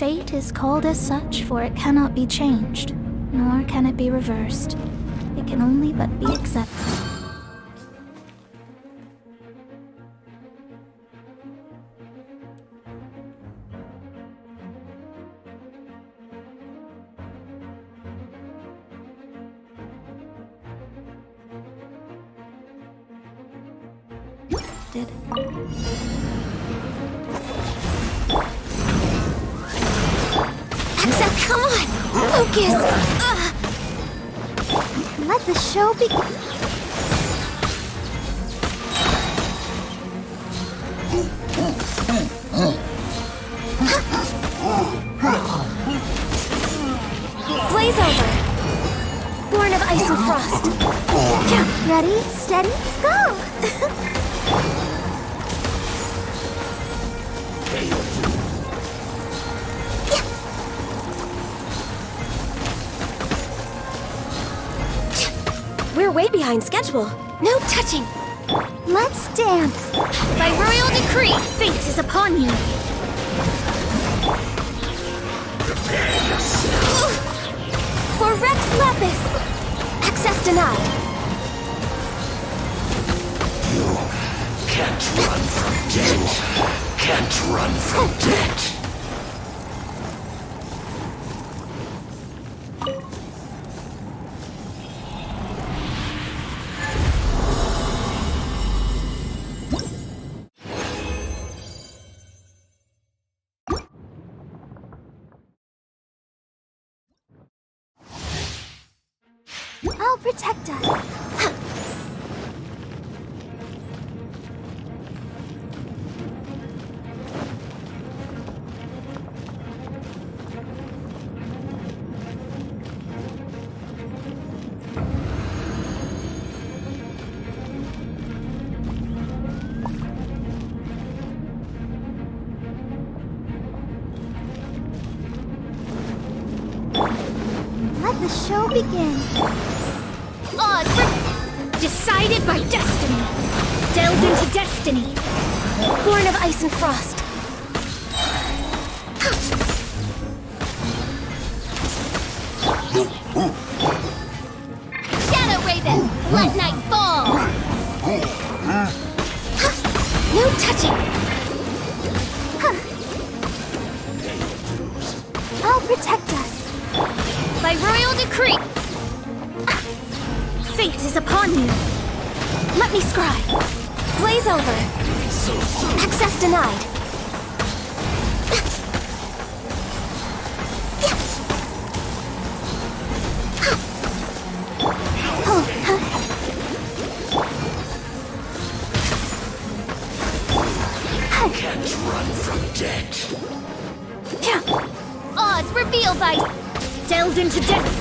Fate is called as such, for it cannot be changed, nor can it be reversed. It can only but be accepted. Axel, come on! Focus! Let the show begin. Blaze over! Born of ice and frost. Ready, steady, go! We're way behind schedule. No touching. Let's dance. By royal decree, fate is upon you. For Rex Lapis. Access denied. You can't run from death. Can't run from death. I'll protect us. Let the show begin. Odds decided by destiny. Delved into destiny. Born of ice and frost. Shadow Raven, let night fall. No touching. I'll protect us. By royal decree. Fate is upon you. Let me scry. Blaze over. Access denied. Can't run from death. Odds reveal by delved into depth.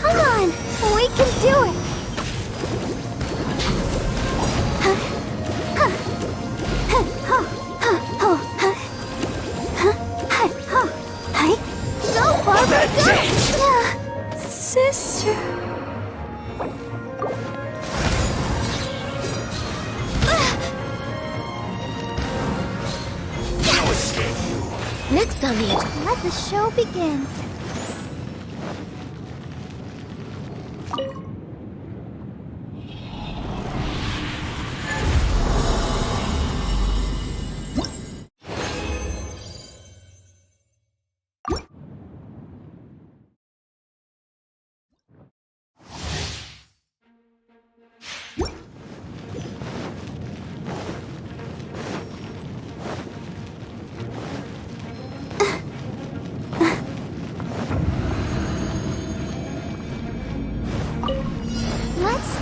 Come on, we can do it. Go, Barbara, go! Sister. I'll escape you. Next on the edge. Let the show begin.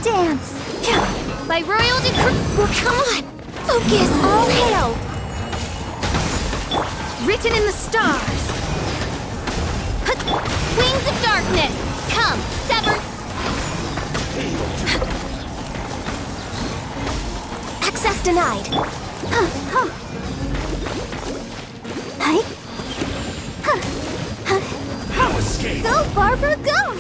Dance. By royal decree. Well, come on. Focus. All hail. Written in the stars. Wings of darkness. Come, sever. Access denied. I'll escape. Go, Barbara, go!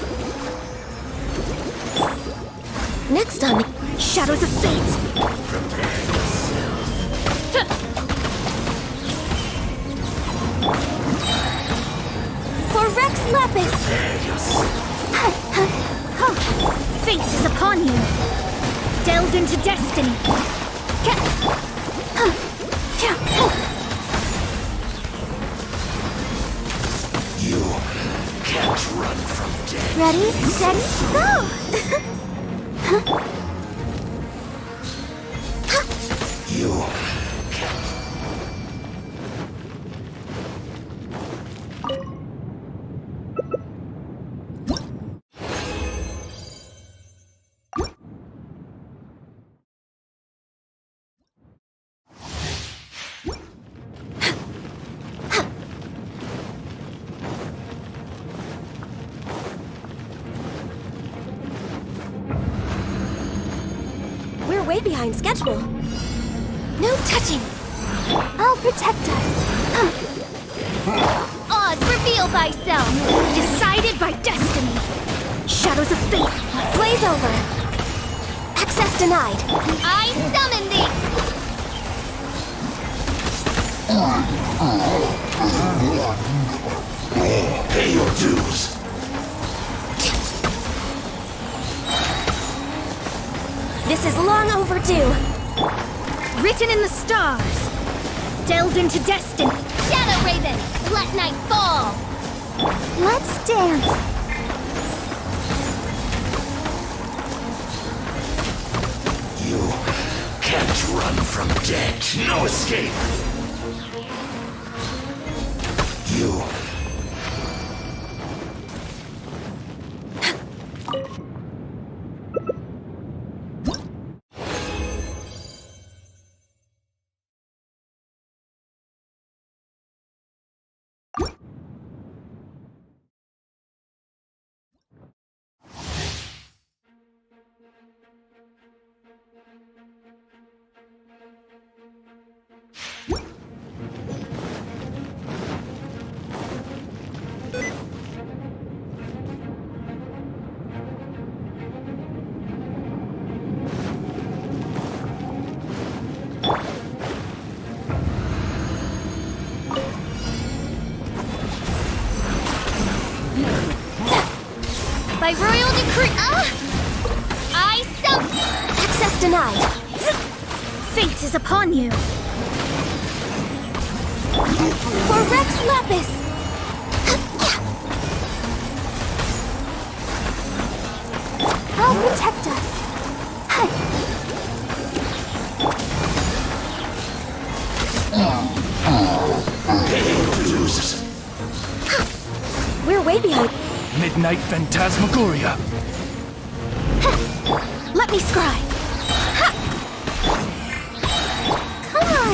Next on Shadows of Fate. Prepare yourself. destiny. You can't run from death. Ready, steady, go! You can't. We're way behind schedule. No touching. I'll protect us. Oz revealed thyself. Decided by destiny. Shadows of fate. Blaze over. Access denied. I summon thee. Pay your dues. This is long overdue. Written in the stars. Delved into destiny. Shadow Raven, let night fall. Let's dance. You can't run from death. No escape. You. By royal decree. I summon. Access denied. Fate is upon you. For Rex Lapis. I'll protect us. Pay your dues. We're way behind. Midnight Phantasmagoria. Let me scry. Come on,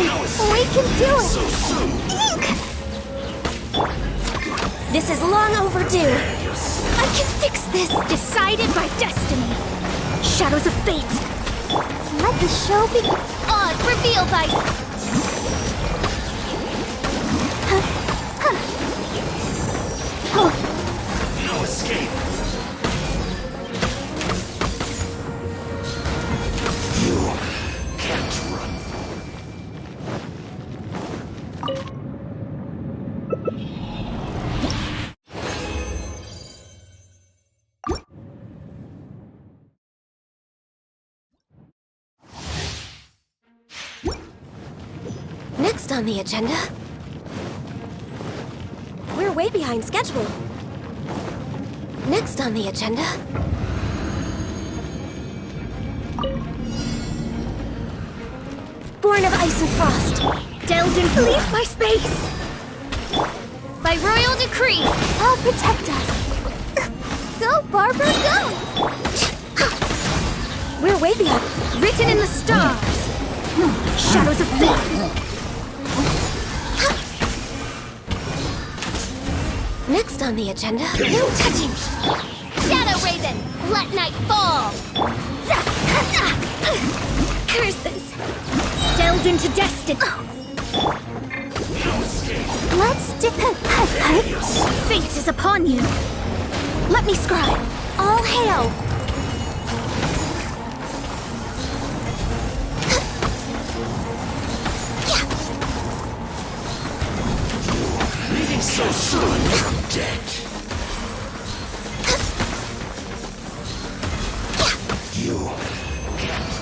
we can do it. So soon. This is long overdue. I can fix this. Decided by destiny. Shadows of fate. Let the show begin. Oz revealed by. No escape. You can't run. Next on the agenda. We're way behind schedule. Next on the agenda. Born of ice and frost. Delved in belief by space. By royal decree. I'll protect us. Go, Barbara, go! We're way behind. Written in the stars. Shadows of fate. Next on the agenda. No touching. Shadow Raven, let night fall. Curses. Delved into destiny. No escape. Let's dip it. Fate is upon you. Let me scribe. All hail. Leaving so soon from death. You can't.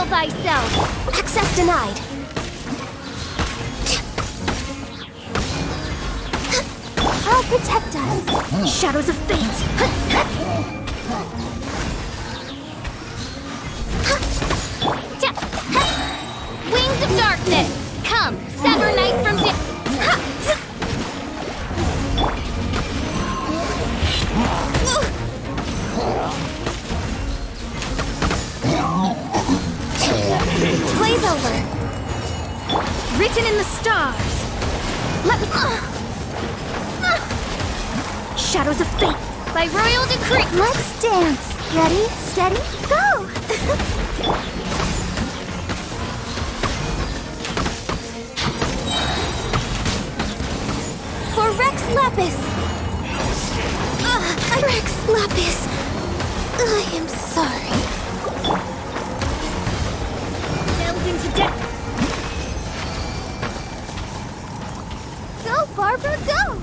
Reveal thyself! Access denied! I'll protect us! Shadows of fate! Wings of darkness! Come, sever night from day! Blaze over! Written in the stars! Let me... Shadows of fate! By royal decree! Let's dance! Ready, steady, go! For Rex Lapis! Rex Lapis! I am sorry. Delve into death! Go, Barbara, go!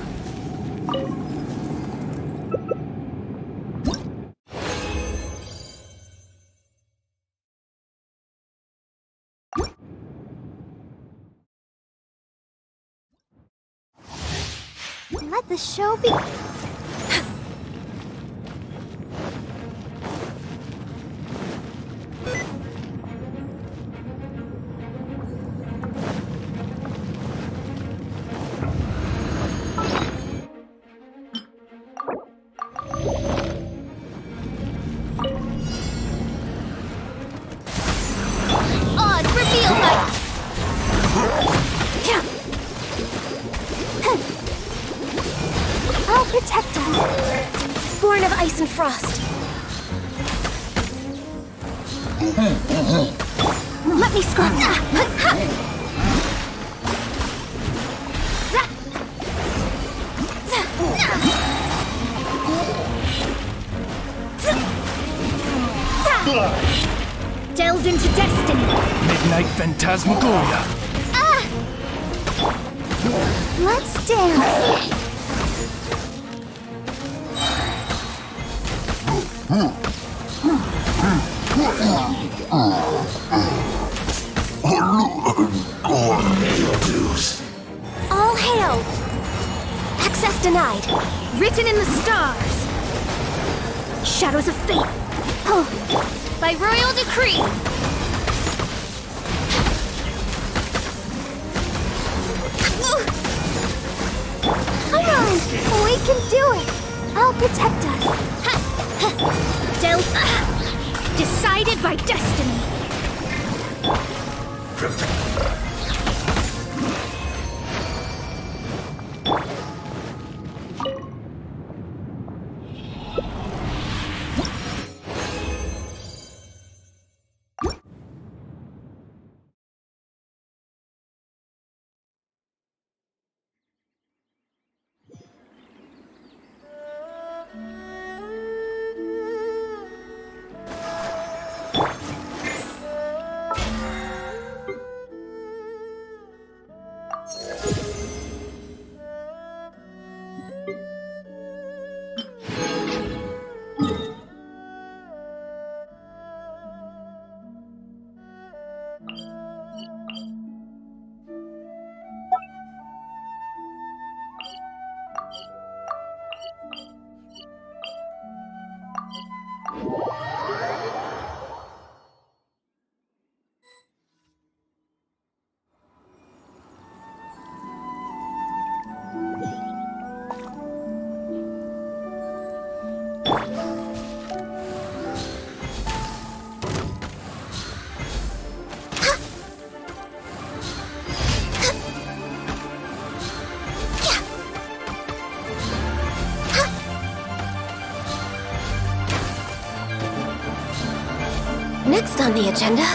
Let the show be... Odds reveal light! I'll protect us. Born of ice and frost. Let me scrub. Delve into destiny. Midnight Phantasmagoria. Let's dance. All hail! Access denied. Written in the stars. Shadows of fate. By royal decree. Come on, we can do it. I'll protect us. Decided by destiny. Next on the agenda...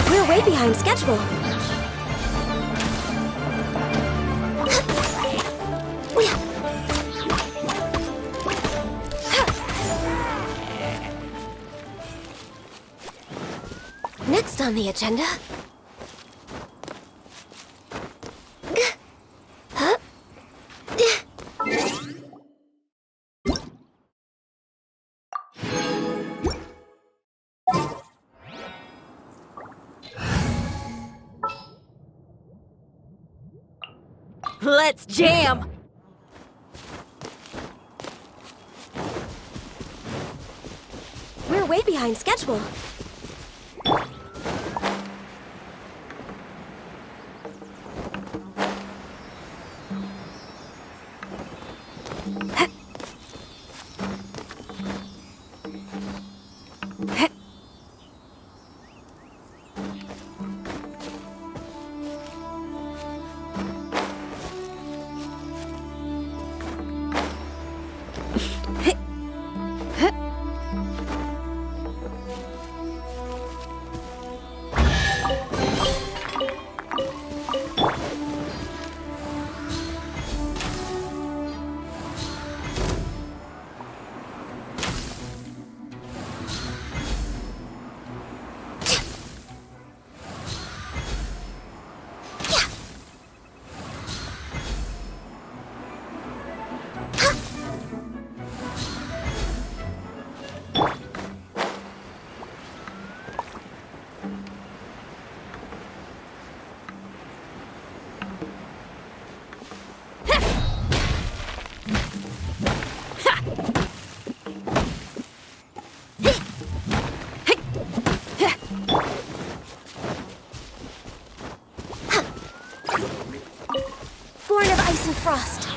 We're way behind schedule. Next on the agenda? Let's jam! We're way behind schedule. Born of ice and frost.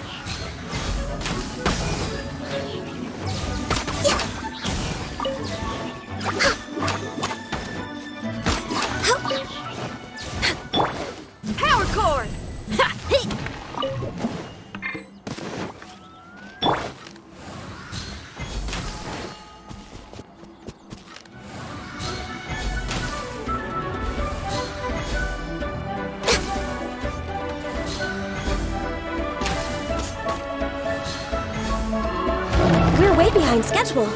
Power chord! We're way behind schedule.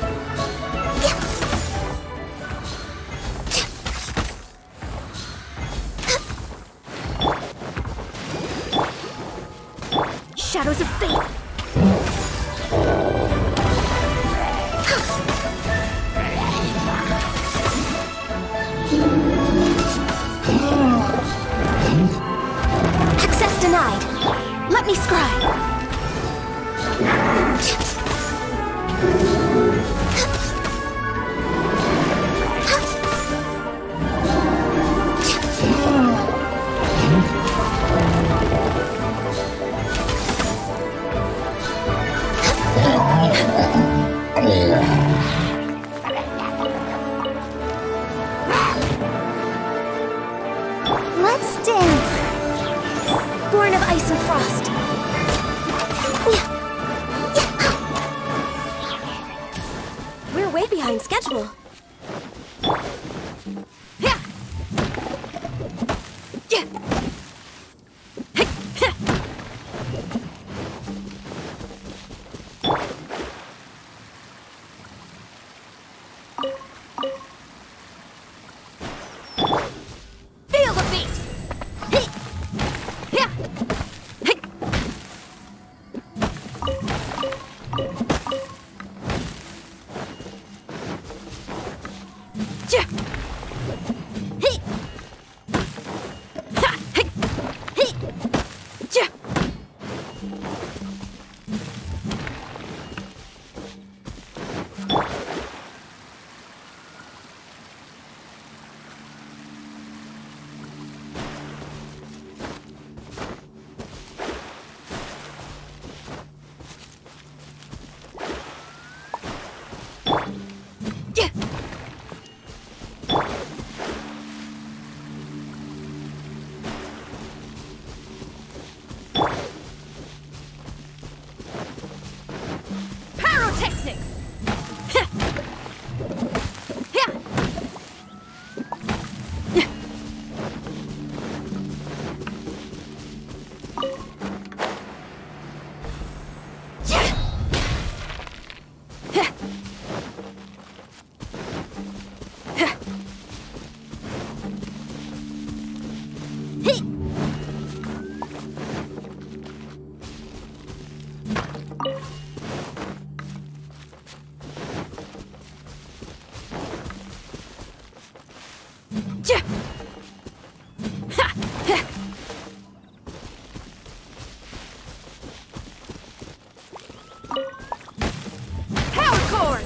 Shadows of fate! Access denied. Let me scry. Let's dance. Born of ice and frost. We're way behind schedule. Feel the beat! Pyrotechnics! Power chord!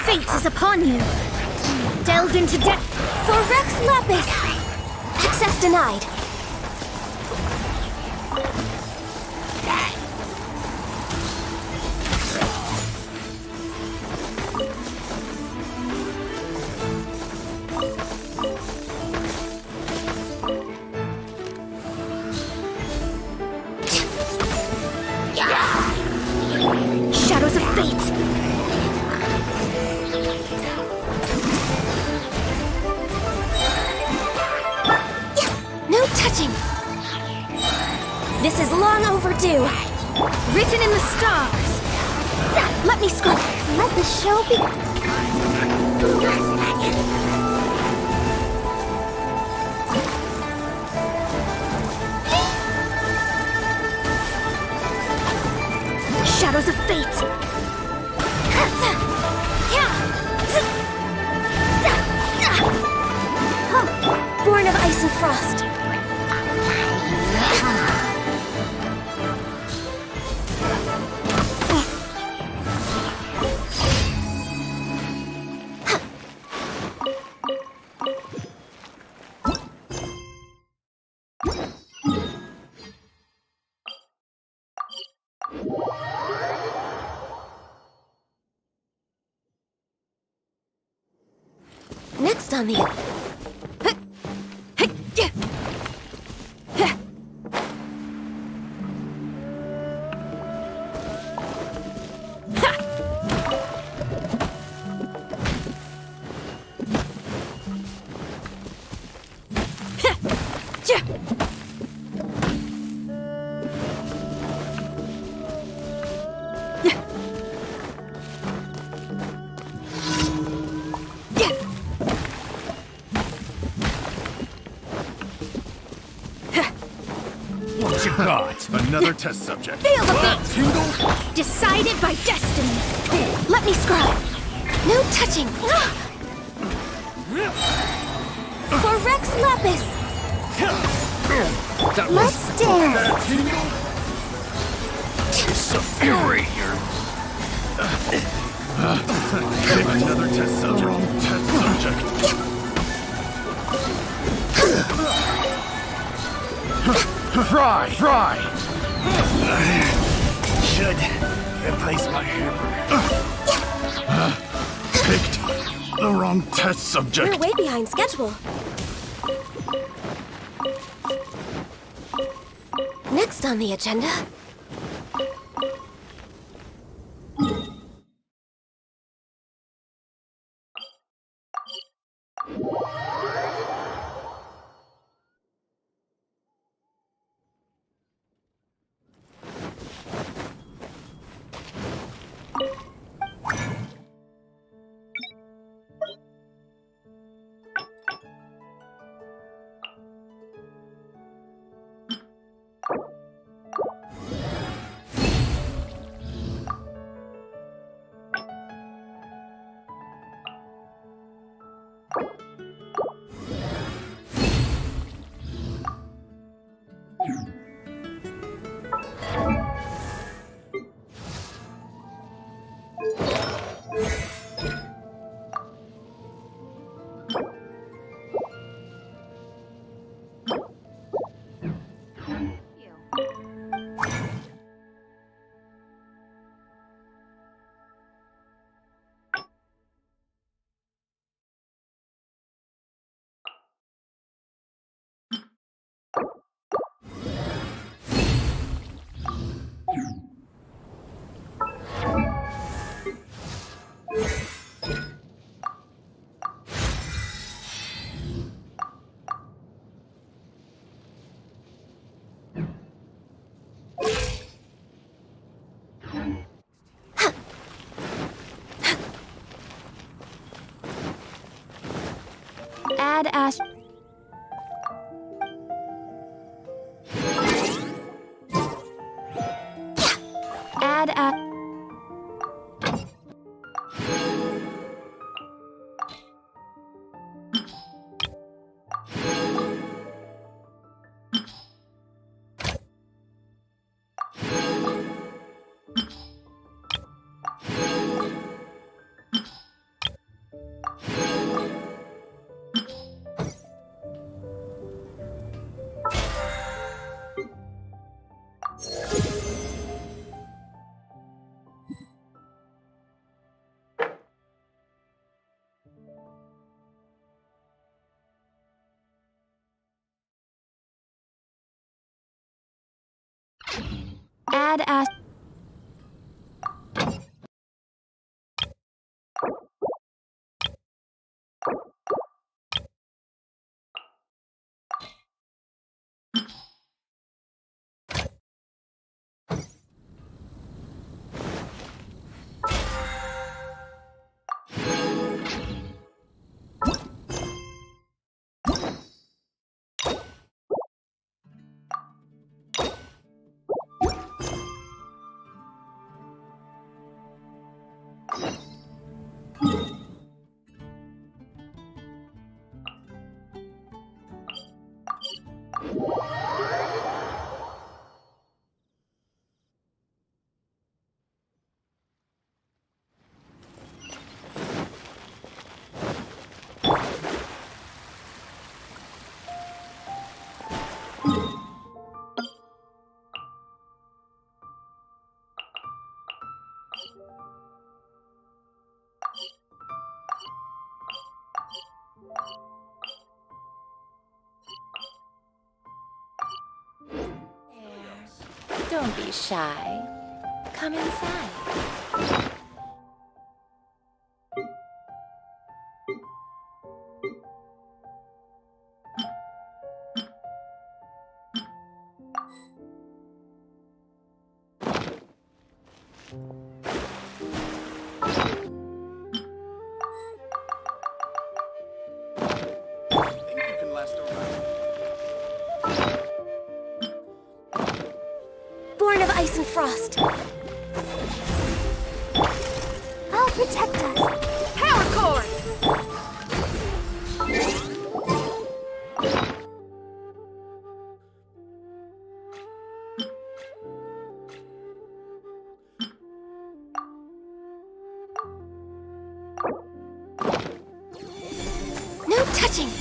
Fate is upon you. Delve into depth for Rex Lapis. Access denied. Shadows of fate. No touching. This is long overdue. Written in the stars. Let me scoop. Let the show be. Shadows of fate. Born of ice and frost. Next on the... What you got? Another test subject. Feel the beat! Tingle? Decided by destiny. Let me scrub. No touching. For Rex Lapis. That Let's dance. tingle? So fury here. Another test subject. Test subject. Fry! Should replace my hammer. Picked the wrong test subject. We're way behind schedule. Next on the agenda. Add Ash. Add Ash. Add Ash. Don't be shy. Come inside. Born of ice and frost. I'll protect us. Power cord! No touching.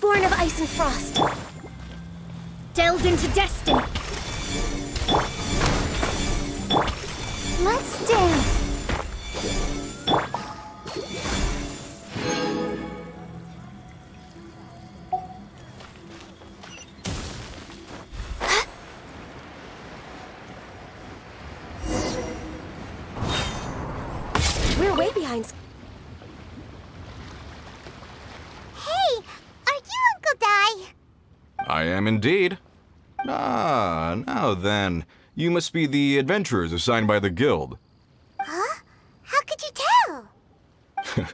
Born of ice and frost. Delved into destiny. Let's dance. We're way behind. Hey, are you Uncle Dai? I am indeed. Ah, now then. You must be the adventurers assigned by the guild. Huh? How could you tell?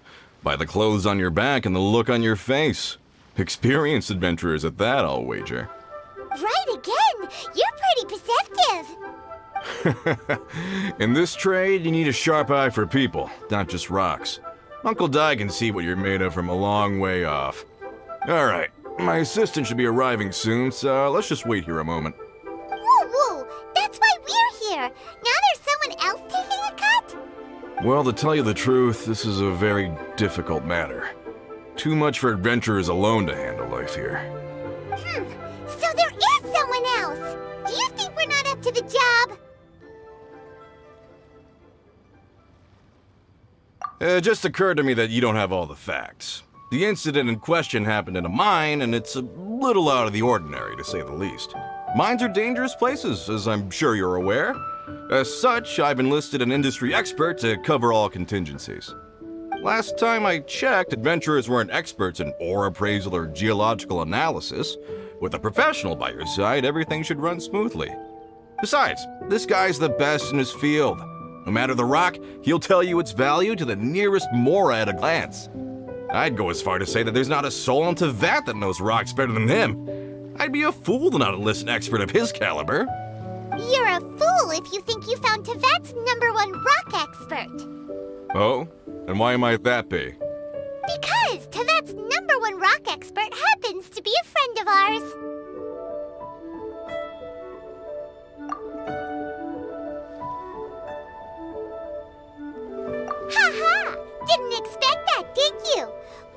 By the clothes on your back and the look on your face. Experienced adventurers at that, I'll wager. Right again! You're pretty perceptive! In this trade, you need a sharp eye for people, not just rocks. Uncle Dai can see what you're made of from a long way off. Alright, my assistant should be arriving soon, so let's just wait here a moment. Woo-woo! That's why we're here! Now there's someone else taking a cut? Well, to tell you the truth, this is a very difficult matter. Too much for adventurers alone to handle life here. So there is someone else! Do you think we're not up to the job? It just occurred to me that you don't have all the facts. The incident in question happened in a mine, and it's a little out of the ordinary, to say the least. Mines are dangerous places, as I'm sure you're aware. As such, I've enlisted an industry expert to cover all contingencies. Last time I checked, adventurers weren't experts in ore appraisal or geological analysis. With a professional by your side, everything should run smoothly. Besides, this guy's the best in his field. No matter the rock, he'll tell you its value to the nearest mora at a glance. I'd go as far to say that there's not a soul on Tevat that knows rocks better than him. I'd be a fool to not enlist an expert of his caliber. You're a fool if you think you found Tevat's #1 rock expert. Oh? And why might that be? Because Tevat's #1 rock expert happens to be a friend of ours. Ha-ha! Didn't expect that, did you?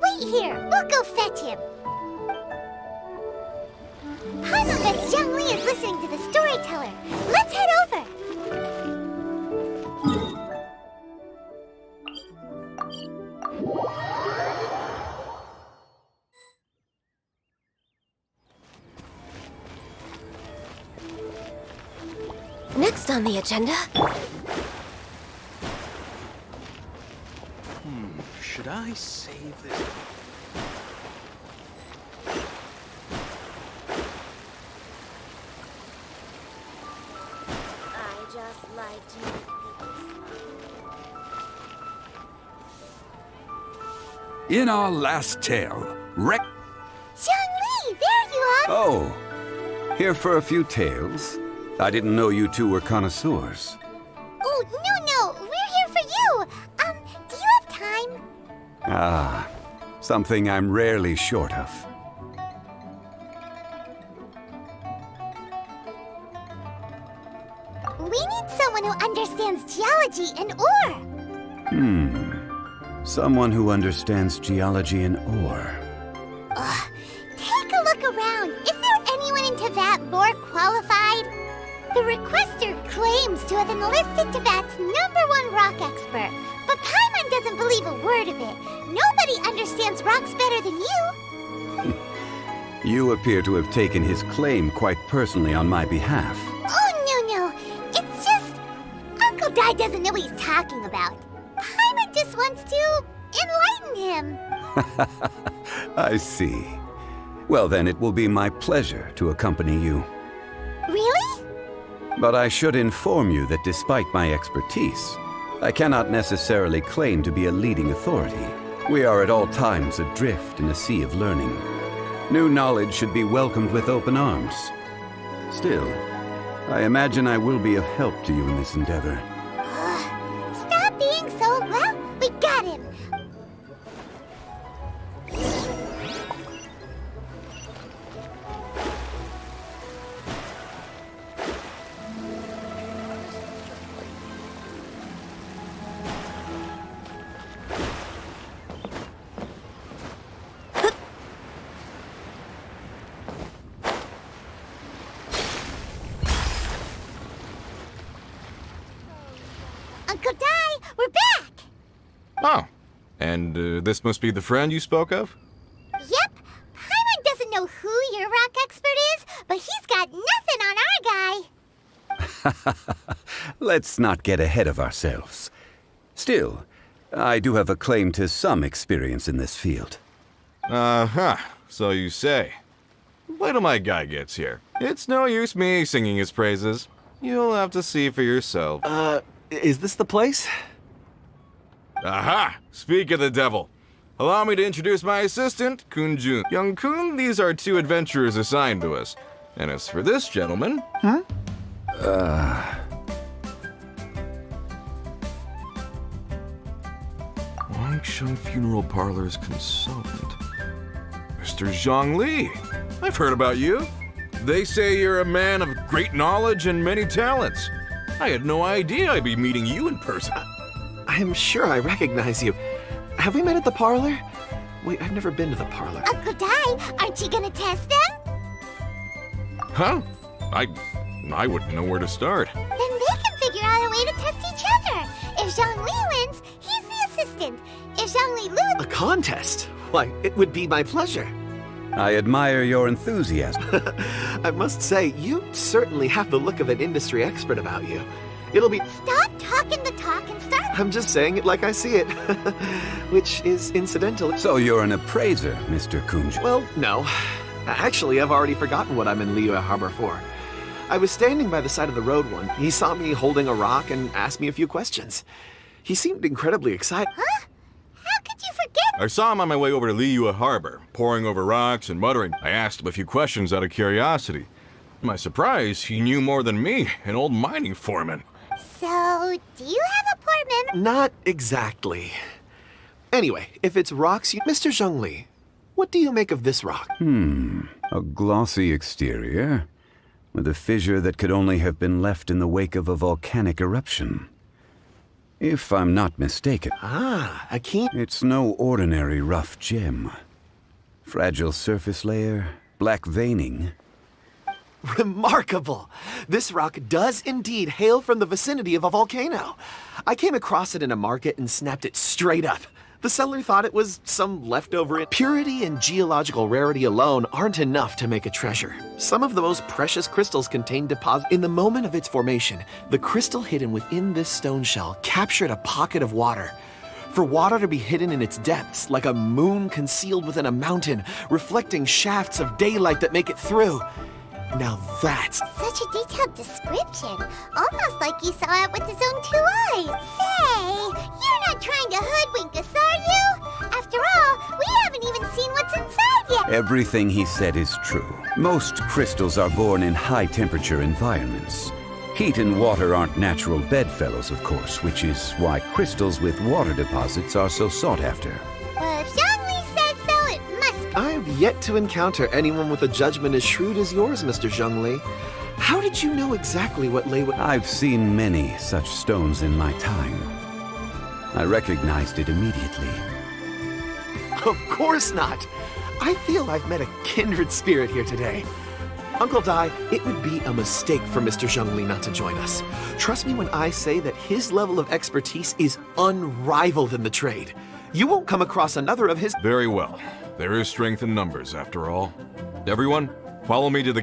Wait here, we'll go fetch him. Paimon bets Zhang Li is listening to the storyteller. Let's head over. Next on the agenda. Should I save this? I just like to make people In our last tale, Zhang Li, there you are! Oh, here for a few tales? I didn't know you two were connoisseurs. Oh, no, we're here for you. Do you have time? Ah, something I'm rarely short of. We need someone who understands geology and ore. Someone who understands geology and ore. Take a look around. Is there anyone in Tevat more qualified? The requester claims to have enlisted Tevat's #1 rock expert, but Paimon doesn't believe a word of it. Nobody understands rocks better than you. You appear to have taken his claim quite personally on my behalf. Oh, no. It's just... Uncle Dai doesn't know what he's talking about. Paimon just wants to enlighten him. I see. Well then, it will be my pleasure to accompany you. But I should inform you that despite my expertise, I cannot necessarily claim to be a leading authority. We are at all times adrift in a sea of learning. New knowledge should be welcomed with open arms. Still, I imagine I will be of help to you in this endeavor. Stop being so, well, we got him. Uncle Dai, we're back! Oh, and this must be the friend you spoke of? Yep. Paimon doesn't know who your rock expert is, but he's got nothing on our guy. Let's not get ahead of ourselves. Still, I do have a claim to some experience in this field. Uh-huh, so you say. Wait till my guy gets here. It's no use me singing his praises. You'll have to see for yourself. Is this the place? Aha! Speak of the devil. Allow me to introduce my assistant, Kun-jun. Young Kun, these are two adventurers assigned to us. And as for this gentleman... Wangsheng Funeral Parlor's consultant. Mr. Zhang Li. I've heard about you. They say you're a man of great knowledge and many talents. I had no idea I'd be meeting you in person. I'm sure I recognize you. Have we met at the parlor? Wait, I've never been to the parlor. Uncle Dai, aren't you gonna test them? Huh? I wouldn't know where to start. Then they can figure out a way to test each other. If Zhang Li wins, he's the assistant. If Zhang Li loses... A contest? Why, it would be my pleasure. I admire your enthusiasm. I must say, you certainly have the look of an industry expert about you. It'll be... Stop talking the talk and start... I'm just saying it like I see it. Which is incidental. So you're an appraiser, Mr. Kun-jun. Well, no. Actually, I've already forgotten what I'm in Liyue Harbor for. I was standing by the side of the road once. He saw me holding a rock and asked me a few questions. He seemed incredibly excited. Huh? How could you forget? I saw him on my way over to Liyue Harbor, poring over rocks and muttering. I asked him a few questions out of curiosity. To my surprise, he knew more than me, an old mining foreman. So, do you have a poor memory? Not exactly. Anyway, if it's rocks, Mr. Zhang Li, what do you make of this rock? A glossy exterior, with a fissure that could only have been left in the wake of a volcanic eruption. If I'm not mistaken, Ah, a keen... it's no ordinary rough gem. Fragile surface layer, black veining. Remarkable! This rock does indeed hail from the vicinity of a volcano. I came across it in a market and snapped it straight up. The seller thought it was some leftover. Purity and geological rarity alone aren't enough to make a treasure. Some of the most precious crystals contain deposits. In the moment of its formation, the crystal hidden within this stone shell captured a pocket of water. For water to be hidden in its depths, like a moon concealed within a mountain, reflecting shafts of daylight that make it through. Now that's... Such a detailed description. Almost like he saw it with his own 2 eyes. Say, you're not trying to hoodwink us, are you? After all, we haven't even seen what's inside yet. Everything he said is true. Most crystals are born in high-temperature environments. Heat and water aren't natural bedfellows, of course, which is why crystals with water deposits are so sought after. But if Zhang Li says so, it must be. I've yet to encounter anyone with a judgment as shrewd as yours, Mr. Zhang Li. How did you know exactly what lay with... I've seen many such stones in my time. I recognized it immediately. Of course not! I feel I've met a kindred spirit here today. Uncle Dai, it would be a mistake for Mr. Zhang Li not to join us. Trust me when I say that his level of expertise is unrivaled in the trade. You won't come across another of his... Very well. There is strength in numbers, after all. Everyone, follow me to the...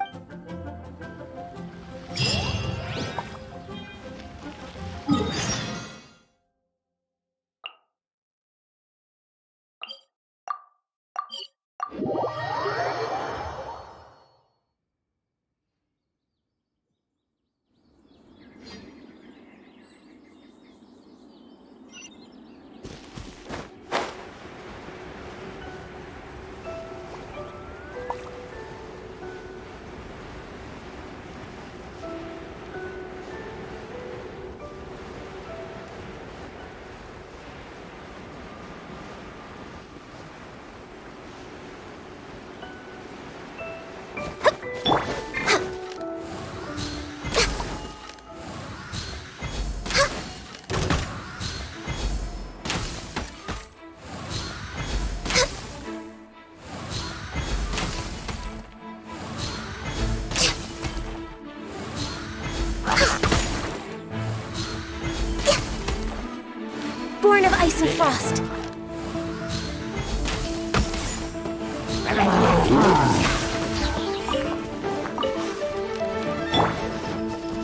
born of ice and frost.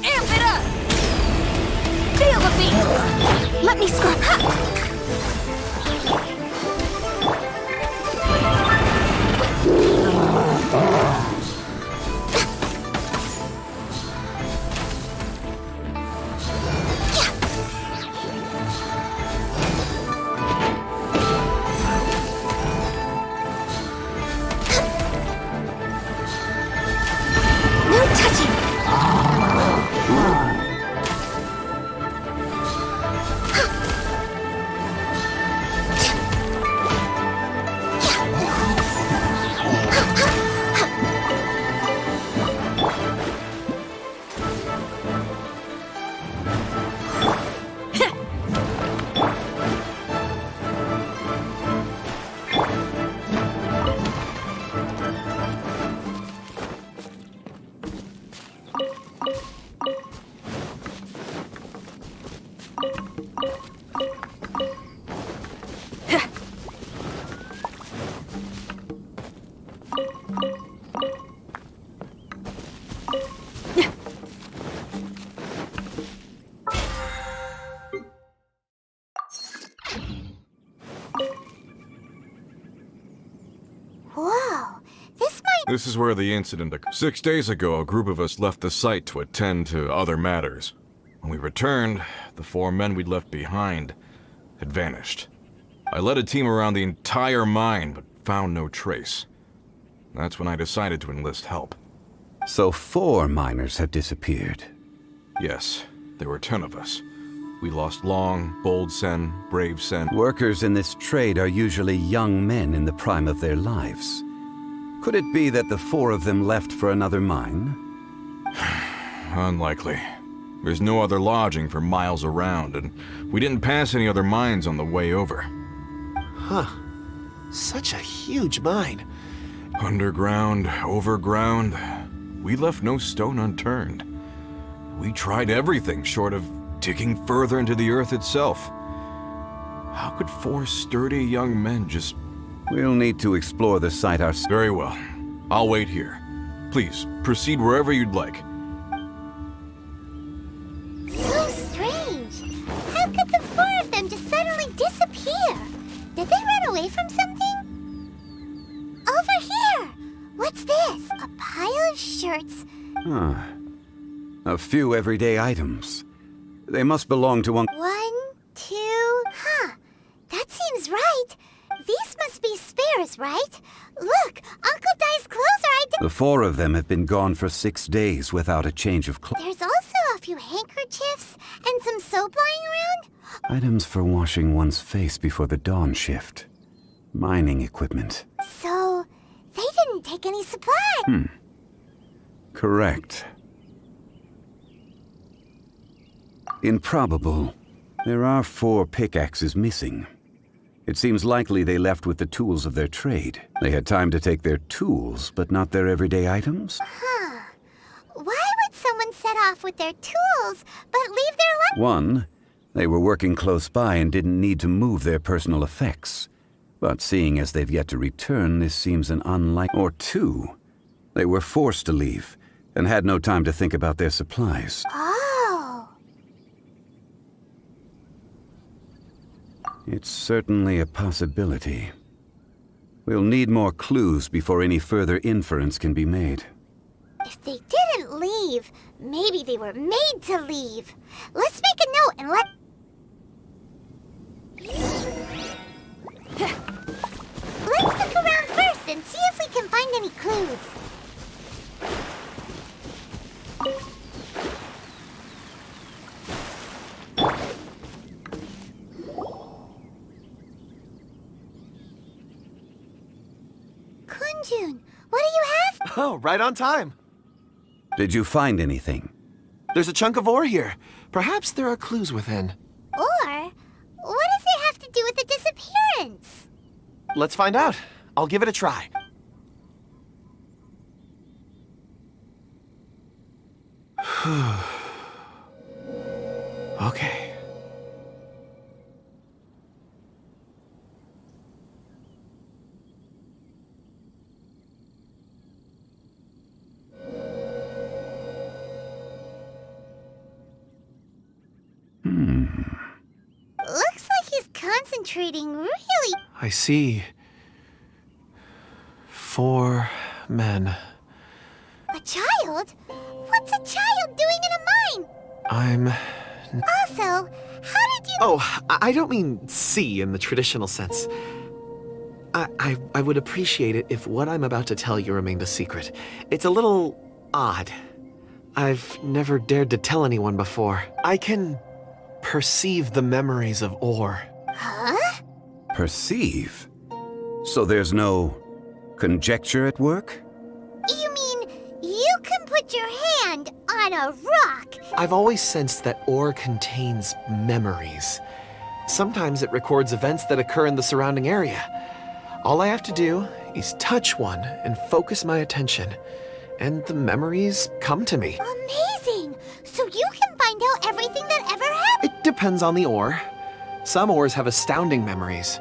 Amp it up! Feel the beat! Let me scrub. Ha! Whoa, this might... This is where the incident occurred. 6 days ago, a group of us left the site to attend to other matters. When we returned, the 4 men we'd left behind had vanished. I led a team around the entire mine, but found no trace. That's when I decided to enlist help. So 4 miners have disappeared. Yes, there were 10 of us. We lost Long, Bold Sen, Brave Sen. Workers in this trade are usually young men in the prime of their lives. Could it be that the 4 of them left for another mine? Unlikely. There's no other lodging for miles around, and we didn't pass any other mines on the way over. Huh. Such a huge mine. Underground, overground, we left no stone unturned. We tried everything short of digging further into the earth itself. How could 4 sturdy young men just... We'll need to explore the site ourselves. Very well. I'll wait here. Please, proceed wherever you'd like. So strange. How could the 4 of them just suddenly disappear? Did they run away from something? Over here! What's this? A pile of shirts. Huh. A few everyday items. They must belong to one... 1, 2... Huh. That seems right. These must be spares, right? Look, Uncle Dai's clothes are The 4 of them have been gone for 6 days without a change of clothes. There's also a few handkerchiefs and some soap lying around. Items for washing one's face before the dawn shift. Mining equipment. So, they didn't take any supplies. Correct. Improbable. There are 4 pickaxes missing. It seems likely they left with the tools of their trade. They had time to take their tools, but not their everyday items? Huh. Why would someone set off with their tools, but leave their... 1, they were working close by and didn't need to move their personal effects. But seeing as they've yet to return, this seems an unlikely... Or 2, they were forced to leave and had no time to think about their supplies. Oh. It's certainly a possibility. We'll need more clues before any further inference can be made. If they didn't leave, maybe they were made to leave. Let's make a note and let... Let's look around first and see if we can find any clues. Kunjun, what do you have? Oh, right on time. Did you find anything? There's a chunk of ore here. Perhaps there are clues within. Or, what does it have to do with the disappearance? Let's find out. I'll give it a try. Okay. concentrating really... I see. 4 men. A child? What's a child doing in a mine? I'm... Also, how did you... Oh, I don't mean see in the traditional sense. I would appreciate it if what I'm about to tell you remained a secret. It's a little odd. I've never dared to tell anyone before. I can perceive the memories of ore. Huh? Perceive? So there's no conjecture at work? You mean you can put your hand on a rock? I've always sensed that ore contains memories. Sometimes it records events that occur in the surrounding area. All I have to do is touch one and focus my attention, and the memories come to me. Amazing! So you can find out everything that ever happened? It depends on the ore. Some ores have astounding memories.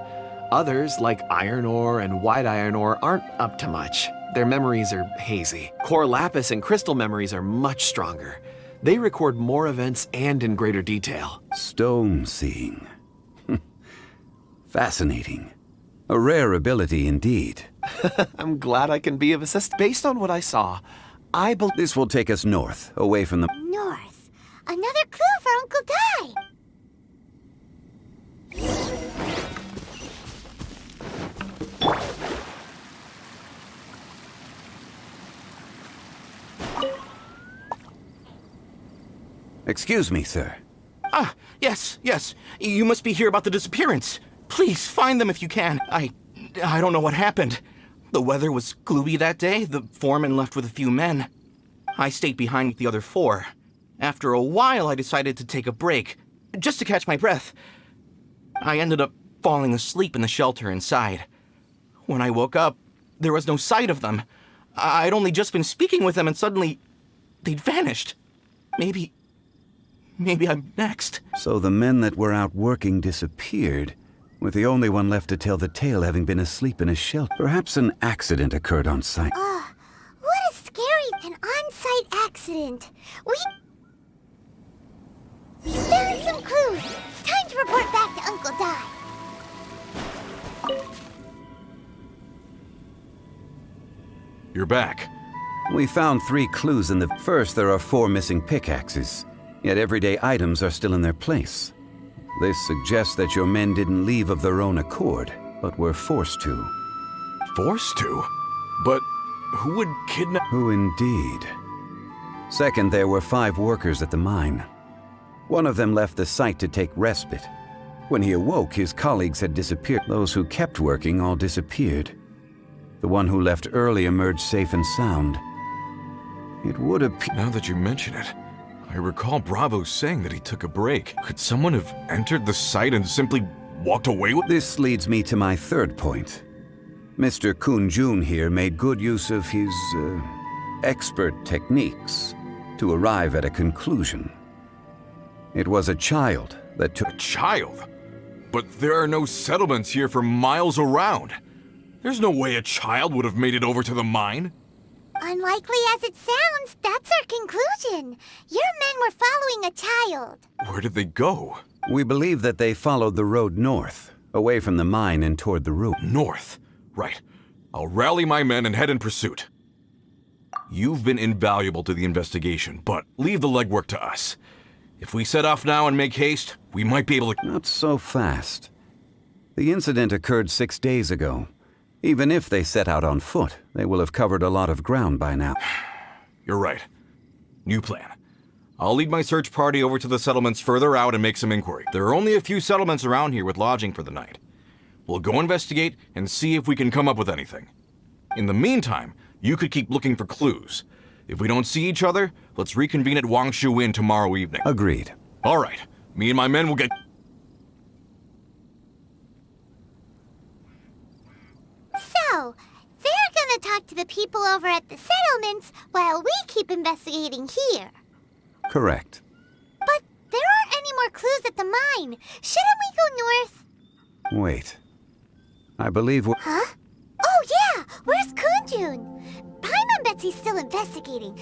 Others, like iron ore and white iron ore, aren't up to much. Their memories are hazy. Core lapis and crystal memories are much stronger. They record more events and in greater detail. Stone seeing. Fascinating. A rare ability indeed. I'm glad I can be of assistance. Based on what I saw, I believe... This will take us north, away from the... North. Another clue for Uncle Dai. Excuse me, sir. Ah, yes. You must be here about the disappearance. Please, find them if you can. I don't know what happened. The weather was gloomy that day. The foreman left with a few men. I stayed behind with the other 4. After a while, I decided to take a break, just to catch my breath. I ended up falling asleep in the shelter inside. When I woke up, there was no sight of them. I'd only just been speaking with them and suddenly they'd vanished. Maybe I'm next. So the men that were out working disappeared, with the only one left to tell the tale having been asleep in a shelter. Perhaps an accident occurred on site. What a scary an on-site accident. We found some clues. Time to report back to Uncle Dai. You're back. We found 3 clues in the... First, there are 4 missing pickaxes, yet everyday items are still in their place. This suggests that your men didn't leave of their own accord, but were forced to. Forced to? But who would kidnap... Who indeed? Second, there were 5 workers at the mine. One of them left the site to take respite. When he awoke, his colleagues had disappeared. Those who kept working all disappeared. The one who left early emerged safe and sound. It would appear... Now that you mention it, I recall Bravo saying that he took a break. Could someone have entered the site and simply walked away with... This leads me to my third point. Mr. Kun-jun here made good use of his, expert techniques to arrive at a conclusion. It was a child that took... A child? But there are no settlements here for miles around. There's no way a child would have made it over to the mine. Unlikely as it sounds, that's our conclusion. Your men were following a child. Where did they go? We believe that they followed the road north, away from the mine and toward the route. North? Right. I'll rally my men and head in pursuit. You've been invaluable to the investigation, but leave the legwork to us. If we set off now and make haste, we might be able to... Not so fast. The incident occurred 6 days ago. Even if they set out on foot, they will have covered a lot of ground by now. You're right. New plan. I'll lead my search party over to the settlements further out and make some inquiry. There are only a few settlements around here with lodging for the night. We'll go investigate and see if we can come up with anything. In the meantime, you could keep looking for clues. If we don't see each other, let's reconvene at Wangshu Inn tomorrow evening. Agreed. All right. Me and my men will get... So, they're gonna talk to the people over at the settlements while we keep investigating here. Correct. But there aren't any more clues at the mine. Shouldn't we go north? Wait. I believe we... Huh? Oh yeah! Where's Kun-jun? Paimon bets he's still investigating.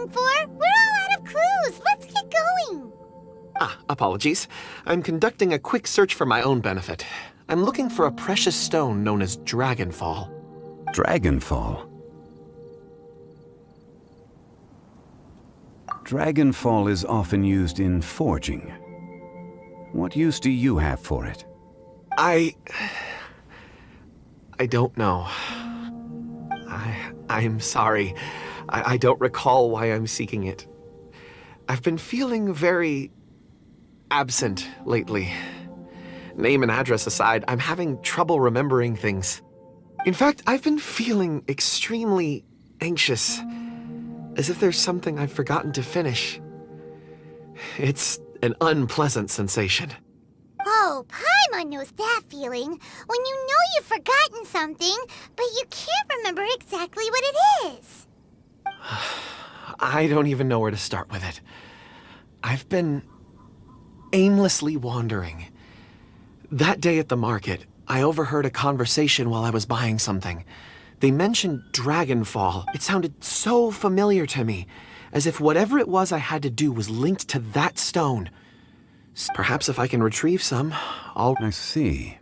looking for? We're all out of clues. Let's get going. Apologies. I'm conducting a quick search for my own benefit. I'm looking for a precious stone known as Dragonfall. Dragonfall? Dragonfall is often used in forging. What use do you have for it? I don't know. I'm sorry. I don't recall why I'm seeking it. I've been feeling very absent lately. Name and address aside, I'm having trouble remembering things. In fact, I've been feeling extremely anxious, as if there's something I've forgotten to finish. It's an unpleasant sensation. Oh, Paimon knows that feeling. When you know you've forgotten something, but you can't remember exactly what it is. I don't even know where to start with it. I've been aimlessly wandering. That day at the market, I overheard a conversation while I was buying something. They mentioned Dragonfall. It sounded so familiar to me, as if whatever it was I had to do was linked to that stone. Perhaps if I can retrieve some, I'll... I see.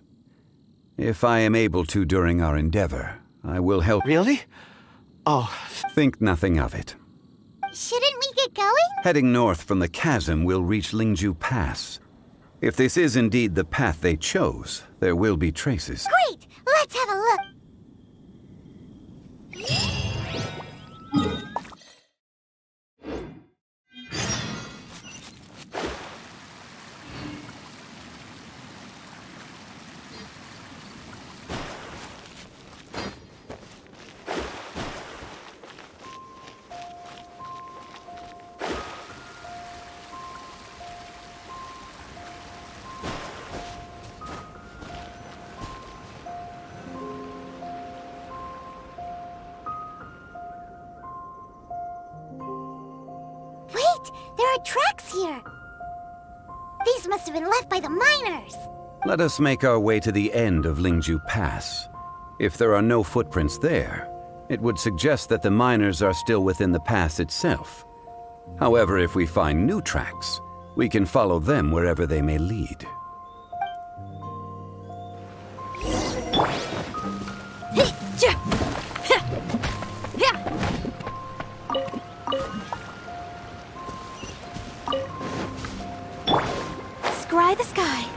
If I am able to during our endeavor, I will help. Really? Oh. Think nothing of it. Shouldn't we get going? Heading north from the chasm, we'll reach Lingju Pass. If this is indeed the path they chose, there will be traces. Great! Let's have a look. There are tracks here. These must have been left by the miners. Let us make our way to the end of Lingju Pass. If there are no footprints there, it would suggest that the miners are still within the pass itself. However, if we find new tracks, we can follow them wherever they may lead. Scry the sky.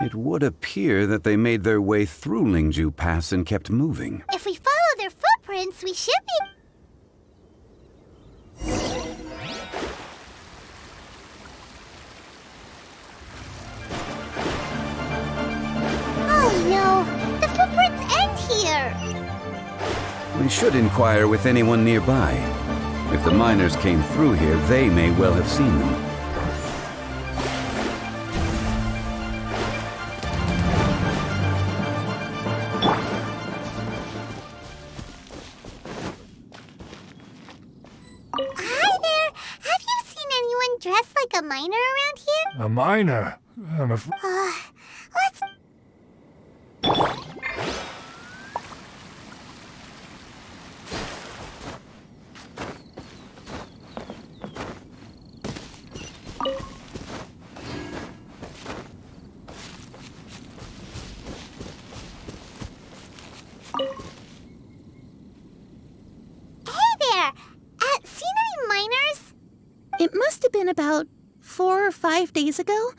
It would appear that they made their way through Lingju Pass and kept moving. If we follow their footprints, we should be... Oh no! The footprints end here! We should inquire with anyone nearby. If the miners came through here, they may well have seen them. Dressed like a miner around here? A miner? I'm afraid. Let's... Hey there! Seen any miners? It must have been about 4 or 5 days ago.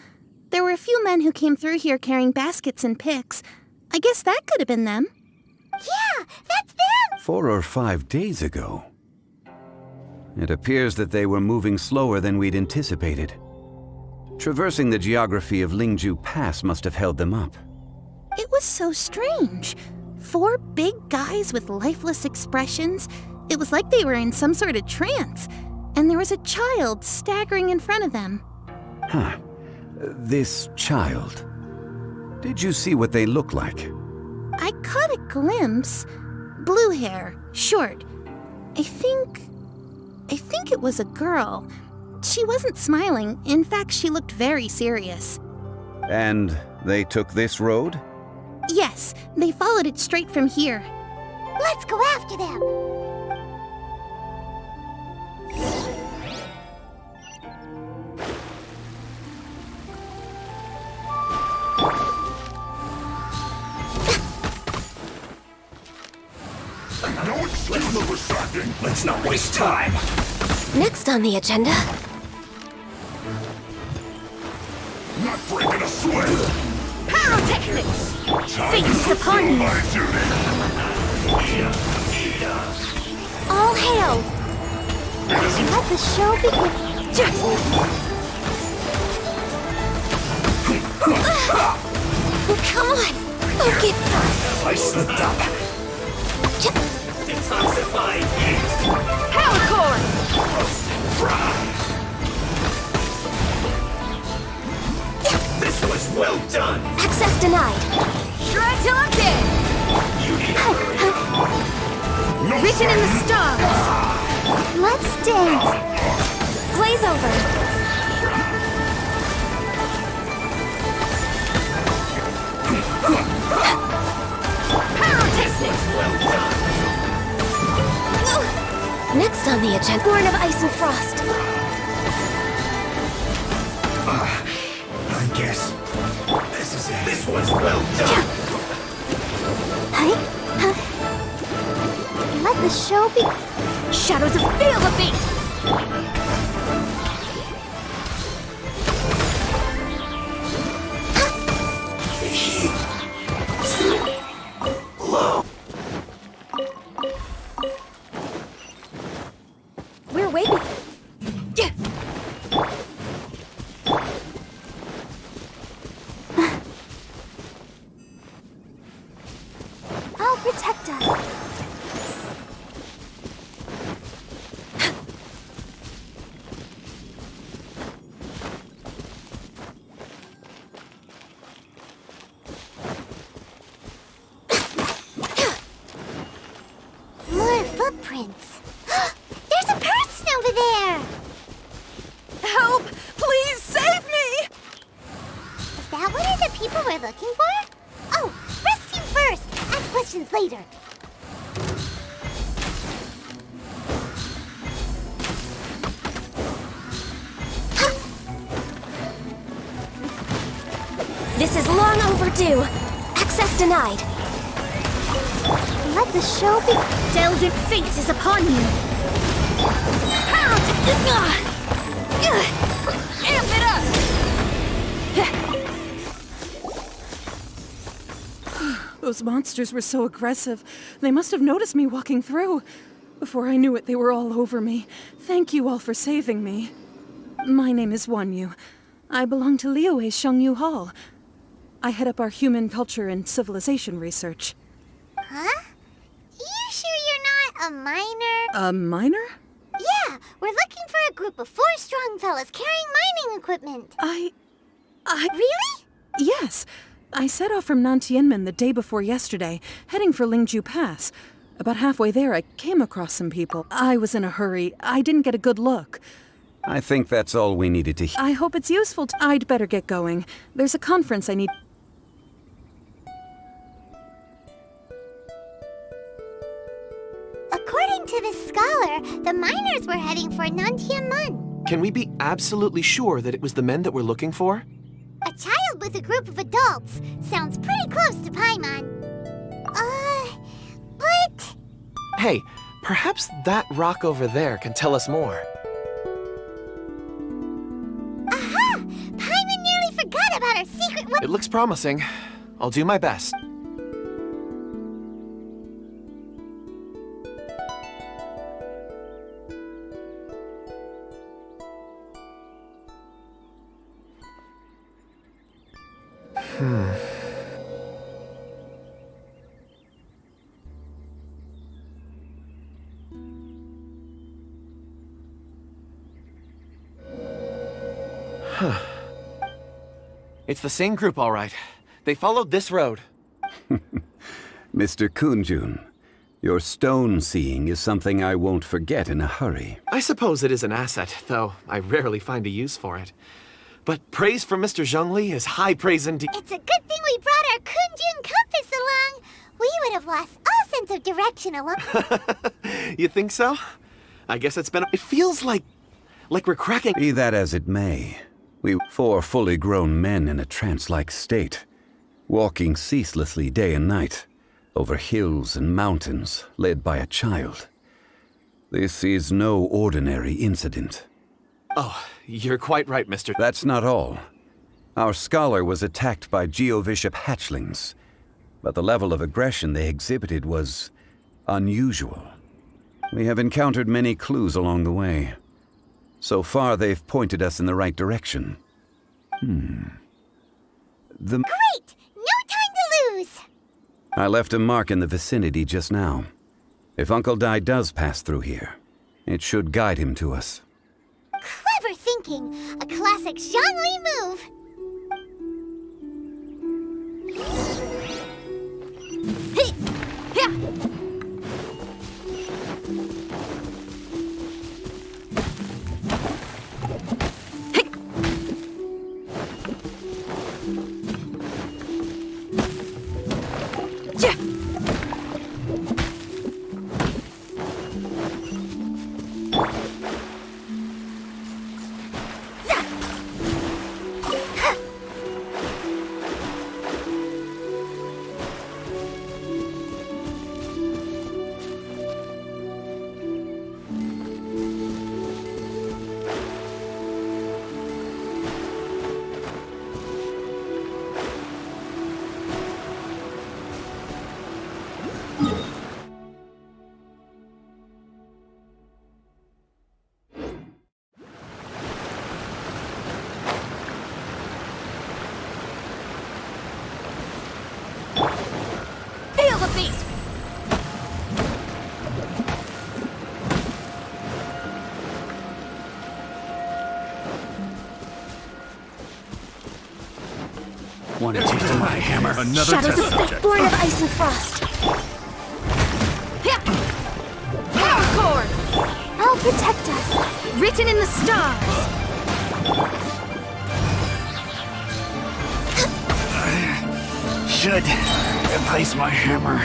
There were a few men who came through here carrying baskets and picks. I guess that could have been them. Yeah, that's them! 4 or 5 days ago. It appears that they were moving slower than we'd anticipated. Traversing the geography of Lingju Pass must have held them up. It was so strange. 4 big guys with lifeless expressions. It was like they were in some sort of trance. And there was a child staggering in front of them. Huh. This child. Did you see what they look like? I caught a glimpse. Blue hair, short. I think it was a girl. She wasn't smiling. In fact, she looked very serious. And they took this road? Yes, they followed it straight from here. Let's go after them. No excuse for distracting. Let's not waste time. Next on the agenda, Not breaking a sweat. pyrotechnics! Time Fate to is upon you. my duty. All hail. Let the show begin. Come on! Focus! I slipped up. Detoxifying heat. Power core! This was well done. Access denied. Shred till I'm dead! You need to hurry. No Written in the stars! Let's dance. Glaze over. Pyrotechnics! well done. Next on the agenda, Born of Ice and Frost. I guess this is it. This was well done. Let the show begin. Shadows of Feel the Beat! We're waiting. I'll protect us. More footprints. There's a person over there. Help! Please save me! Is that one of the people we're looking for? Oh, rescue first. Ask questions later. This is long overdue. Access denied. Let the show begin. Delvent fate is upon you. Amp it up! Those monsters were so aggressive. They must have noticed me walking through. Before I knew it, they were all over me. Thank you all for saving me. My name is Wanyu. I belong to Liyue's Shengyu Hall. I head up our human culture and civilization research. Huh? You sure you're not a miner? A miner? Yeah, we're looking for a group of 4 strong fellas carrying mining equipment. I... Really? Yes. I set off from Nantianmen the day before yesterday, heading for Lingju Pass. About halfway there, I came across some people. I was in a hurry. I didn't get a good look. I think that's all we needed to hear. I hope it's useful. I'd better get going. There's a conference I need... According to this scholar, the miners were heading for Nantianmen. Can we be absolutely sure that it was the men that we're looking for? A child with a group of adults. Sounds pretty close to Paimon. But... Hey, perhaps that rock over there can tell us more. Aha! Paimon nearly forgot about our secret It looks promising. I'll do my best. It's the same group, all right. They followed this road. Mr. Kunjun, your stone seeing is something I won't forget in a hurry. I suppose it is an asset, though I rarely find a use for it. But praise from Mr. Zhongli is high praise indeed. It's a good thing we brought our Kunjun compass along. We would have lost all sense of direction alone. You think so? I guess it's been... It feels like we're cracking... Be that as it may, we were 4 fully grown men in a trance-like state, walking ceaselessly day and night, over hills and mountains, led by a child. This is no ordinary incident. Oh, you're quite right, Mr. That's not all. Our scholar was attacked by Geovishap hatchlings, but the level of aggression they exhibited was unusual. We have encountered many clues along the way. So far, they've pointed us in the right direction. Great! No time to lose! I left a mark in the vicinity just now. If Uncle Dai does pass through here, it should guide him to us. Clever thinking. A classic Zhongli move. Hey! Yeah! Feel the beat! Want to taste my hammer? Another Shadows test of fate, subject. born of ice and frost. Power cord! I'll protect us. Written in the stars. Should replace my hammer.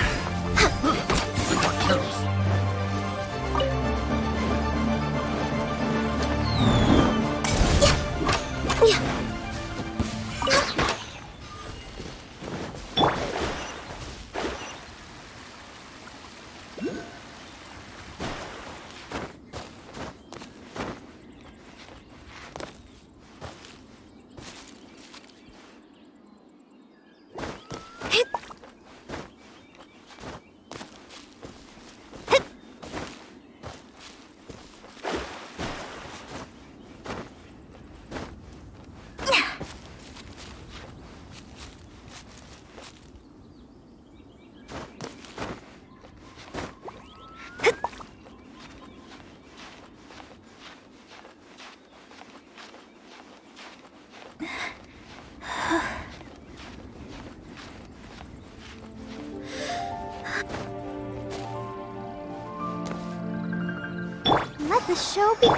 Let the show be...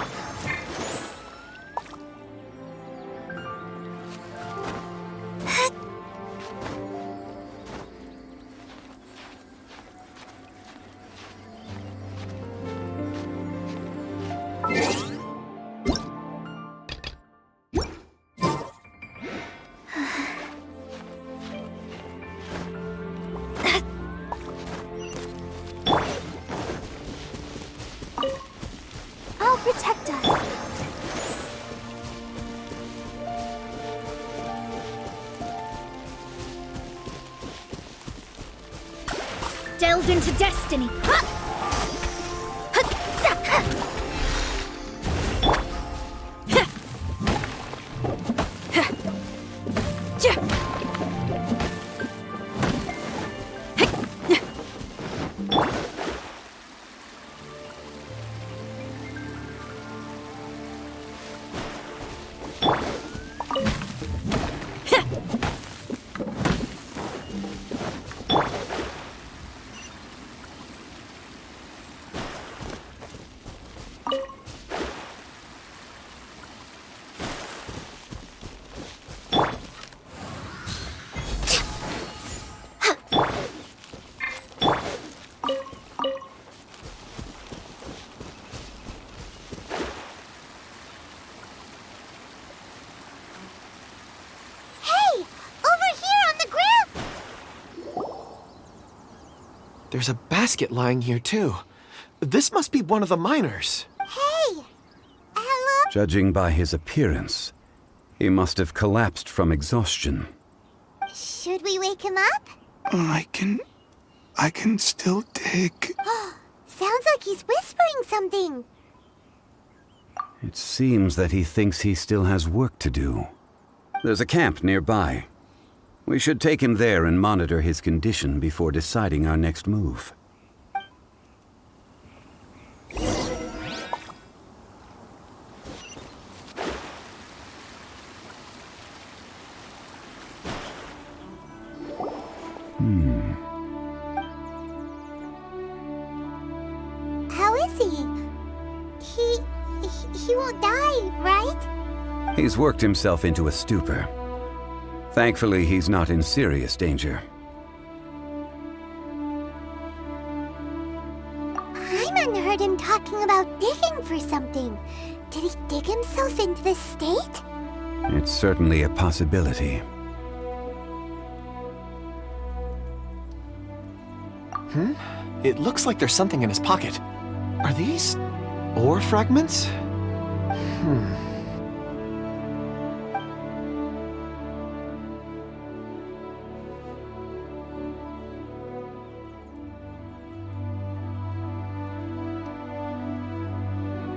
I'll protect us. Delved into destiny. There's a basket lying here, too. This must be one of the miners. Hey! Hello? Judging by his appearance, he must have collapsed from exhaustion. Should we wake him up? I can still dig. Sounds like he's whispering something. It seems that he thinks he still has work to do. There's a camp nearby. We should take him there and monitor his condition before deciding our next move. How is he? He won't die, right? He's worked himself into a stupor. Thankfully, he's not in serious danger. Hyman heard him talking about digging for something. Did he dig himself into this state? It's certainly a possibility. It looks like there's something in his pocket. Are these ore fragments?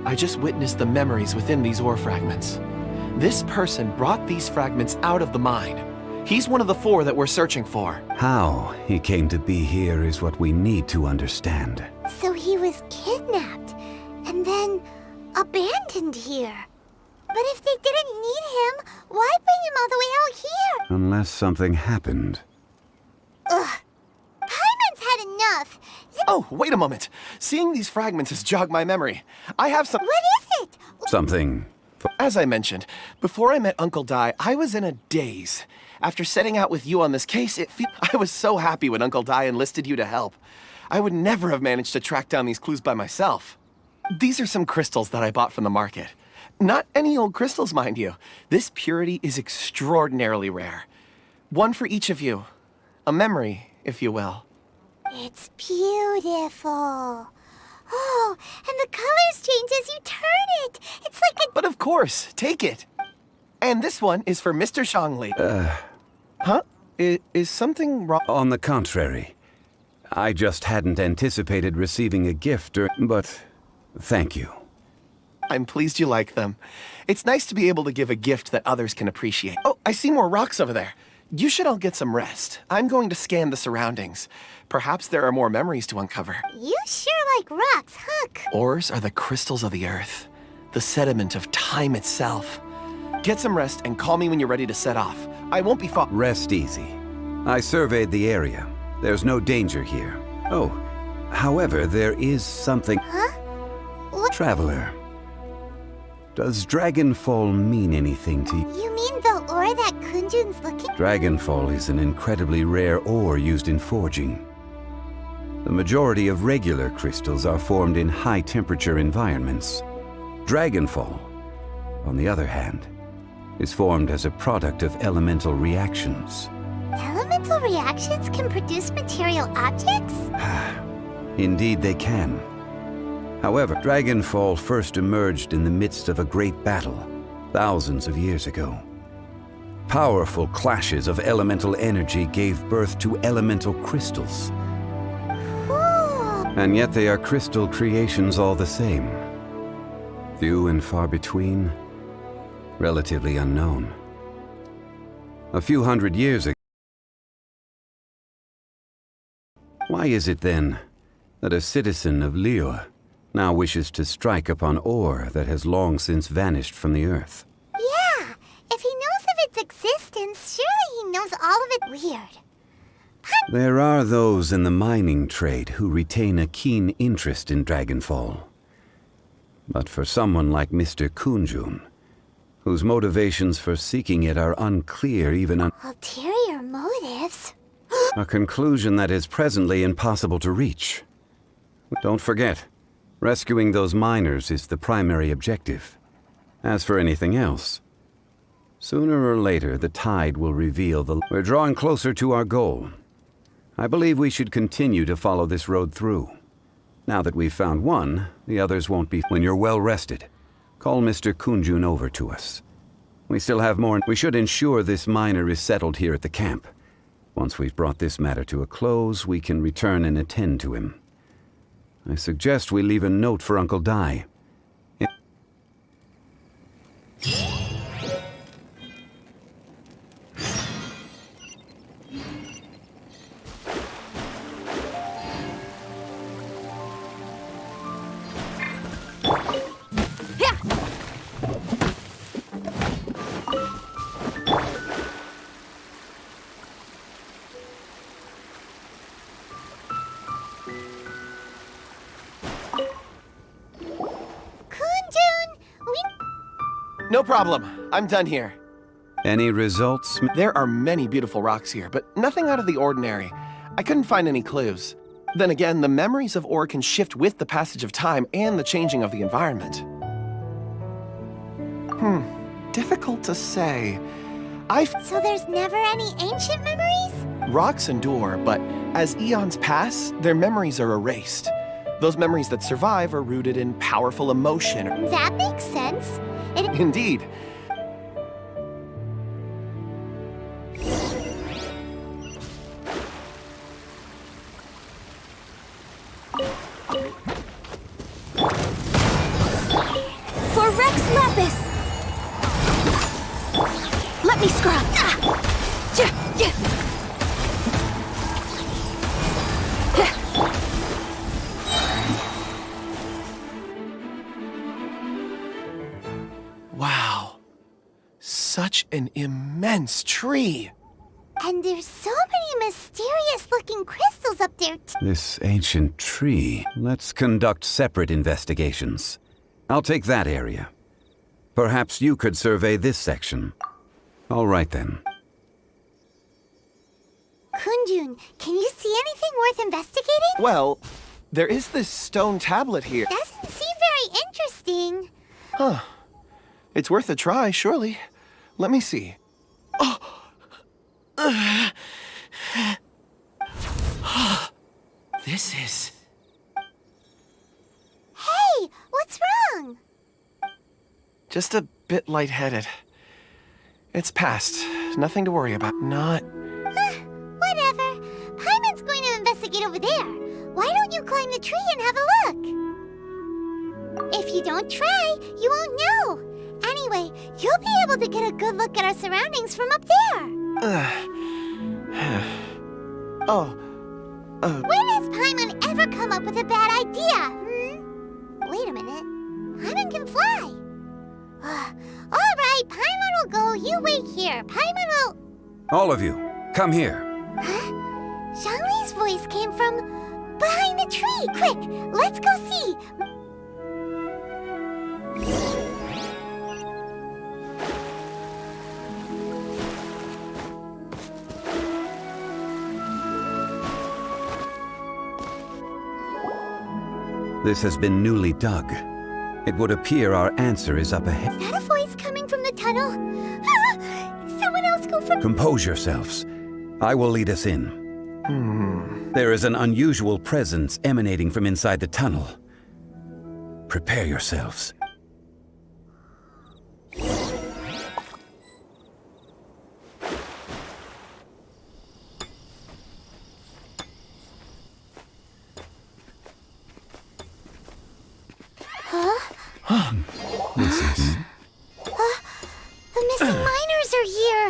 I just witnessed the memories within these ore fragments. This person brought these fragments out of the mine. He's one of the 4 that we're searching for. How he came to be here is what we need to understand. So he was kidnapped and then abandoned here. But if they didn't need him, why bring him all the way out here? Unless something happened. Ugh. Hyman's had enough. Oh, wait a moment. Seeing these fragments has jogged my memory. I have some... What is it? Something. As I mentioned, before I met Uncle Dai, I was in a daze. After setting out with you on this case, I was so happy when Uncle Dai enlisted you to help. I would never have managed to track down these clues by myself. These are some crystals that I bought from the market. Not any old crystals, mind you. This purity is extraordinarily rare. One for each of you. A memory, if you will. It's beautiful. Oh, and the colors change as you turn it. It's like a... But of course, take it. And this one is for Mr. Shangli. Huh? Is something wrong? On the contrary. I just hadn't anticipated receiving a gift but thank you. I'm pleased you like them. It's nice to be able to give a gift that others can appreciate. Oh, I see more rocks over there. You should all get some rest. I'm going to scan the surroundings. Perhaps there are more memories to uncover. You sure like rocks, huh? Ores are the crystals of the earth, the sediment of time itself. Get some rest and call me when you're ready to set off. I won't be far. Rest easy. I surveyed the area. There's no danger here. Oh, however, there is something... Huh? What? Traveler. Does Dragonfall mean anything to you? You mean the ore that Kunjun's looking... Dragonfall is an incredibly rare ore used in forging. The majority of regular crystals are formed in high-temperature environments. Dragonfall, on the other hand, is formed as a product of elemental reactions. Elemental reactions can produce material objects? Indeed they can. However, Dragonfall first emerged in the midst of a great battle, thousands of years ago. Powerful clashes of elemental energy gave birth to elemental crystals. Cool. And yet they are crystal creations all the same. Few and far between, relatively unknown. A few hundred years ago. Why is it then that a citizen of Liyue now wishes to strike upon ore that has long since vanished from the earth? Yeah, if he knows of its existence, surely he knows all of it weird. There are those in the mining trade who retain a keen interest in Dragonfall. But for someone like Mr. Kunjun, whose motivations for seeking it are unclear even Ulterior motives? a conclusion that is presently impossible to reach. Don't forget, rescuing those miners is the primary objective. As for anything else, sooner or later the tide will reveal We're drawing closer to our goal. I believe we should continue to follow this road through. Now that we've found one, the others won't be. When you're well rested, call Mr. Kunjun over to us. We still have more. We should ensure this miner is settled here at the camp. Once we've brought this matter to a close, we can return and attend to him. I suggest we leave a note for Uncle Dai. No problem. I'm done here. Any results? There are many beautiful rocks here, but nothing out of the ordinary. I couldn't find any clues. Then again, the memories of ore can shift with the passage of time and the changing of the environment. Difficult to say. So there's never any ancient memories? Rocks endure, but as eons pass, their memories are erased. Those memories that survive are rooted in powerful emotion. That makes sense. Indeed. For Rex Lapis! Let me scrub! Wow. Such an immense tree. And there's so many mysterious-looking crystals up there, too. This ancient tree. Let's conduct separate investigations. I'll take that area. Perhaps you could survey this section. All right, then. Kunjun, can you see anything worth investigating? Well, there is this stone tablet here. Doesn't seem very interesting. Huh. It's worth a try, surely. Let me see. This is... Hey, what's wrong? just a bit lightheaded. It's past. Nothing to worry about. Not... Whatever. Paimon's going to investigate over there. Why don't you climb the tree and have a look? If you don't try, you won't know. Anyway, you'll be able to get a good look at our surroundings from up there. When has Paimon ever come up with a bad idea, Wait a minute. Paimon can fly. All right, Paimon will go. You wait here. Paimon will... All of you, come here. Huh? Zhongli's voice came from behind the tree. Quick, let's go see. This has been newly dug. It would appear our answer is up ahead. Is that a voice coming from the tunnel? Someone else go for... Compose yourselves. I will lead us in. There is an unusual presence emanating from inside the tunnel. Prepare yourselves. The missing miners are here.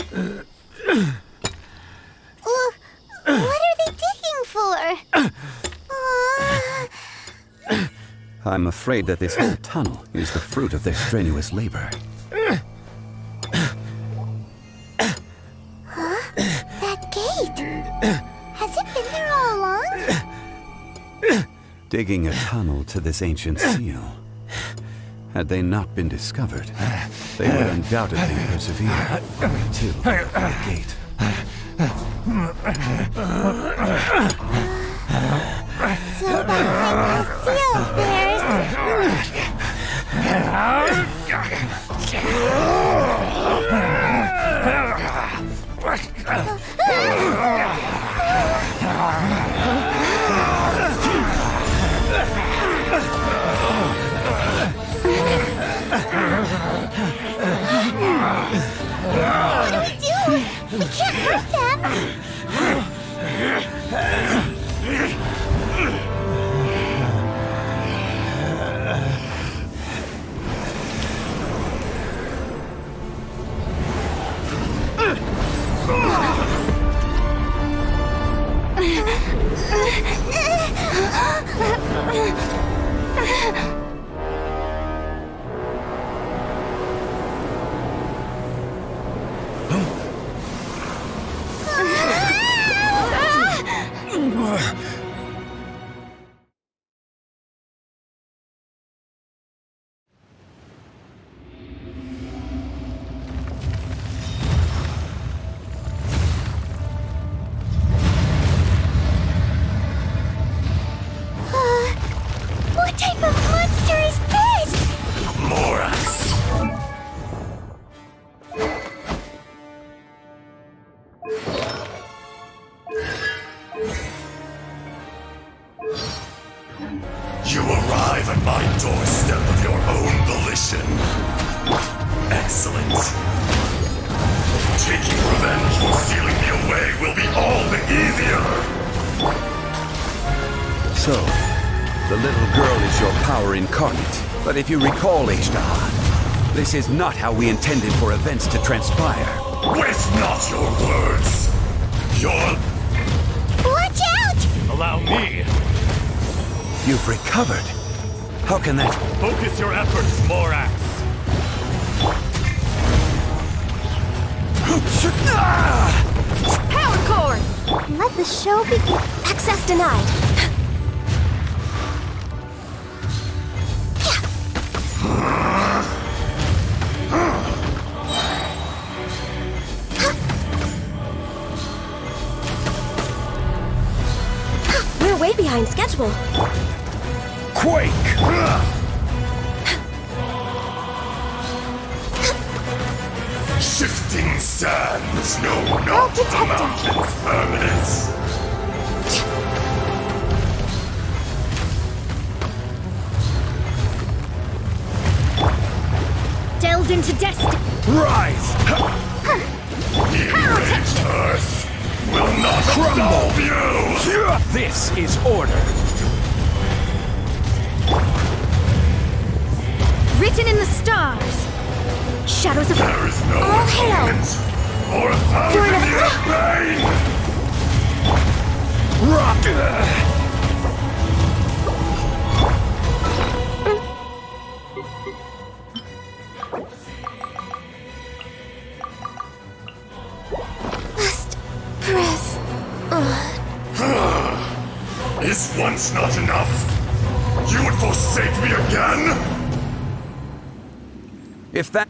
What are they digging for? I'm afraid that this whole tunnel is the fruit of their strenuous labor. That gate. Has it been there all along? Digging a tunnel to this ancient seal. Had they not been discovered, they would undoubtedly persevere to the gate. So behind the seal, there's... Taking revenge for sealing me away will be all the easier! So, the little girl is your power incarnate. But if you recall, Ishtar, this is not how we intended for events to transpire. Waste not your words! Watch out! Allow me! You've recovered. How can that... Focus your efforts, Morax! Power cord! Let the show begin. Access denied. We're way behind schedule. Quake! Shifting sands know not the mountain's permanence. Delves into destiny. Rise! The enraged earth will not absolve you! This is order. Written in the stars. Shadows of... There is no All hail. atonement for 1,000 years of pain! Rock! Last breath. Is once not enough? You would forsake me again? If that...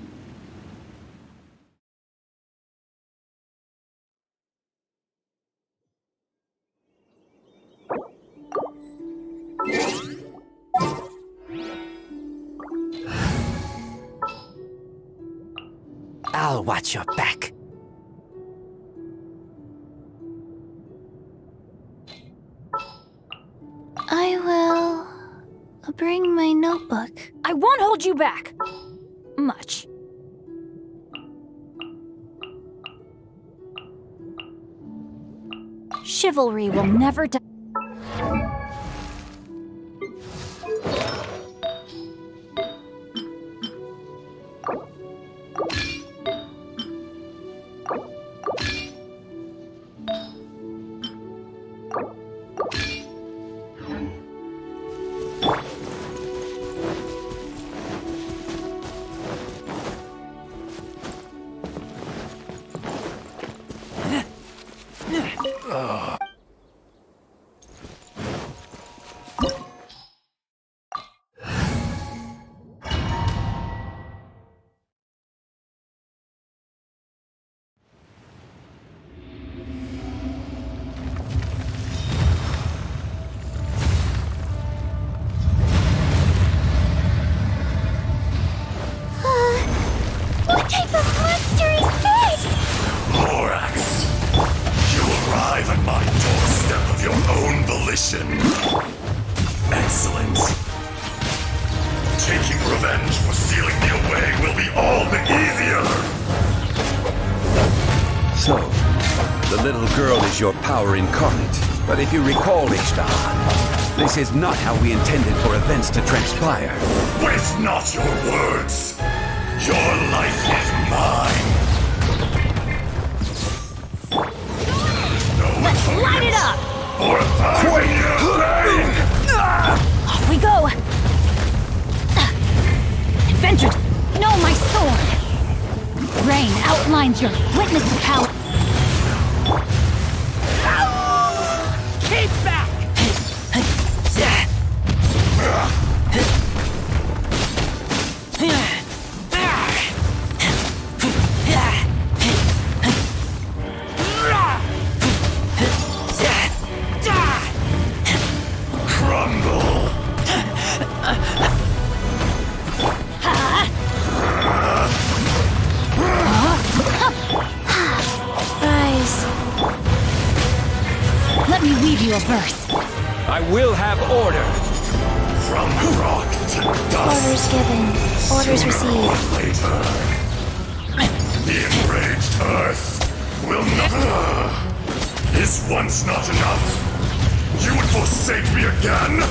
I'll watch your back. I will bring my notebook. I won't hold you back. Much. Chivalry will never die. What type of monster is this? Morax, you arrive at my doorstep of your own volition. Excellent. Taking revenge for sealing me away will be all the easier. So, the little girl is your power incarnate. But if you recall, Ishtar, this is not how we intended for events to transpire. Waste not your words. Your life is mine. No Let's light it up! For 1,000 years pain! Off we go! Adventures, know my sword! Rain outlines your witness the power. Keep back! Crumble! Rise. Let me weave you a verse. I will have order. From rock to dust. Orders given. Orders Sooner or received. later, the enraged Earth will not... Is once not enough? You would forsake me again?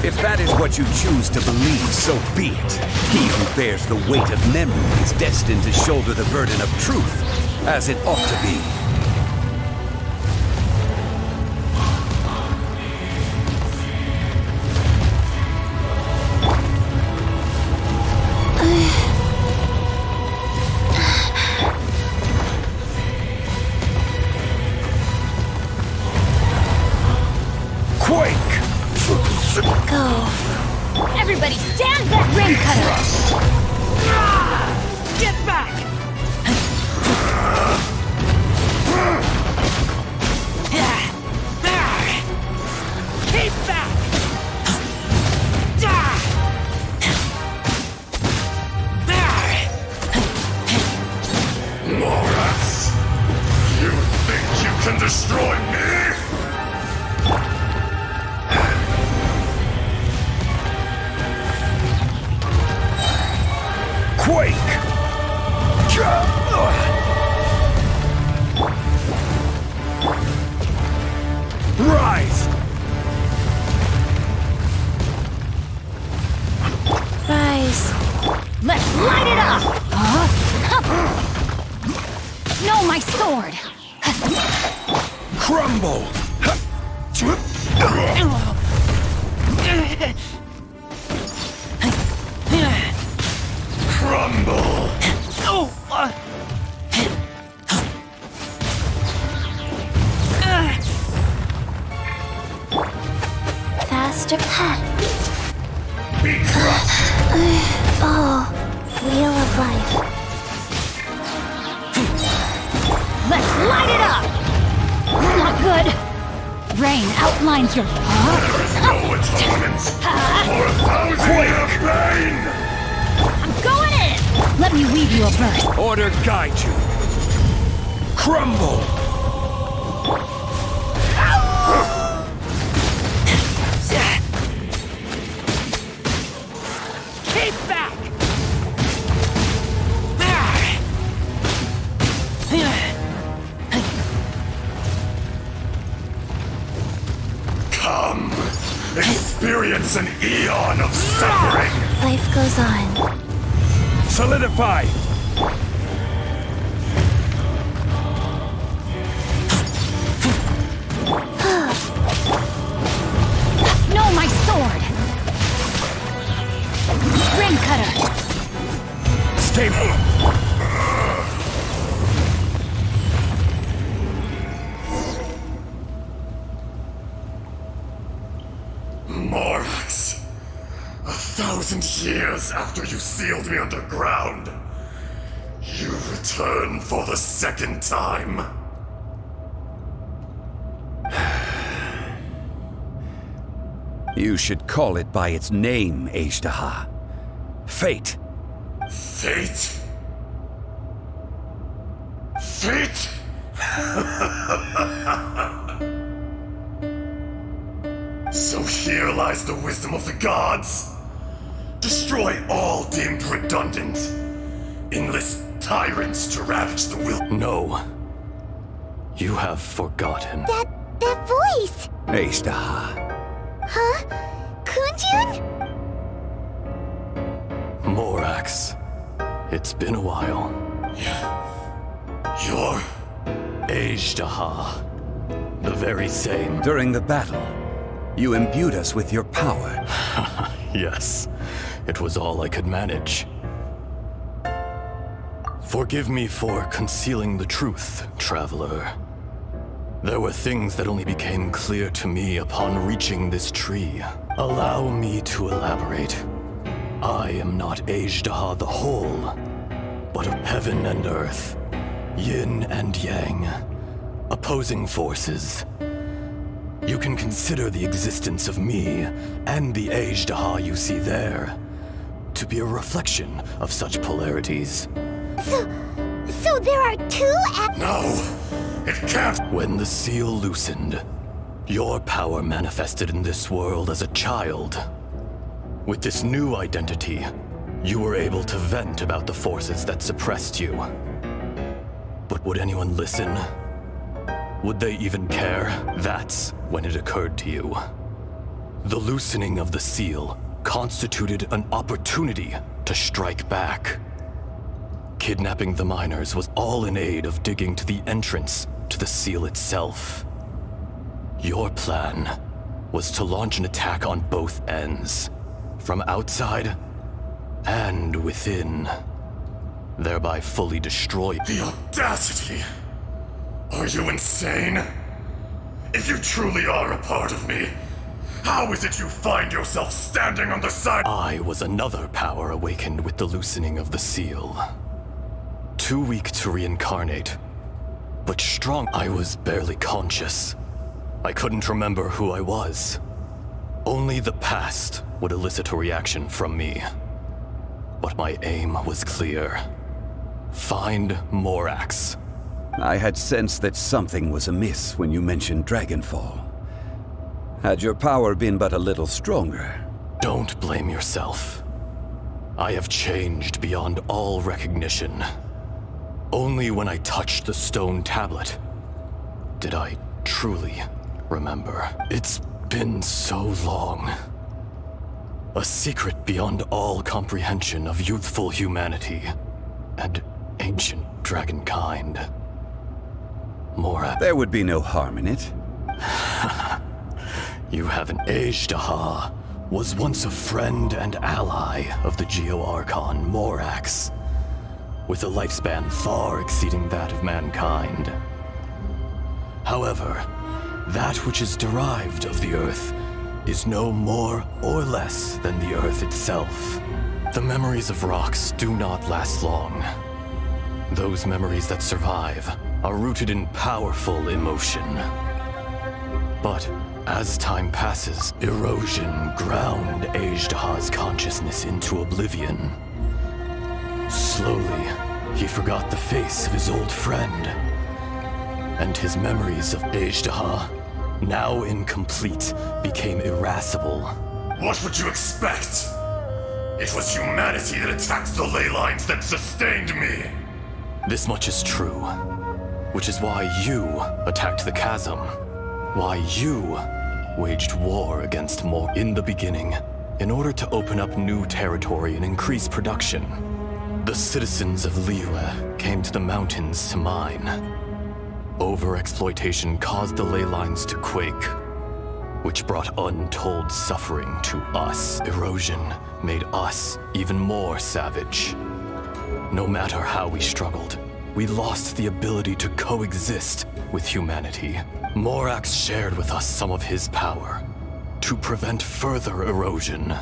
If that is what you choose to believe, so be it. He who bears the weight of memory is destined to shoulder the burden of truth, as it ought to be. Everybody stand back! Ring cutter! Get back! Keep back! Morax! You think you can destroy me? Quake! Rise! Rise. Let's light it up! No, my sword! Crumble! Crumble! Faster cut. Be crushed! Oh, wheel of life. Let's light it up! Not good! Rain outlines your... There is no atonement for 1,000-year pain! I'm going in! Let me weave you a burst. Order guide you. Crumble! Keep back! Come, experience an eon of suffering! Life goes on. Solidify! No, my sword! Ring cutter! Stable! Morax, 1,000 years after you sealed me underground, you return for the second time. You should call it by its name, Aishtaha. Fate. Fate? Fate? So here lies the wisdom of the gods. Destroy all deemed redundant. Enlist tyrants to ravage the will. No. You have forgotten. That voice! Aishtaha. Huh? Kunjun? Morax. It's been a while. You're... Aishtaha. The very same. During the battle, you imbued us with your power. Yes. It was all I could manage. Forgive me for concealing the truth, traveler. There were things that only became clear to me upon reaching this tree. Allow me to elaborate. I am not Aishtaha the whole, but of heaven and earth, yin and yang, opposing forces. You can consider the existence of me and the Aishtaha you see there to be a reflection of such polarities. So there are two No! It can't! When the seal loosened, your power manifested in this world as a child. With this new identity, You were able to vent about the forces that suppressed you. But would anyone listen? Would they even care? That's when it occurred to you. The loosening of the seal constituted an opportunity to strike back. Kidnapping the miners was all in aid of digging to the entrance to the seal itself. Your plan was to launch an attack on both ends, from outside and within, thereby fully destroy— The audacity! Are you insane? If you truly are a part of me, how is it you find yourself standing on the side— I was another power awakened with the loosening of the seal. Too weak to reincarnate, but strong. I was barely conscious. I couldn't remember who I was. Only the past would elicit a reaction from me. But my aim was clear. Find Morax. I had sensed that something was amiss when you mentioned Dragonfall. Had your power been but a little stronger. Don't blame yourself. I have changed beyond all recognition. Only when I touched the stone tablet did I truly remember. It's been so long. A secret beyond all comprehension of youthful humanity and ancient dragonkind. Morax. There would be no harm in it. You haven't. Hahaha was once a friend and ally of the Geo-Archon Morax, with a lifespan far exceeding that of mankind. However, that which is derived of the Earth is no more or less than the Earth itself. The memories of rocks do not last long. Those memories that survive are rooted in powerful emotion. But as time passes, erosion ground Hahaha's consciousness into oblivion. Slowly, he forgot the face of his old friend, and his memories of Hahaha, now incomplete, became irascible. What would you expect? It was humanity that attacked the ley lines that sustained me. This much is true, which is why you attacked the chasm. Why you waged war against more in the beginning, in order to open up new territory and increase production. The citizens of Liyue came to the mountains to mine. Overexploitation caused the ley lines to quake, which brought untold suffering to us. Erosion made us even more savage. No matter how we struggled, we lost the ability to coexist with humanity. Morax shared with us some of his power to prevent further erosion,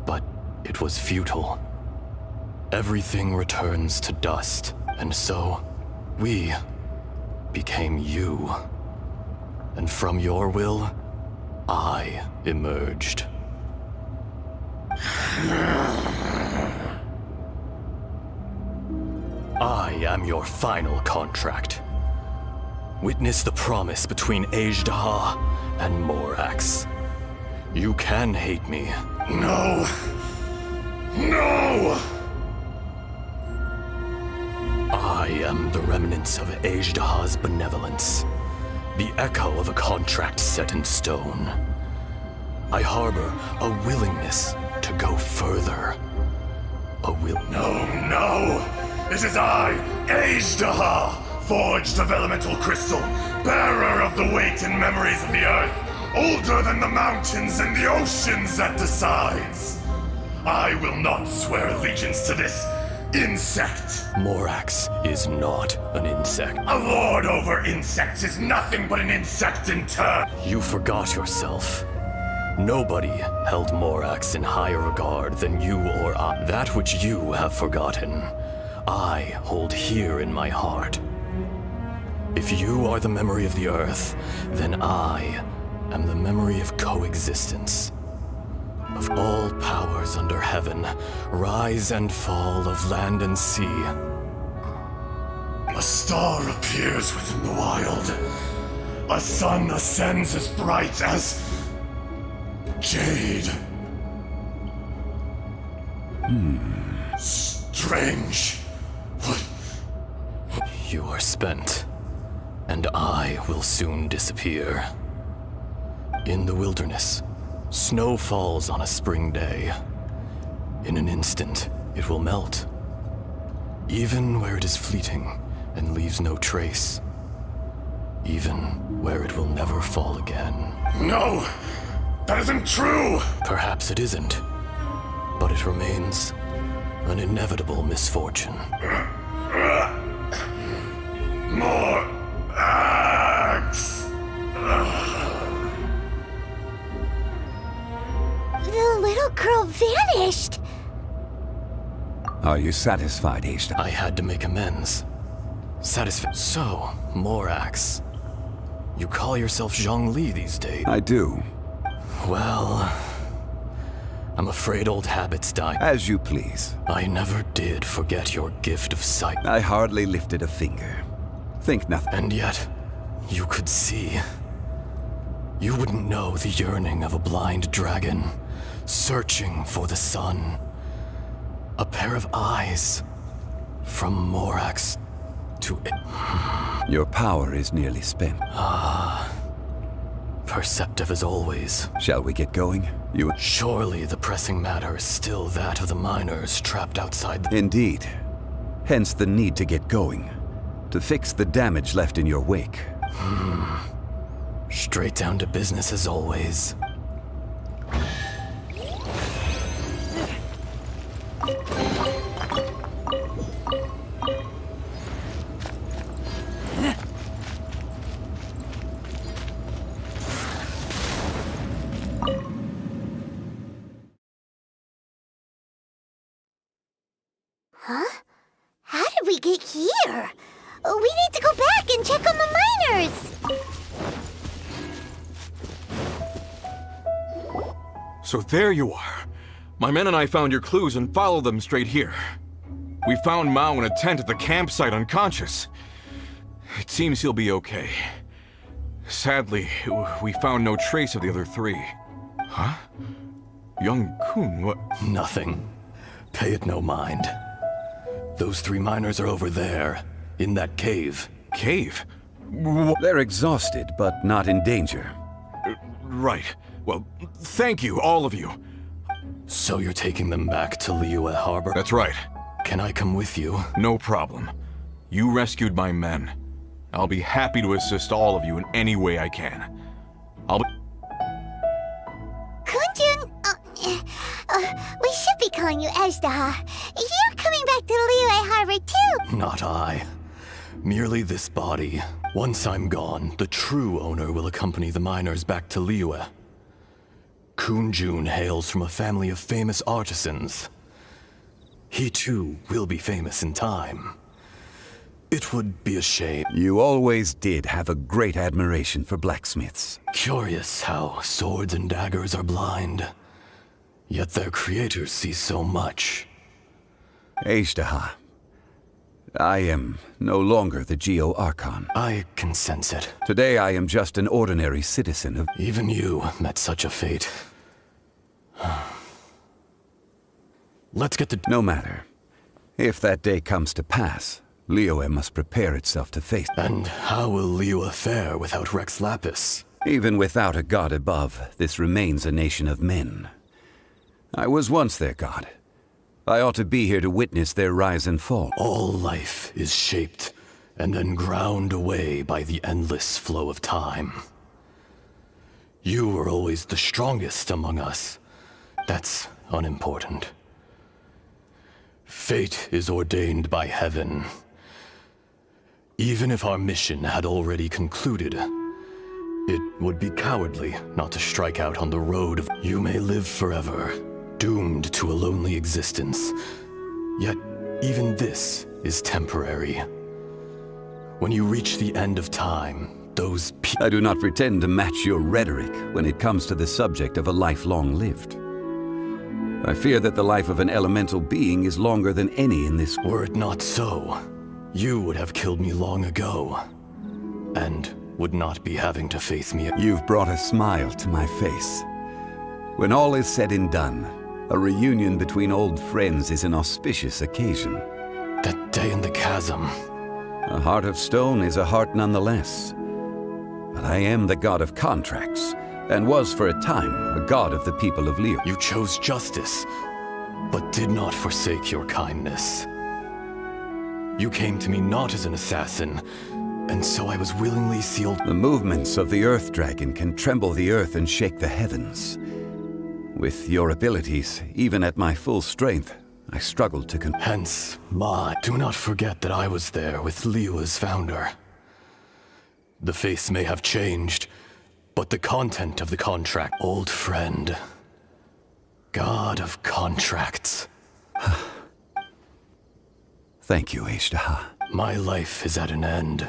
but it was futile. Everything returns to dust, and so we became you. And from your will, I emerged. I am your final contract. Witness the promise between Hahaha and Morax. You can hate me. No! No! I am the remnants of Hahaha's benevolence, the echo of a contract set in stone. I harbor a willingness to go further. No! It is I, Hahaha, forged of elemental crystal, bearer of the weight and memories of the earth, older than the mountains and the oceans that decides. I will not swear allegiance to this insect. Morax is not an insect. A lord over insects is nothing but an insect in turn. You forgot yourself. Nobody held Morax in higher regard than you or I. That which you have forgotten, I hold here in my heart. If you are the memory of the earth, then I am the memory of coexistence. Of all powers under heaven, rise and fall of land and sea. A star appears within the wild. A sun ascends as bright as jade. Strange. You are spent, and I will soon disappear. In the wilderness, snow falls on a spring day. In an instant, it will melt. Even where it is fleeting and leaves no trace. Even where it will never fall again. No! That isn't true! Perhaps it isn't, but it remains an inevitable misfortune. More axe! The little girl vanished! Are you satisfied, Ishtar? I had to make amends. So, Morax. You call yourself Zhongli these days? I do. Well, I'm afraid old habits die. As you please. I never did forget your gift of sight. I hardly lifted a finger. Think nothing. And yet, you could see. You wouldn't know the yearning of a blind dragon, searching for the sun. A pair of eyes. From Morax to it. Your power is nearly spent. Perceptive as always. Shall we get going? Surely the pressing matter is still that of the miners trapped outside the... Indeed. Hence the need to get going. To fix the damage left in your wake. Straight down to business as always. Huh? How did we get here? We need to go back and check on the miners! So there you are. My men and I found your clues and followed them straight here. We found Mao in a tent at the campsite unconscious. It seems he'll be okay. Sadly, we found no trace of the other three. Huh? Young Kun, what? Nothing. Pay it no mind. Those three miners are over there, in that cave. Cave? They're exhausted, but not in danger. Right. Well, thank you, all of you. So you're taking them back to Liyue Harbor? That's right. Can I come with you? No problem. You rescued my men. I'll be happy to assist all of you in any way I can. Kunjun, we should be calling you Ezdaha. You're coming back to Liyue Harbor too! Not I. Merely this body. Once I'm gone, the true owner will accompany the miners back to Liyue. Kunjun hails from a family of famous artisans. He too will be famous in time. It would be a shame. You always did have a great admiration for blacksmiths. Curious how swords and daggers are blind. Yet their creators see so much. Ezdaha, I am no longer the Geo Archon. I can sense it. Today I am just an ordinary citizen of... Even you met such a fate. Let's get to... No matter. If that day comes to pass, Liyue must prepare itself to face... And how will Liyue fare without Rex Lapis? Even without a god above, this remains a nation of men. I was once their god. I ought to be here to witness their rise and fall. All life is shaped and then ground away by the endless flow of time. You were always the strongest among us. That's unimportant. Fate is ordained by heaven. Even if our mission had already concluded, it would be cowardly not to strike out on the road of... You may live forever, doomed to a lonely existence. Yet, even this is temporary. When you reach the end of time, those I do not pretend to match your rhetoric when it comes to the subject of a life long lived. I fear that the life of an elemental being is longer than any in this... Were it not so, you would have killed me long ago, and would not be having to face me. You've brought a smile to my face. When all is said and done, A reunion between old friends is an auspicious occasion. That day in the chasm. A heart of stone is a heart nonetheless. But I am the god of contracts, and was for a time a god of the people of Leo. You chose justice, but did not forsake your kindness. You came to me not as an assassin, and so I was willingly sealed. The movements of the Earth Dragon can tremble the earth and shake the heavens. With your abilities, even at my full strength, I struggled to Hence, do not forget that I was there with Liyue's founder. The face may have changed, but the content of the contract... Old friend. God of contracts. Thank you, Aishtaha. My life is at an end.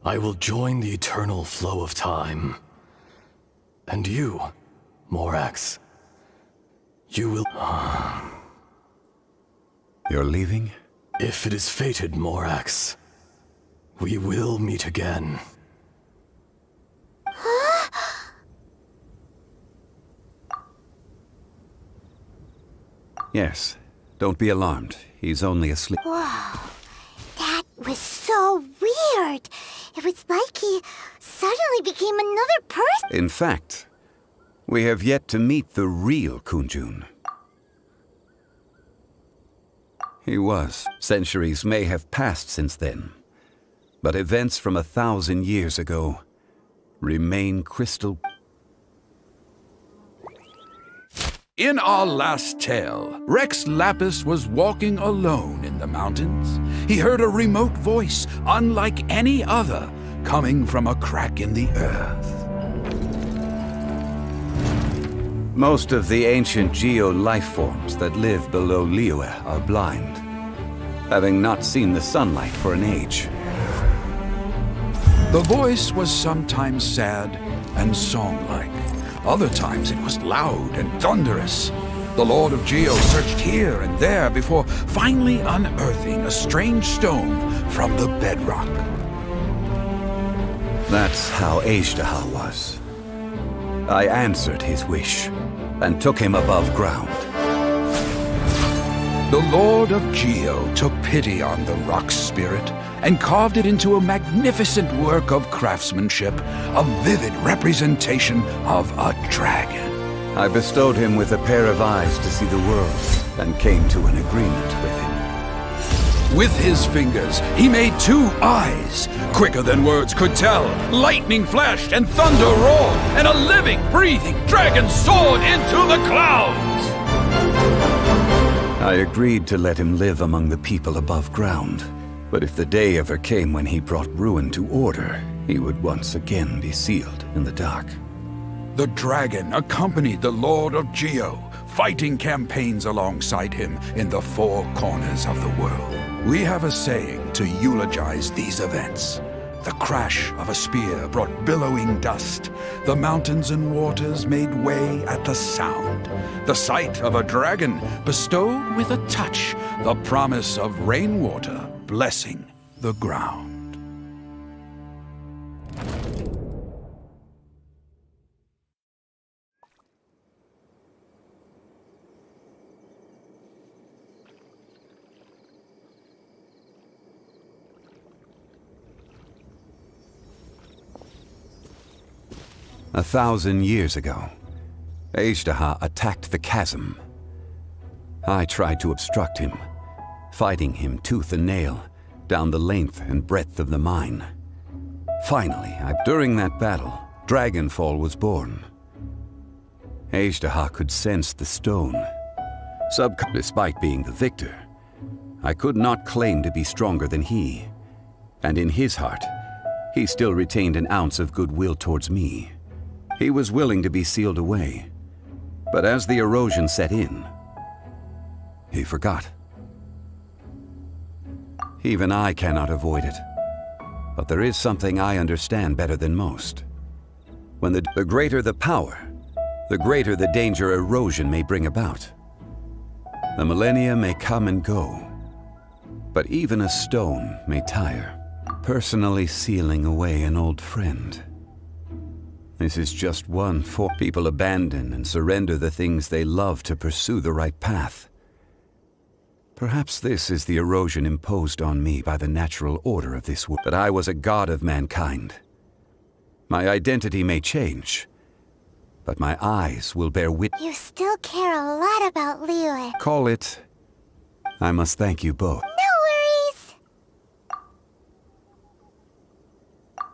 I will join the eternal flow of time. And you, Morax, you will... You're leaving? If it is fated, Morax, we will meet again. Yes. Don't be alarmed. He's only asleep. Whoa, that was so weird. It was like he suddenly became another person. In fact, we have yet to meet the real Kunjun. He was. Centuries may have passed since then, but events from 1,000 years ago remain crystal... In our last tale, Rex Lapis was walking alone in the mountains. He heard a remote voice, unlike any other, coming from a crack in the earth. Most of the ancient geo-life forms that live below Liyue are blind, having not seen the sunlight for an age. The voice was sometimes sad and song-like. Other times it was loud and thunderous. The Lord of Geo searched here and there before finally unearthing a strange stone from the bedrock. That's how Aishtaha was. I answered his wish and took him above ground. The Lord of Geo took pity on the rock spirit and carved it into a magnificent work of craftsmanship, a vivid representation of a dragon. I bestowed him with a pair of eyes to see the world and came to an agreement with him. With his fingers, he made 2 eyes, quicker than words could tell. Lightning flashed and thunder roared, and a living, breathing dragon soared into the clouds. I agreed to let him live among the people above ground. But if the day ever came when he brought ruin to order, he would once again be sealed in the dark. The dragon accompanied the Lord of Geo, fighting campaigns alongside him in the 4 corners of the world. We have a saying to eulogize these events. The crash of a spear brought billowing dust. The mountains and waters made way at the sound. The sight of a dragon bestowed with a touch the promise of rainwater blessing the ground. A 1,000 years ago, Aishtaha attacked the chasm. I tried to obstruct him, fighting him tooth and nail down the length and breadth of the mine. Finally, during that battle, Dragonfall was born. Aishtaha could sense the stone. Despite being the victor, I could not claim to be stronger than he, and in his heart, he still retained an ounce of goodwill towards me. He was willing to be sealed away, but as the erosion set in, he forgot. Even I cannot avoid it, but there is something I understand better than most. When the greater the power, the greater the danger erosion may bring about. The millennia may come and go, but even a stone may tire. Personally sealing away an old friend. This is just one for people abandon and surrender the things they love to pursue the right path. Perhaps this is the erosion imposed on me by the natural order of this world. But I was a god of mankind. My identity may change, but my eyes will bear witness. You still care a lot about Liyue. Call it, I must thank you both. No worries.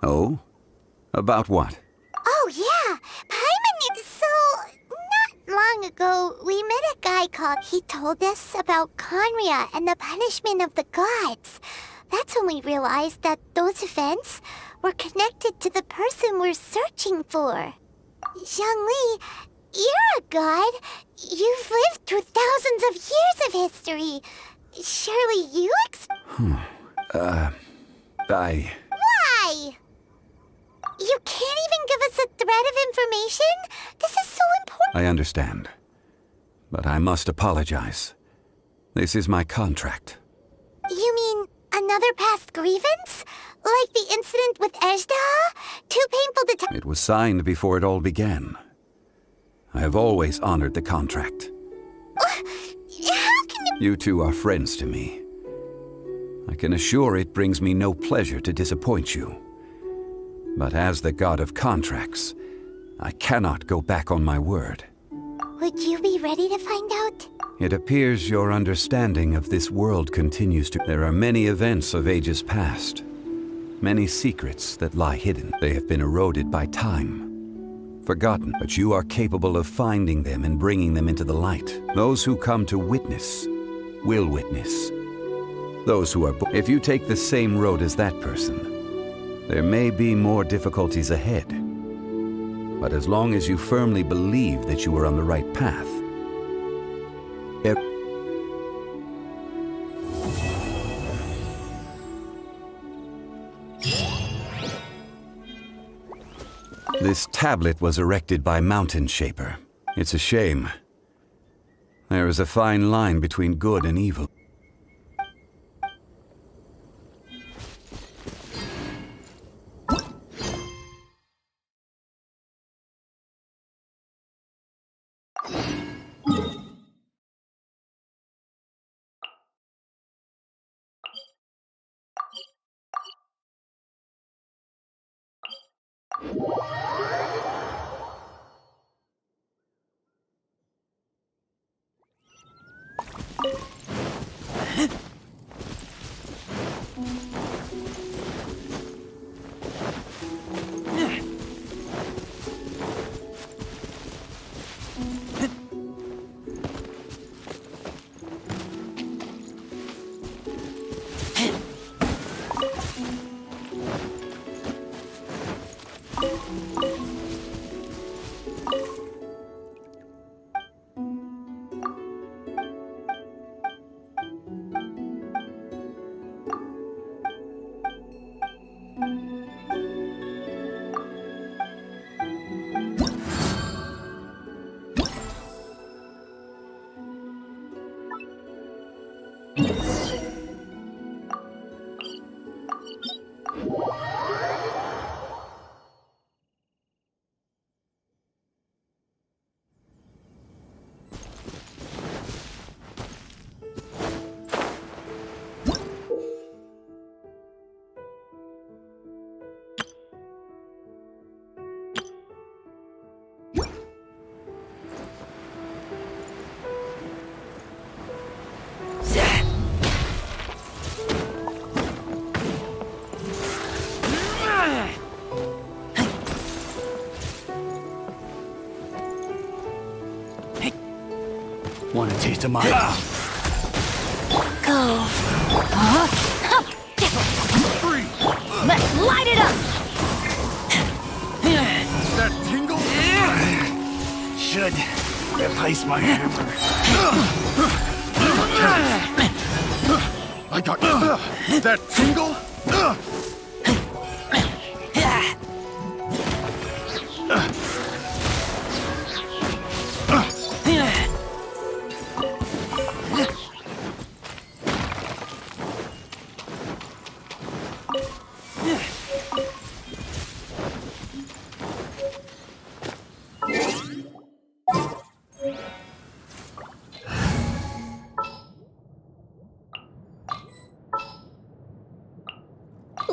Oh? About what? Oh, yeah. Paimon, so, not long ago, we met a guy called... He told us about Conria and the punishment of the gods. That's when we realized that those events were connected to the person we're searching for. Zhongli, you're a god. You've lived through thousands of years of history. Surely you Why? You can't even give us a thread of information? This is so important. I understand. But I must apologize. This is my contract. You mean another past grievance? Like the incident with Ejda? Too painful to tell. It was signed before it all began. I have always honored the contract. How can you... You two are friends to me. I can assure it brings me no pleasure to disappoint you. But as the god of contracts, I cannot go back on my word. Would you be ready to find out? It appears your understanding of this world continues to... There are many events of ages past. Many secrets that lie hidden. They have been eroded by time. Forgotten, but you are capable of finding them and bringing them into the light. Those who come to witness will witness. Those who are... If you take the same road as that person, there may be more difficulties ahead. But as long as you firmly believe that you are on the right path, This tablet was erected by Mountain Shaper. It's a shame. There is a fine line between good and evil. Want a taste of mine? Go. Let's light it up! That tingle? Should replace my hammer. I got that tingle?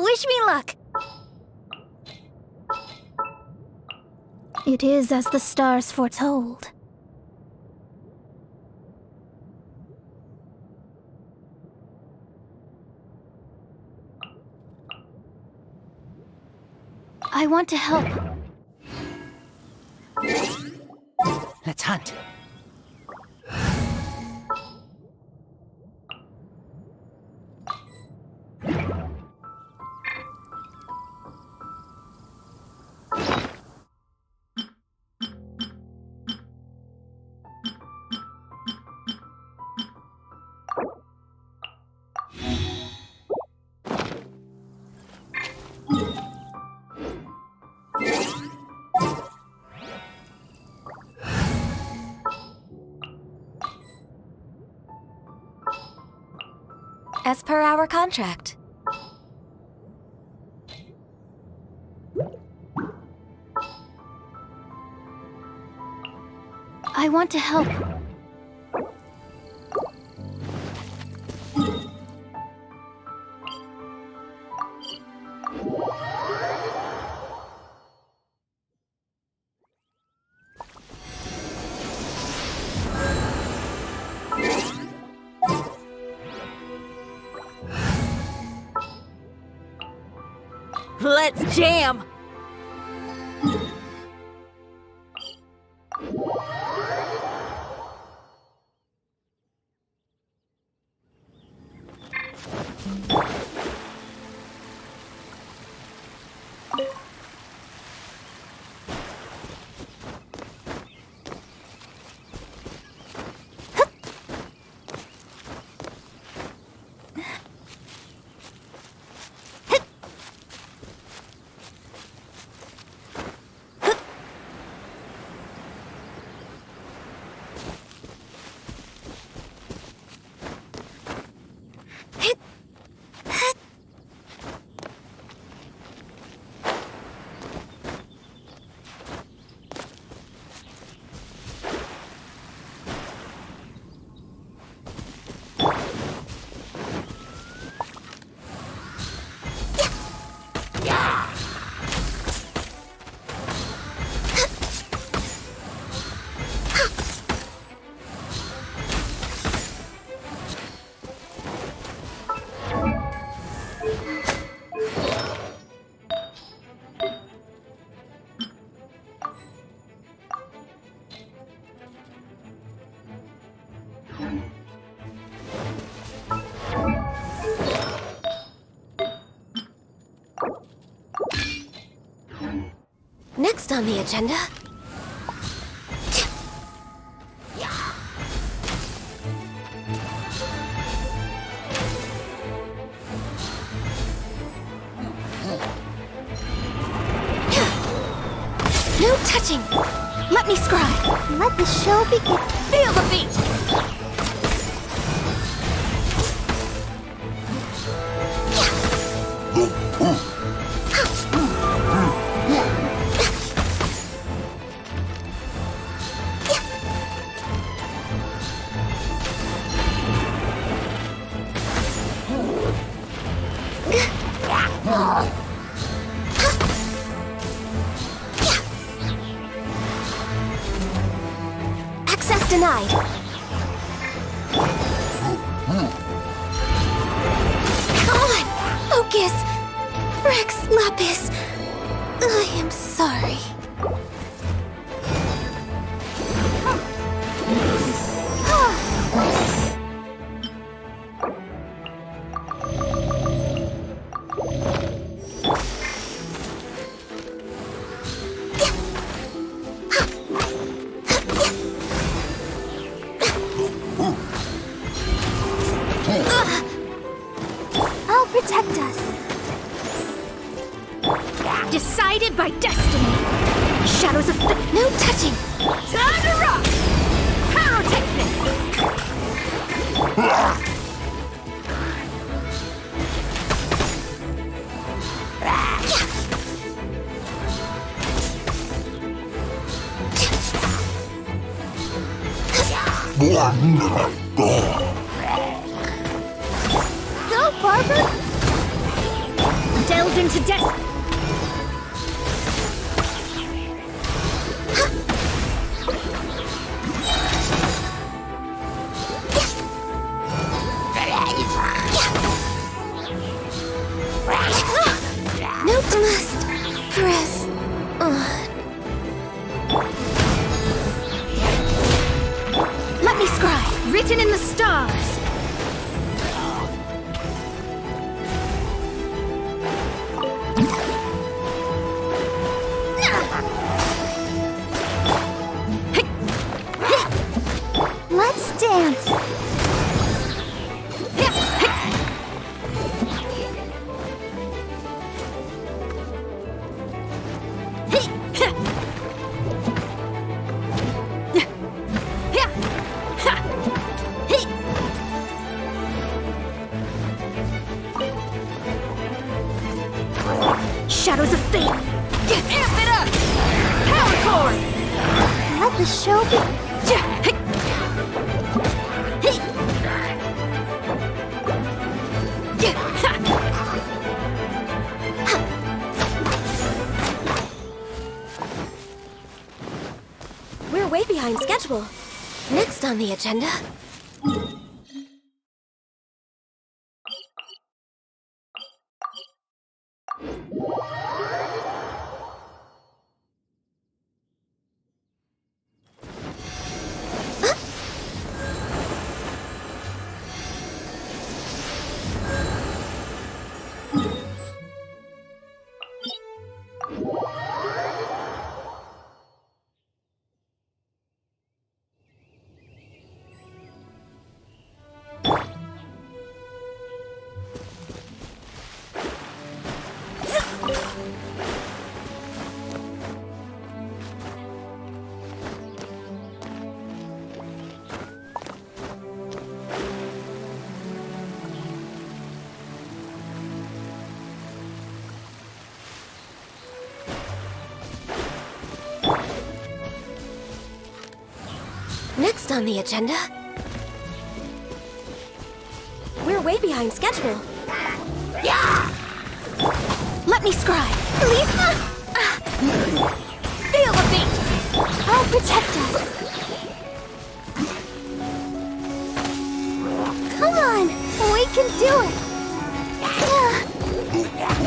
Wish me luck. It is as the stars foretold. I want to help. Let's hunt. As per our contract. I want to help. Let's jam! Next on the agenda. No touching! Let me scribe! Let the show begin. Feel the beat! Access denied. Come on! Focus! Rex Lapis! I am sorry. I'll protect us. Decided by destiny. Shadows of no touching. Time to rock! Pyrotechnics! Go, Barber! Delved into death. Nope, must press on. Let me scry. Written in the stars. Let's dance. Shadows of fate. Amp it up. Power cord. Let the show begin. We're way behind schedule. Next on the agenda. Next on the agenda. We're way behind schedule. Let me scry. Lisa! Feel the beat. I'll protect us. Come on, we can do it.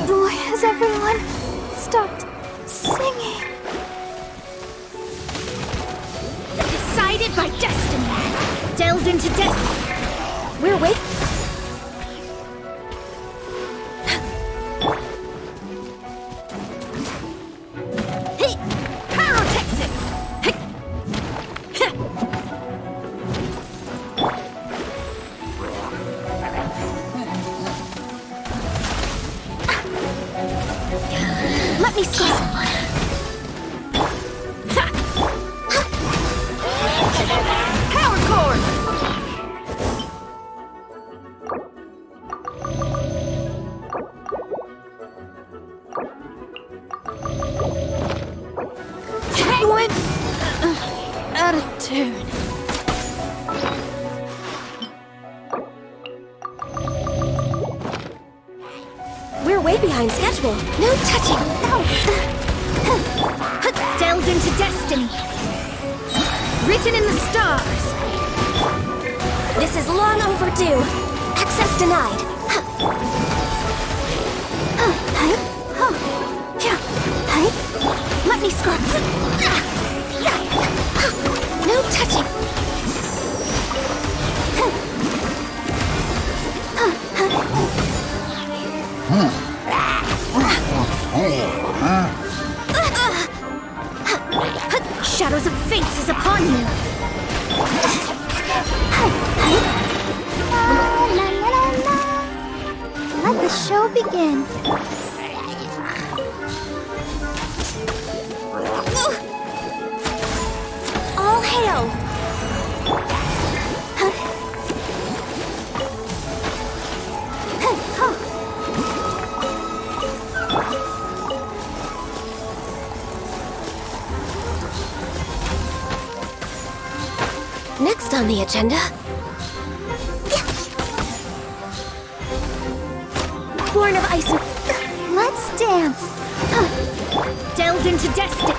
Boy, has everyone stopped singing. Decided by destiny. Delved into destiny. We're way... Let me score. Power cord. Went out of tune. We're way behind schedule. No touching. No. Delved into destiny. Written in the stars. This is long overdue. Access denied. Let me scrub. No touching. Shadows of fate is upon you. Let the show begin. All hail! Next on the agenda... Born of Ice and... Let's Let's dance! Delve into destiny.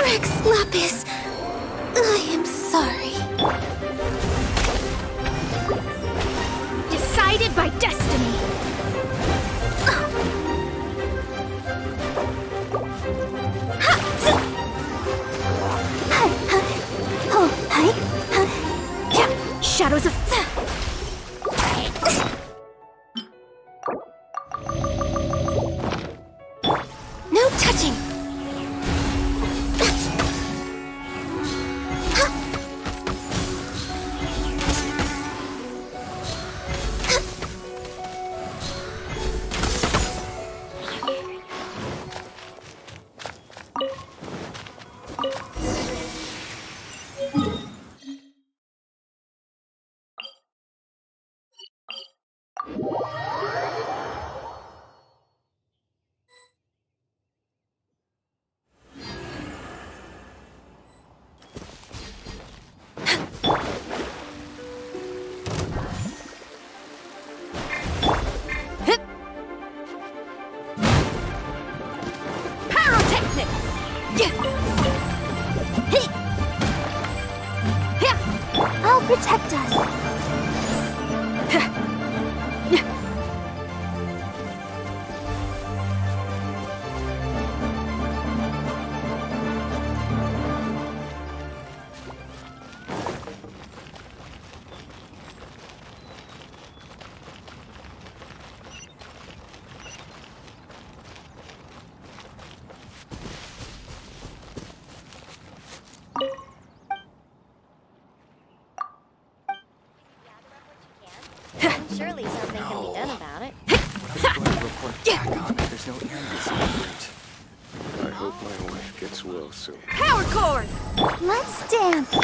Rex Lapis, I am sorry. Decided by destiny. Shadows of... No touching. I'll protect us. Surely something can be done about it. I'm going to report back on it. There's no enemies in it. I hope my wife gets well soon. Power cord! Let's dance.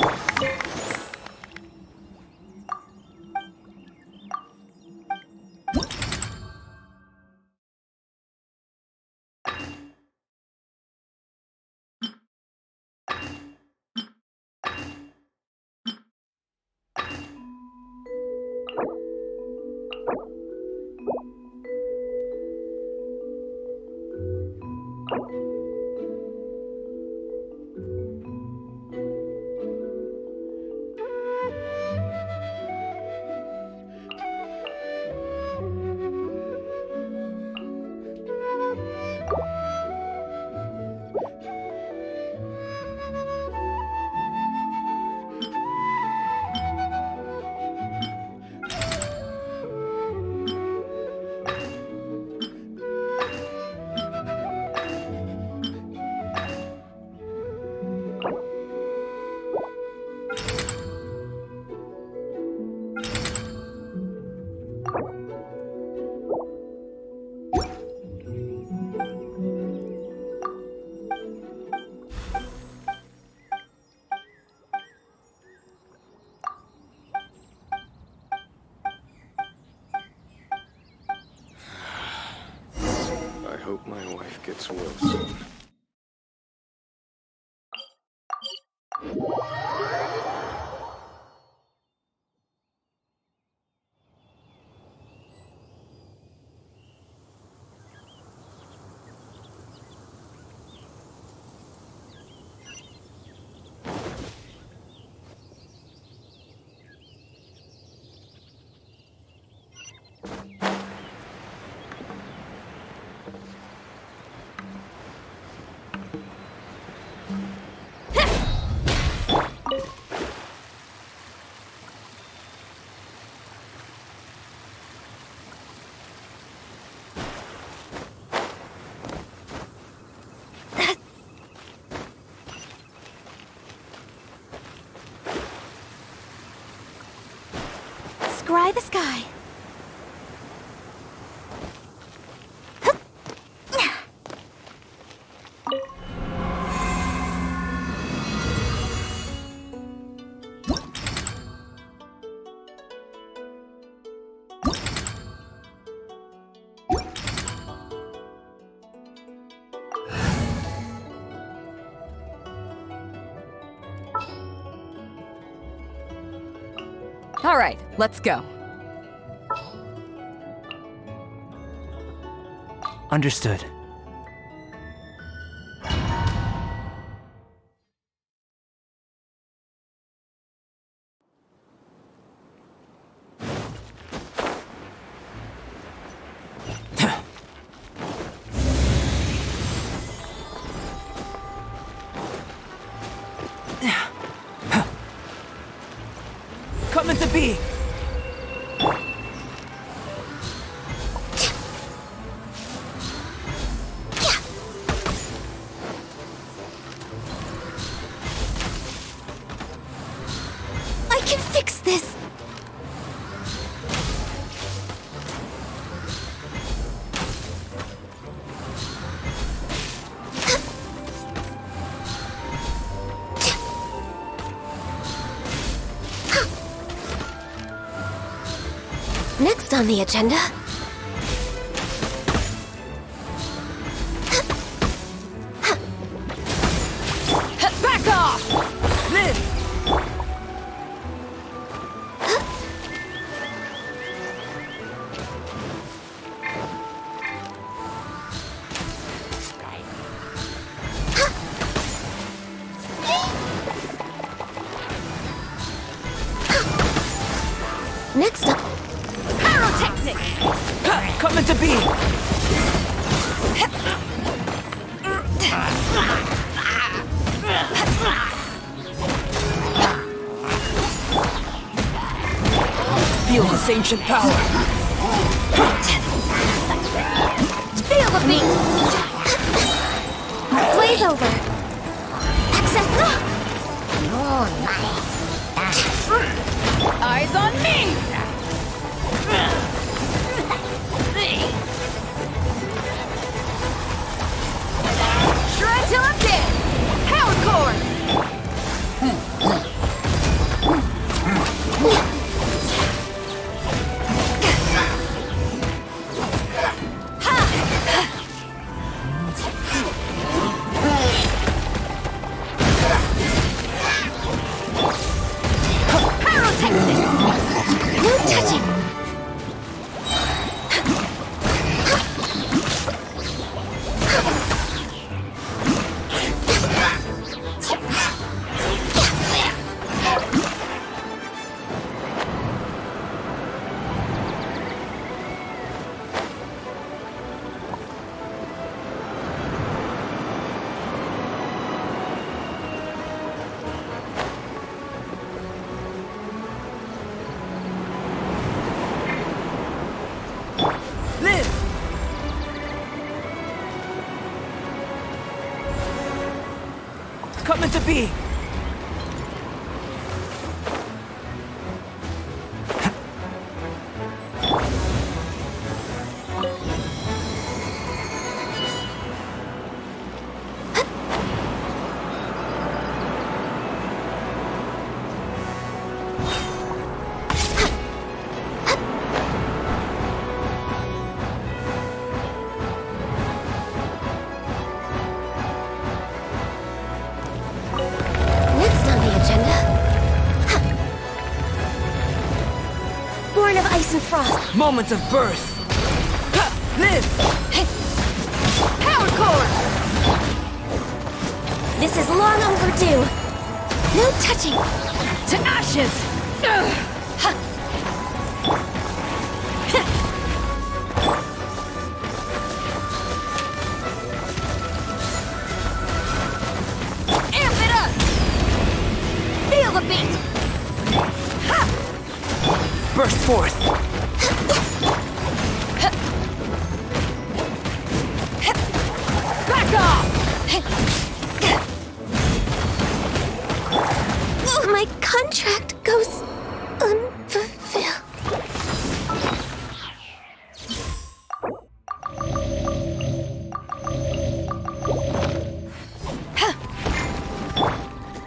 I hope my wife gets well soon. Scry the sky. All right, let's go. Understood. Coming to be. I can fix this! Next on the agenda... Back off! Live! Next up... Pyrotechnic! Coming to be. Feel this ancient power. Feel the beat! Blaze over! Access... Eyes on me! Shred till I'm dead! Power cord! Pyrotechnic! No touching! Live. Coming to be. Next on the agenda... Born of ice and frost. Moment of birth. Live. Power cord! This is long overdue. No touching. To ashes! Amp it up! Feel the beat! Burst forth. Back off! My contract goes unfulfilled.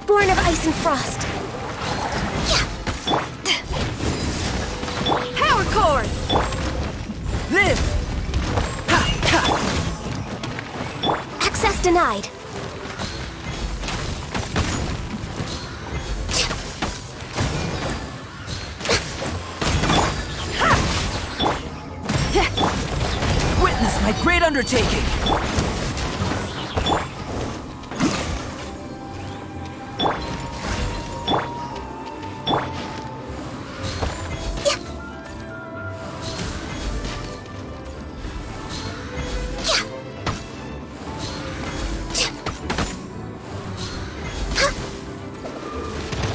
Born of ice and frost. Power cord! Live. Access denied. My great undertaking!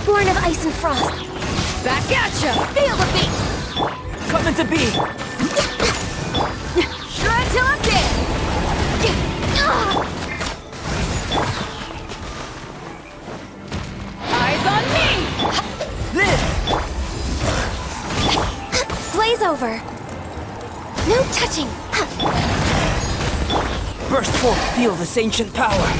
Born of ice and frost. Back at ya! Feel the beat! Coming to be! Shred till I'm dead! Eyes on me! Live! Blaze over. No touching. Burst forth, feel this ancient power.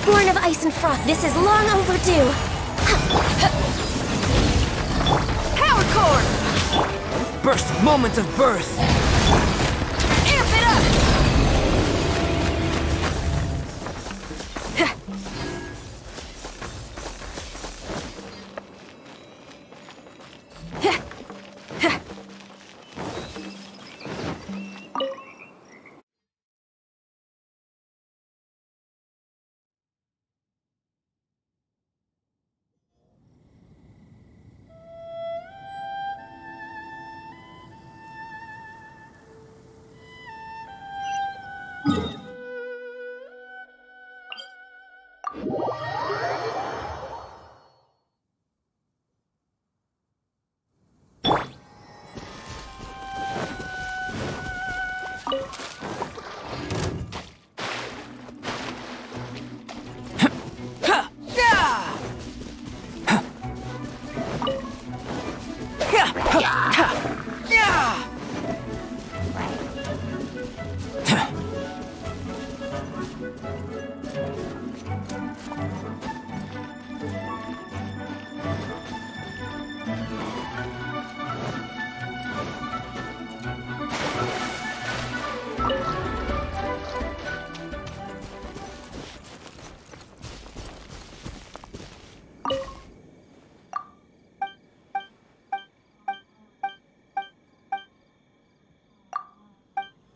Born of ice and frost. This is long overdue. Power core! Burst, moment of birth. Amp it up!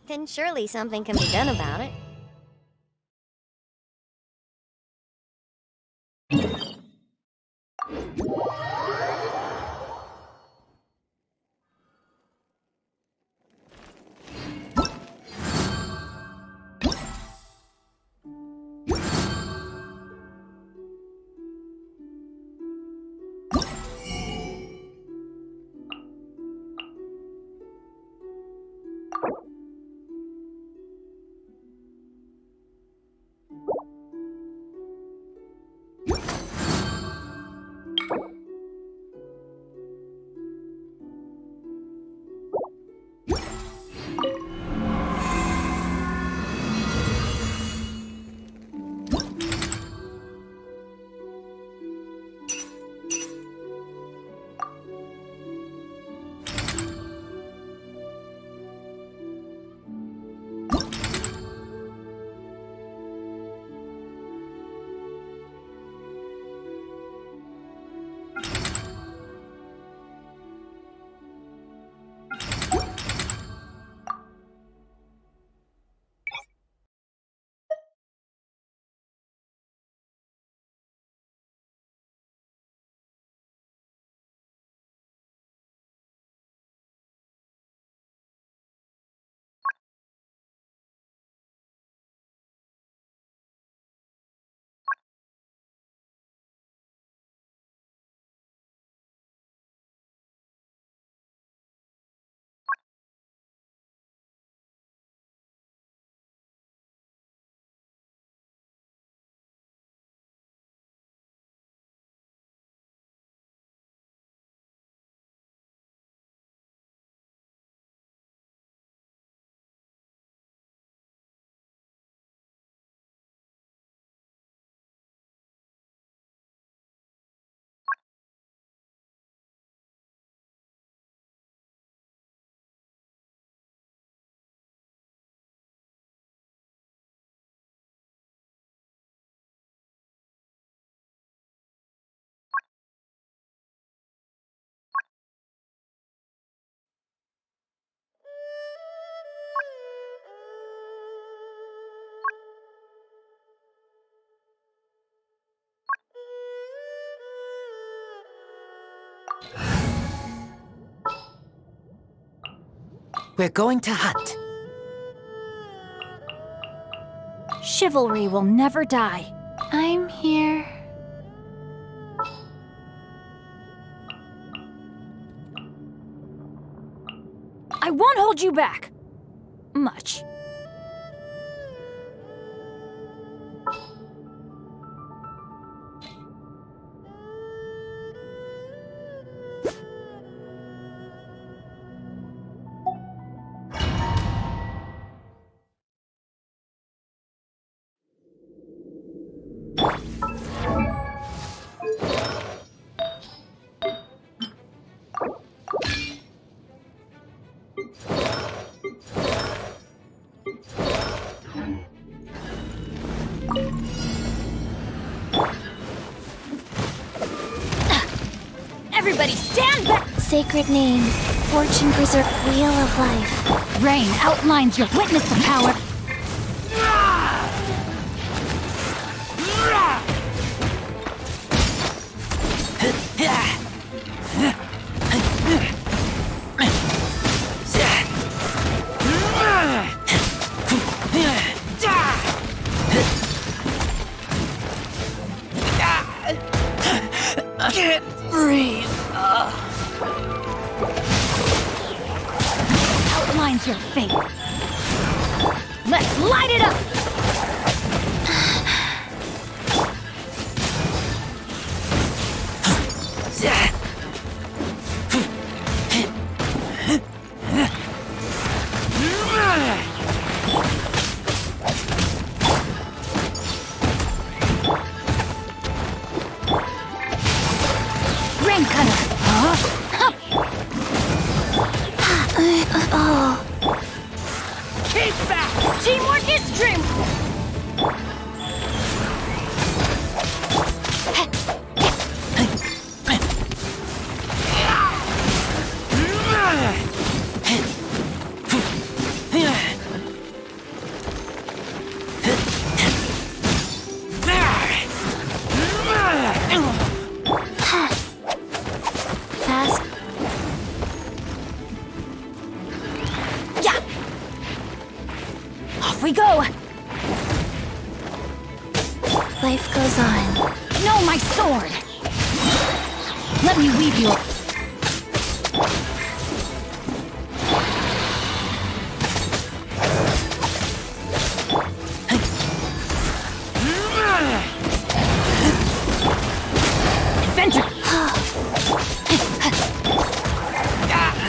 Then surely something can be done about it. We're going to hunt. Chivalry will never die. I'm here. I won't hold you back. Much. Everybody stand back! Sacred name, fortune preserve, wheel of life. Rain outlines your witness the power. Can't breathe. Outlines your fate. Let's light it up! Rain cutter! Keep back! Teamwork is dream! Fast. Yeah! Off we go! Life goes on. No, my sword! Let me weave you. Adventure!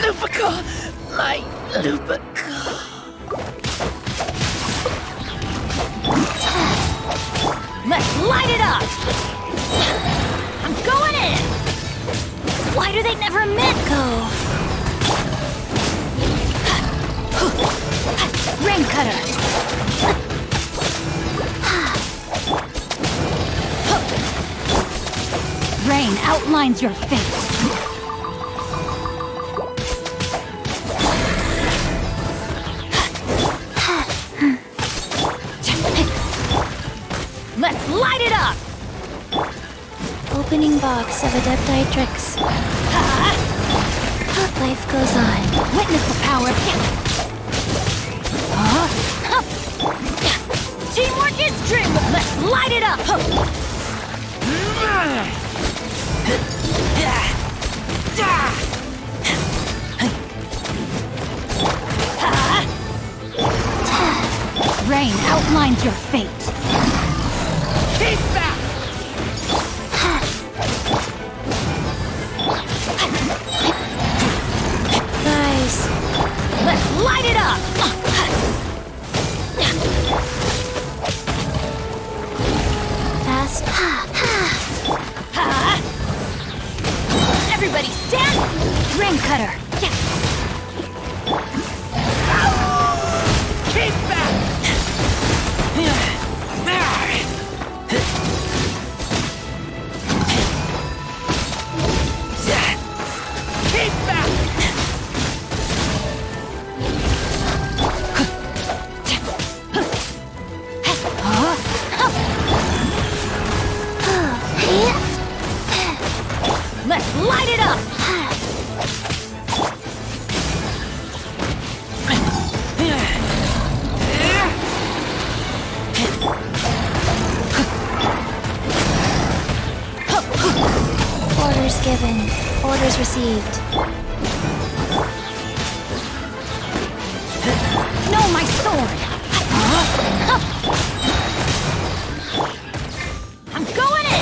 Lupica! My Lupica! Let's light it up! I'm going in! Why do they never miss? Go. Rain cutter! Rain outlines your fate. Let's light it up! Opening box of adepti tricks. Life goes on. Witness the power. Teamwork is dream. Let's light it up. Rain outlines your fate. Keep back! Guys. Let's light it up! Fast. Everybody stand! Rain cutter! Keep back! Keep back! Orders received. No, my sword! I'm going in!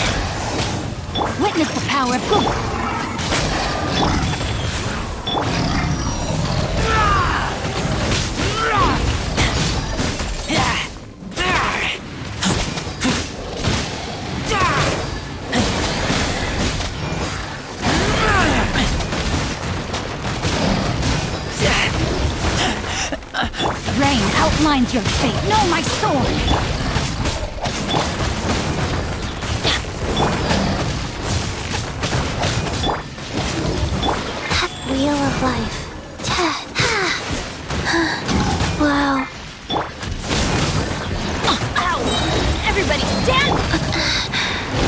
Witness the power of Gomen! Rain outlines your fate. No, my sword! Wheel of life. Wow. Ow! Everybody stand!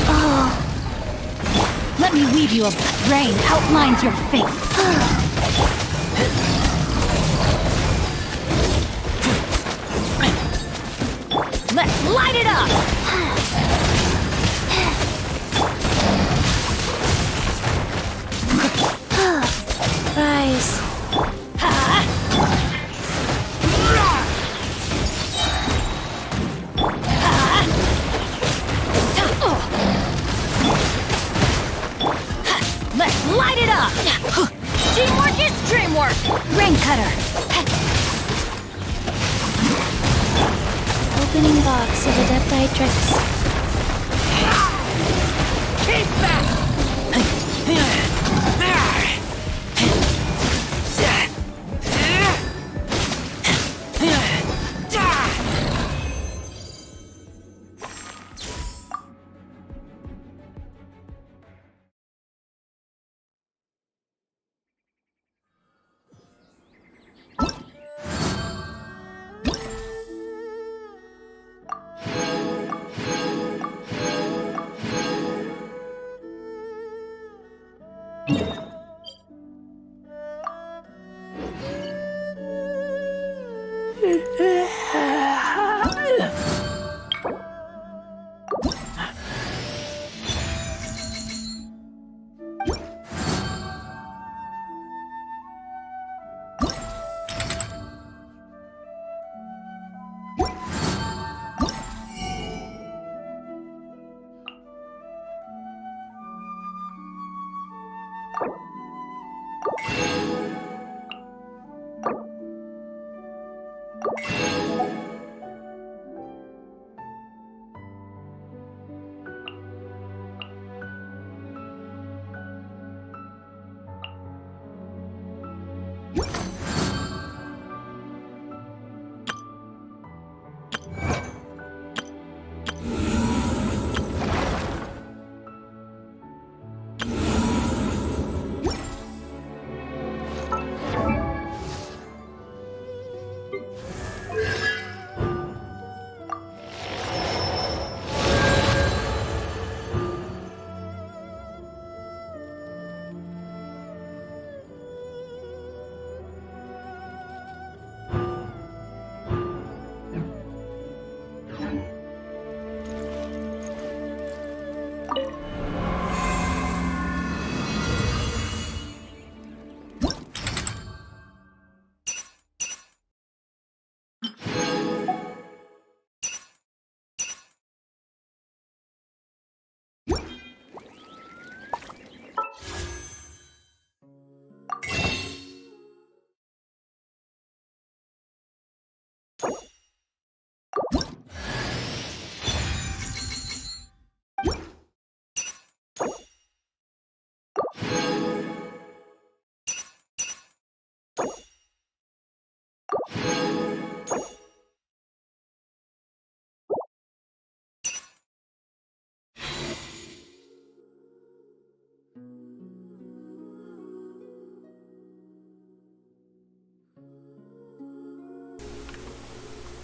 Oh. Let me weave you a rain outlines your fate. Let's light it up! Rise. Let's light it up! Teamwork is dreamwork! Rain cutter! Opening box of Adepti tricks. Keep back!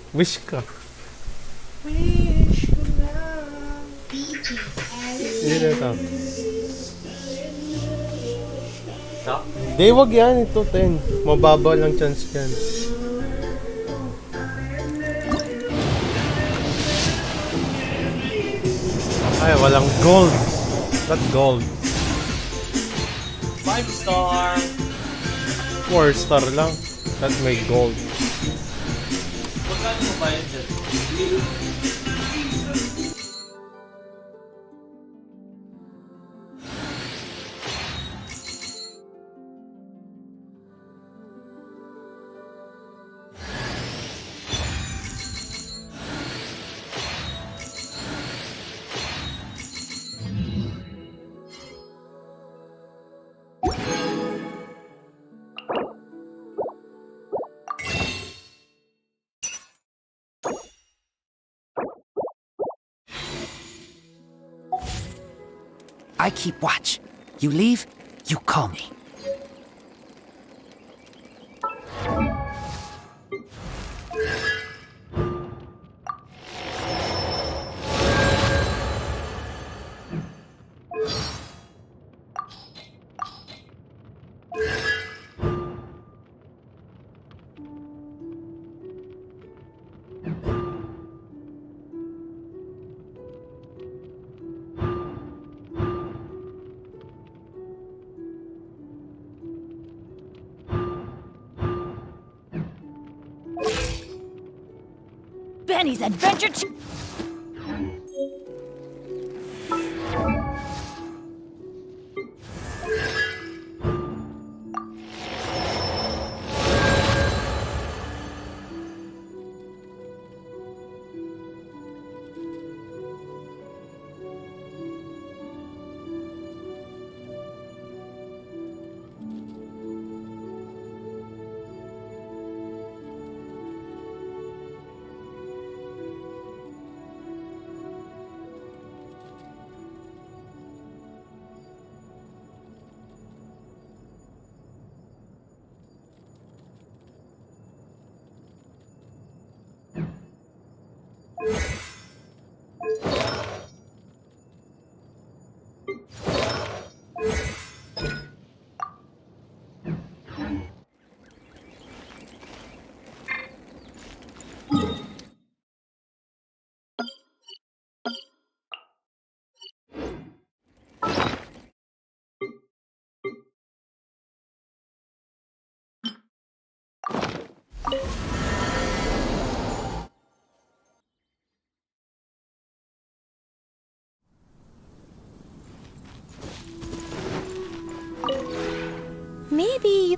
Wish ka. Yun na ito. Di, wag yan. Ito 10. Mababa lang chance yan. Ay, walang gold. Not gold. 5-star. 4-star lang. At may gold. Magkano mo ba yun dyan? I keep watch. You leave, you call me. Benny's Adventure Ch- Maybe...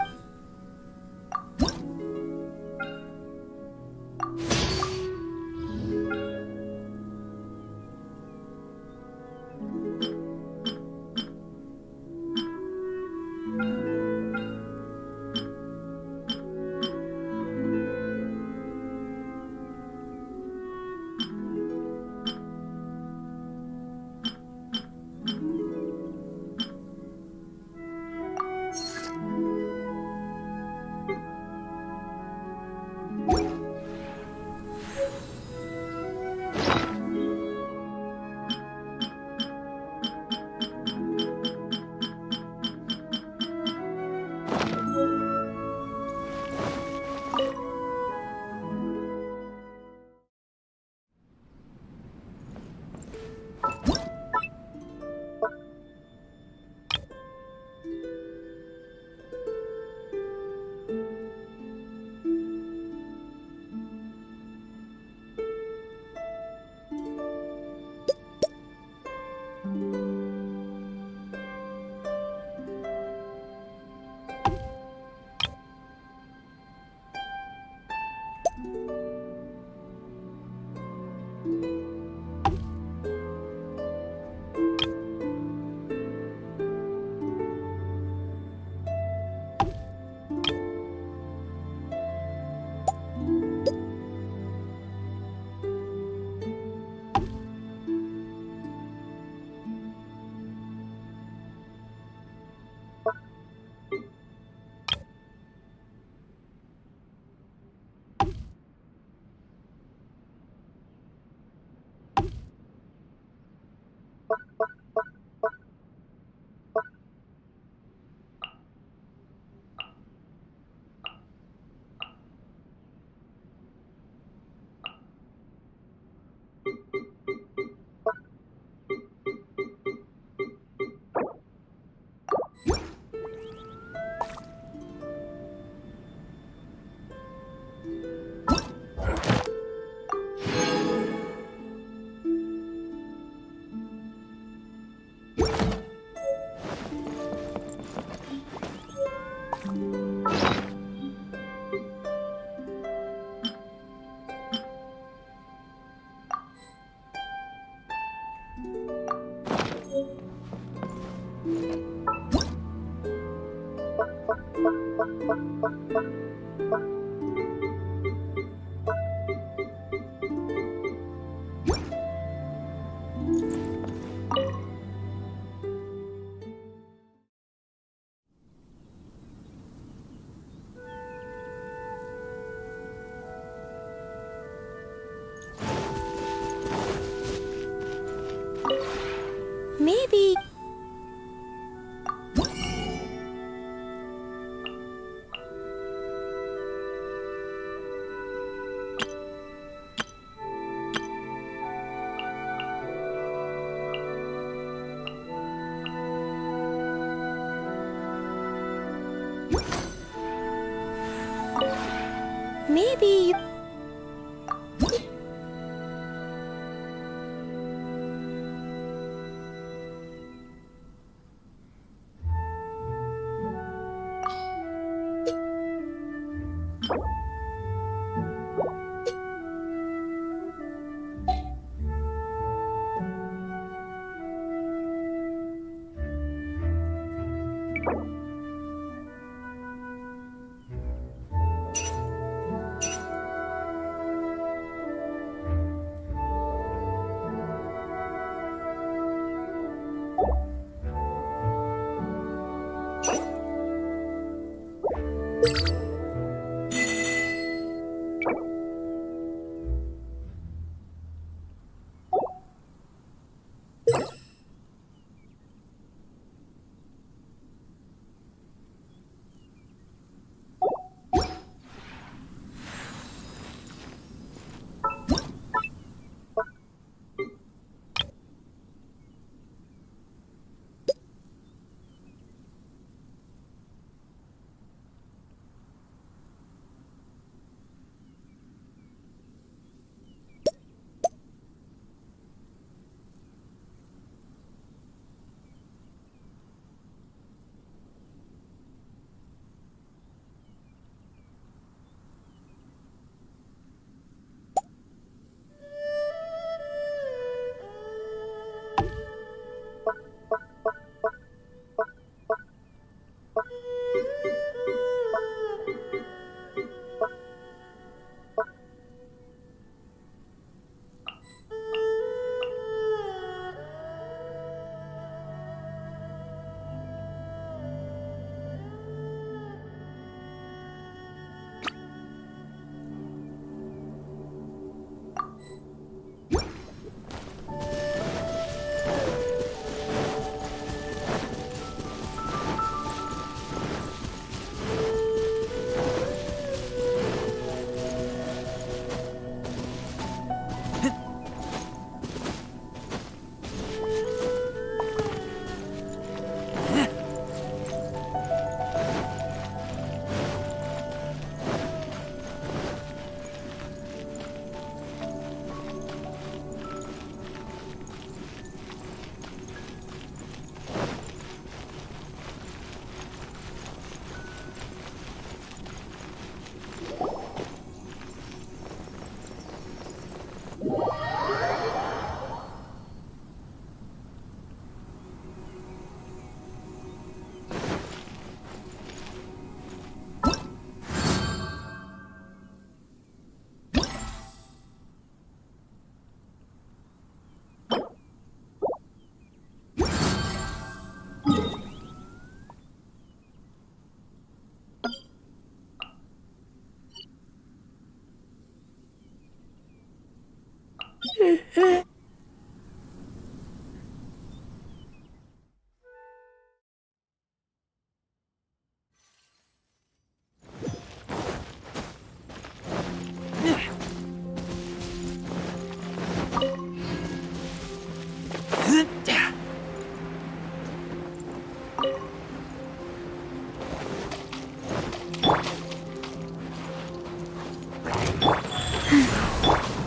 Maybe... Maybe...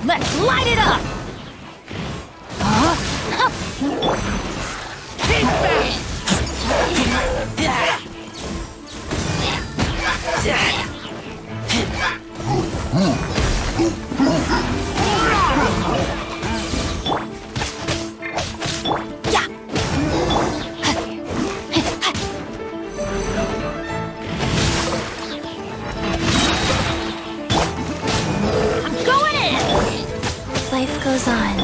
Let's light it up! Keep back! Life goes on.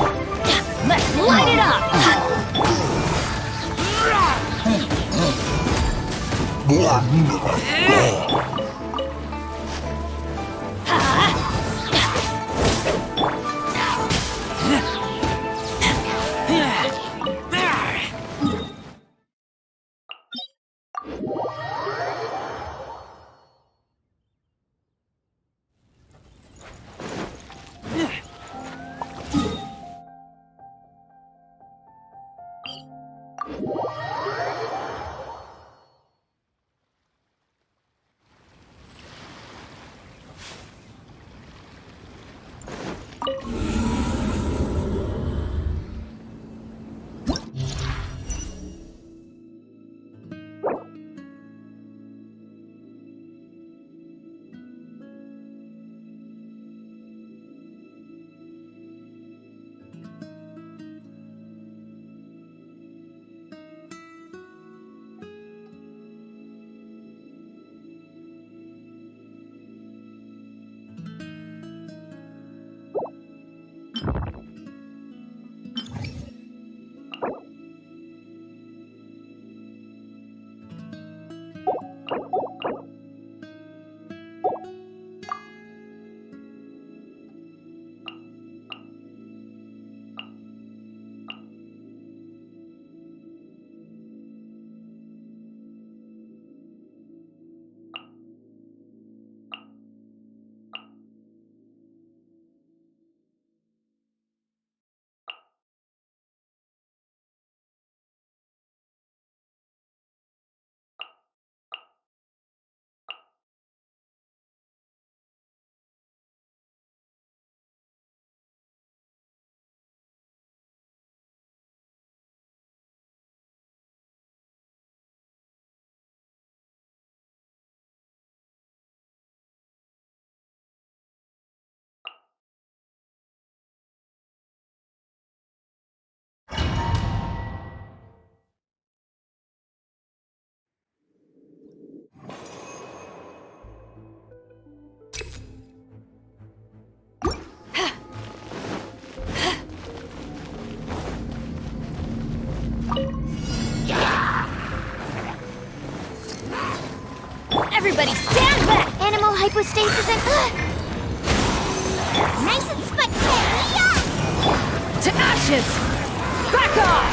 Let's light it up! Everybody stand back! Animal hypostasis and... nice and split. To ashes! Back off!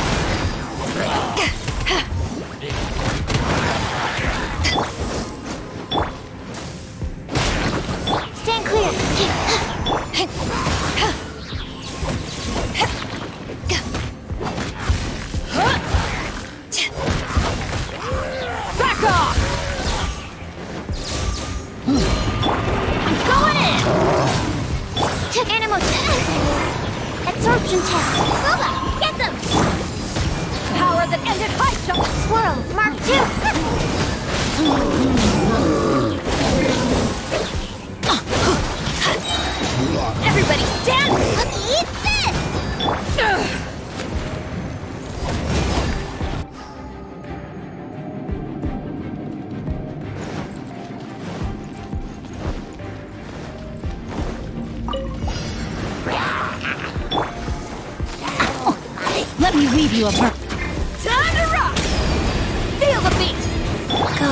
Stand clear. Back off! I'm going in! Took animal absorption test. Lola, get them! Power that ended high jump! Swirl, Mark 2. Everybody stand! Eat this! Let me weave you a bird. Time to rock! Feel the beat! Go.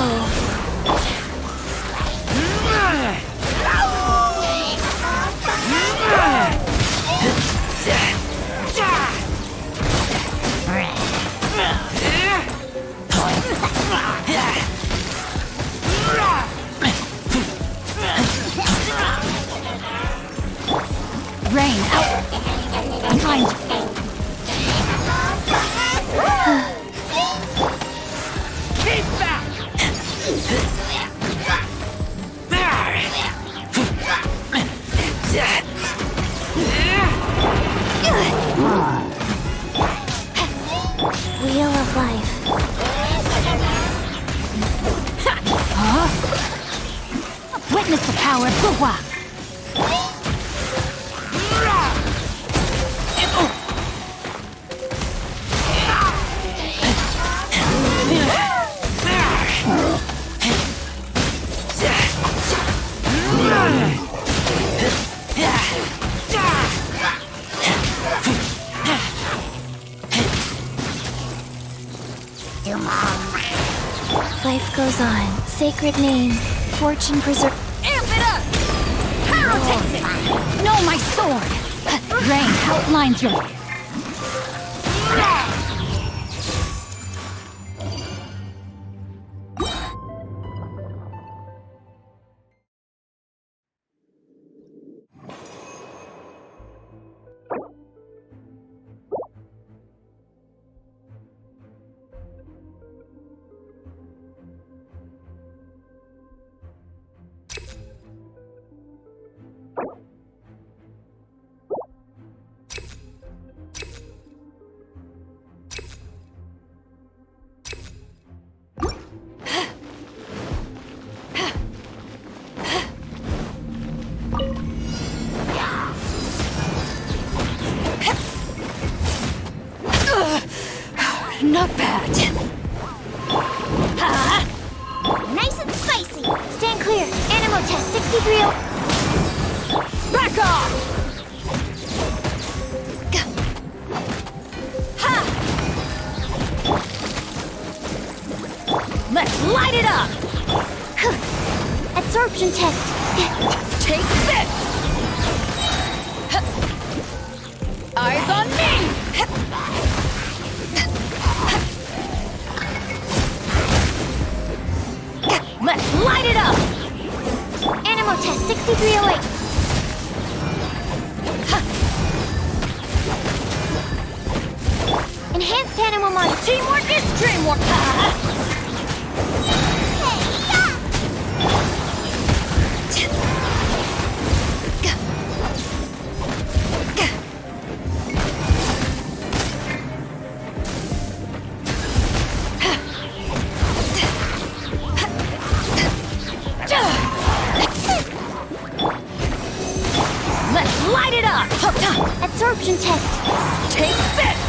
Rain out! Behind you! Keep back! Wheel of life. Huh? Witness the power of the walk. Life goes on. Sacred name. Fortune preserve. Amp it up! Pyrotechnic! No, my sword! Rain outlines your... Not bad. Nice and spicy. Stand clear. Animal test 63. Back off! Ha! Let's light it up! Absorption test. Take this! Eyes on me! Let's light it up! Animal test 6308. Enhanced animal monitor. Teamwork is dreamwork! Let's light it up! Absorption test. Take this!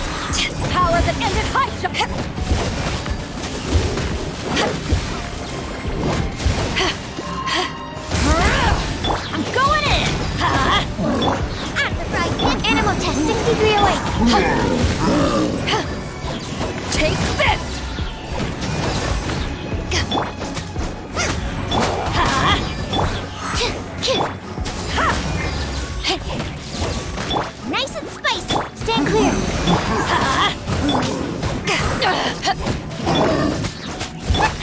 Power that ended high shot! I'm going in! Amplifier. Animal test 6308. Take this! Nice and spicy. Stand clear.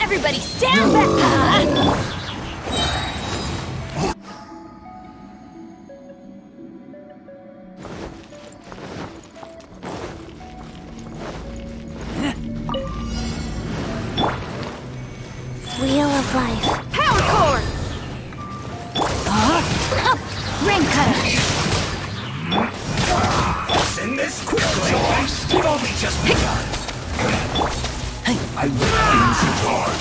Everybody stand back! Wheel of life. Power cord! Ring cutter! Send this quickly! We've only just begun! I will use it hard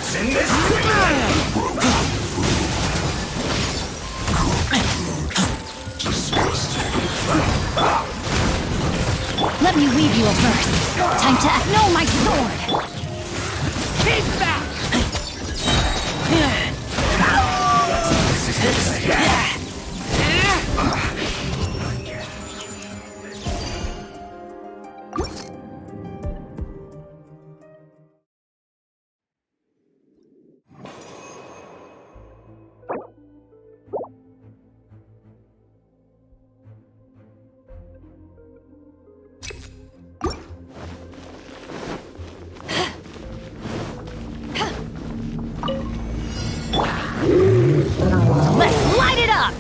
Send this quickly! Let me weave you a verse. Time to act. No, my sword! Keep back! Let's light it up!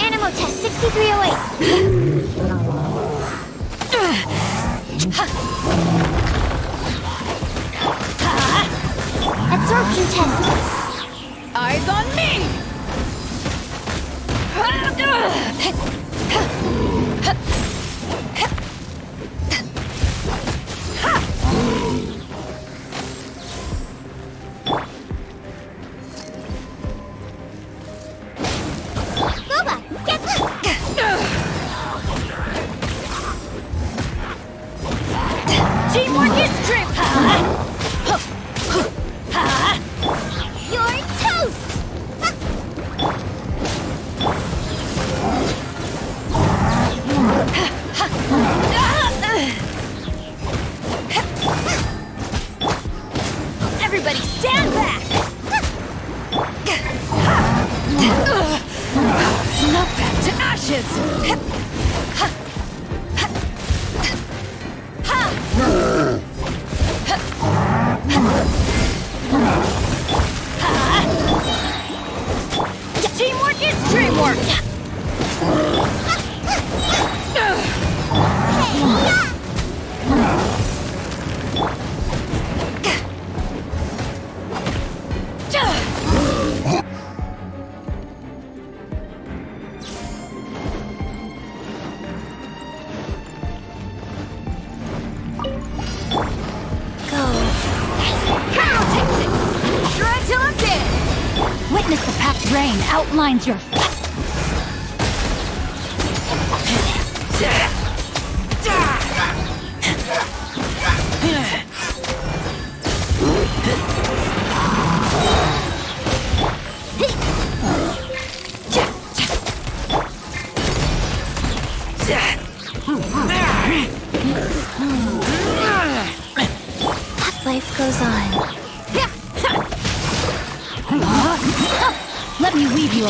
Animal test 6308. Absorption test. Eyes on me! Teamwork is dream! ashes! Teamwork is dreamwork! Witness the packed rain outlines your... Life goes on. Let me weave you a...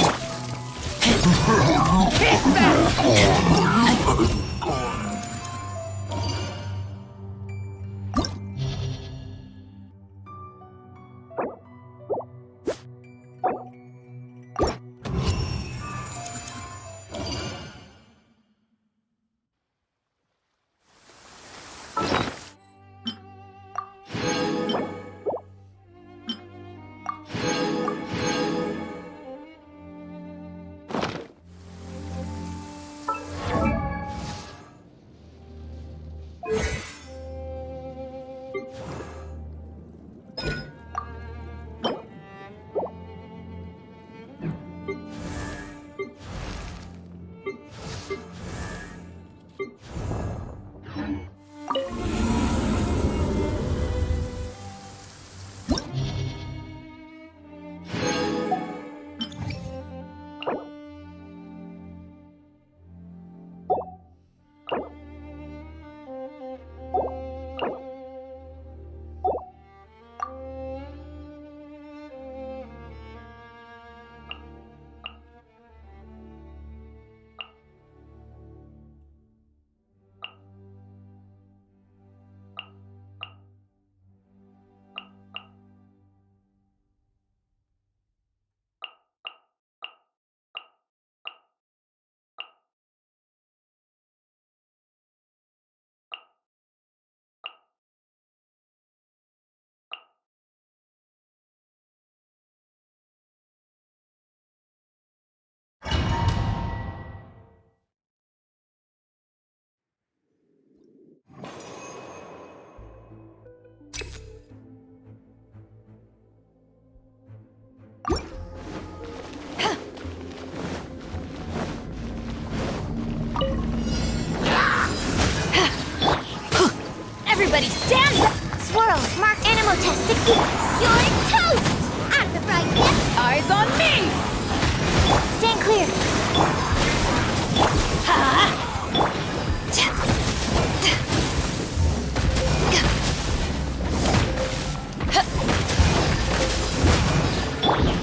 Everybody stand up! Swirl, mark animal test 60. You're toast! Out of the frying pan. Eyes on me! Stand clear.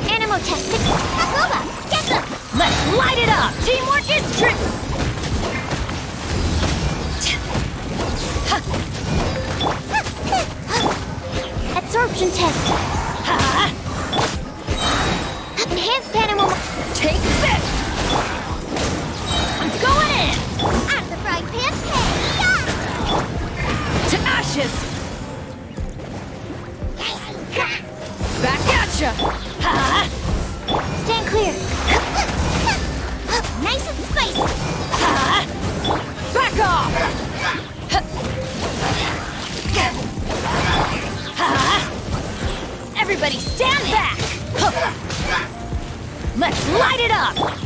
Animal test 60. Hakoba, get them! Let's light it up! Teamwork is trick! Absorption test. Enhanced animal. Take this! I'm going in! Out of the frying pan. To ashes! Back at ya! Stand clear. Nice and spicy. Back off! Everybody stand back! Let's light it up!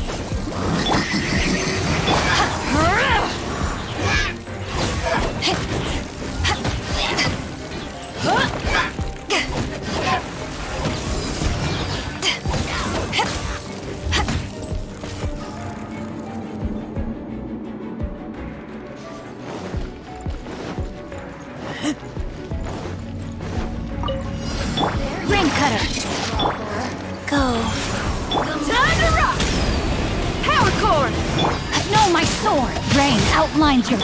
sword! Rain outlines your...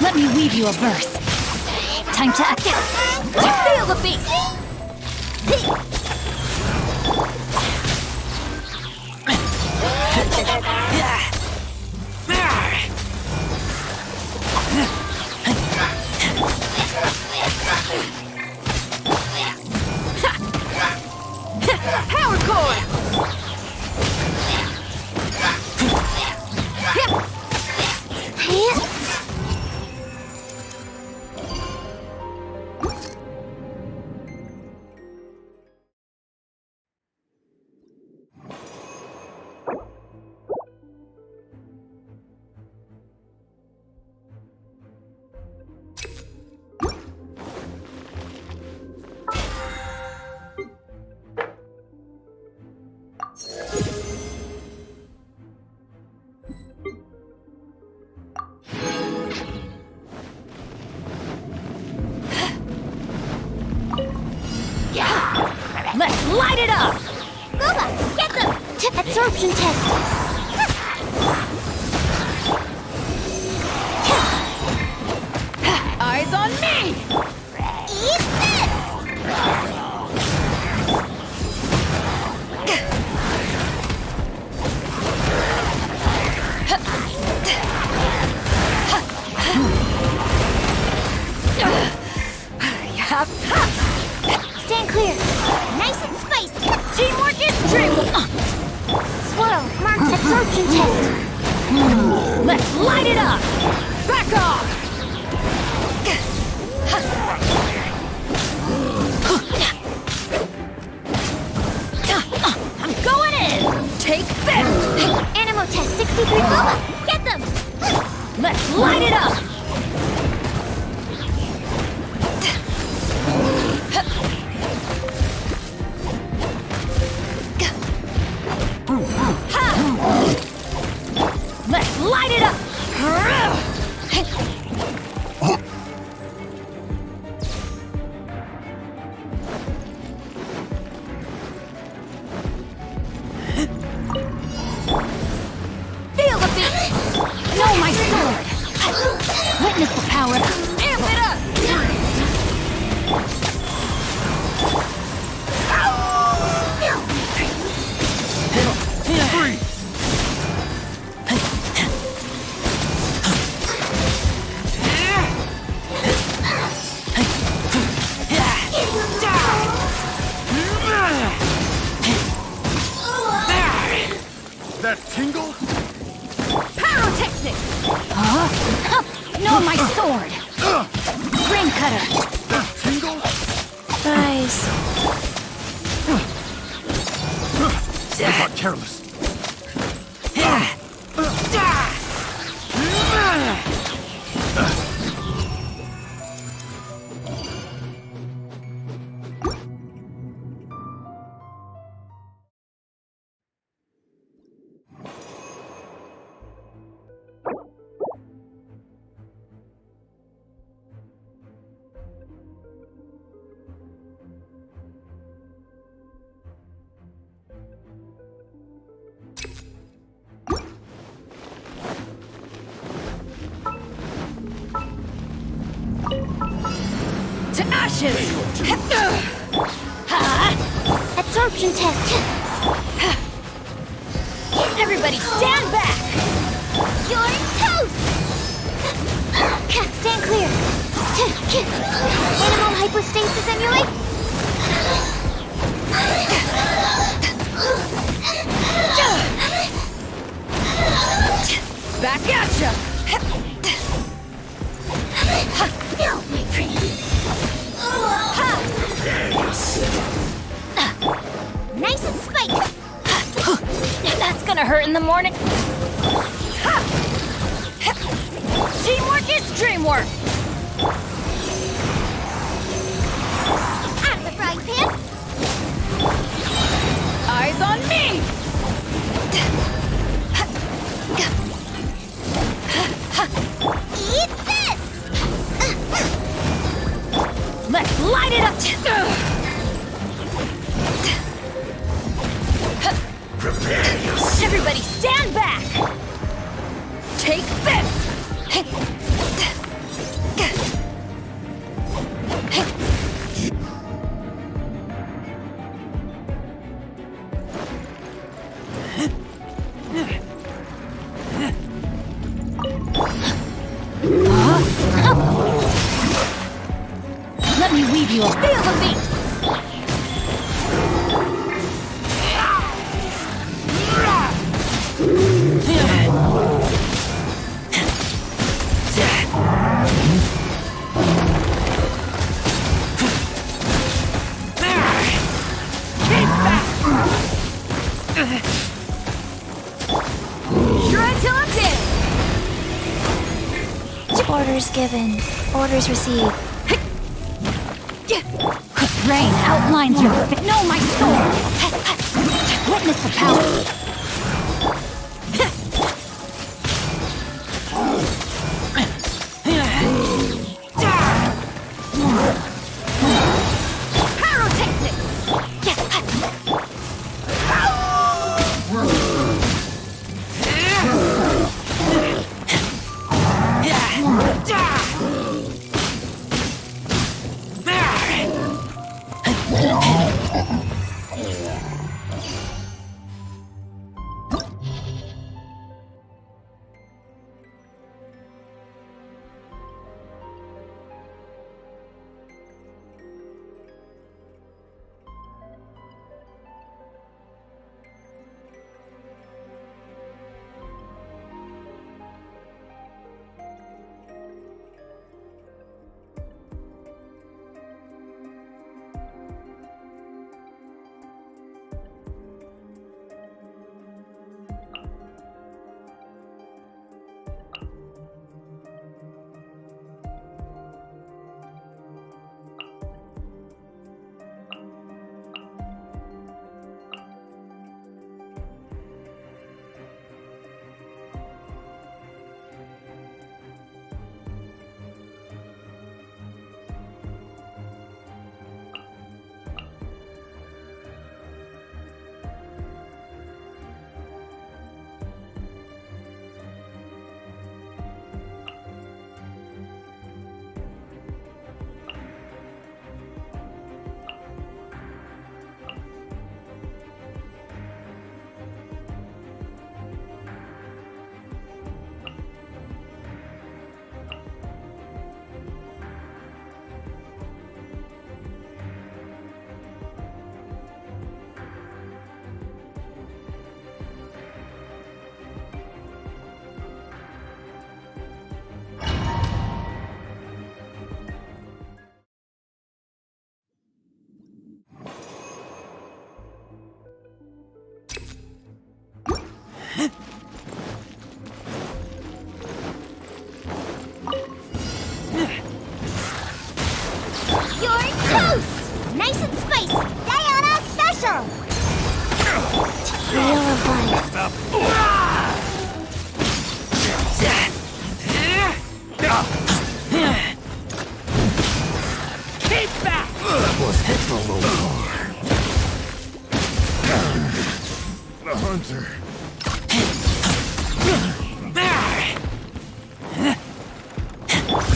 Let me weave you a verse. Time to act. Feel the beat. Power core. Let's light it up! Boba, get them! Absorption test! Eyes on me! Eat this! Stand clear. Nice and spiced. Teamwork is dreamwork! Swirl, marked absorption test. Let's light it up! Back off! I'm going in! Take this! Animo test 63 Boba. Get them! Let's light it up! Let's light it up! Feel the beat! Know my sword! Witness the power! Amp it up! Freeze! That tingle? Pyrotechnic! Huh? Know my sword! Ring cutter! That tingle? Guys. I got careless. To ashes! Absorption test. Everybody stand back! You're toast! Stand clear. Animal hypostasis emulate. Back at ya! My prince. Nice and spiked. gonna hurt in the morning. Ha! Teamwork is dreamwork! Out of the frying pan! Eyes on me! Eat this! Let's light it up! Prepare yourself. Everybody stand back! Take this! Let me weave you a feel the beat! Shred till I'm dead! Orders given. Orders received. Rain outlines your know my sword! Witness the power!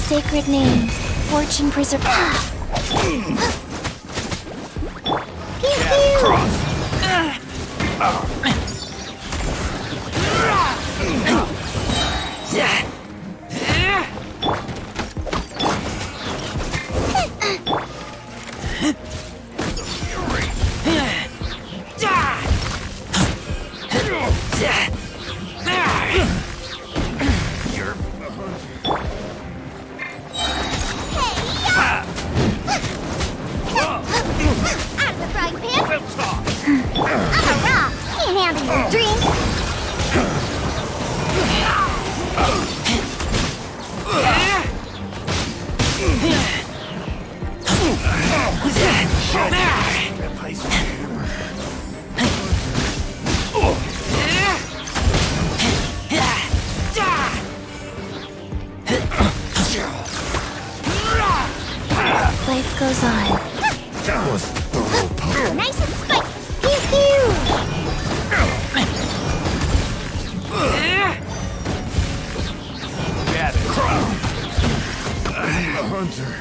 Sacred name, fortune preserver. I'm a rock. Can't handle your drink. goes on. That was thorough, Poe. Nice and spiky. Pew pew. Get it. The hunter.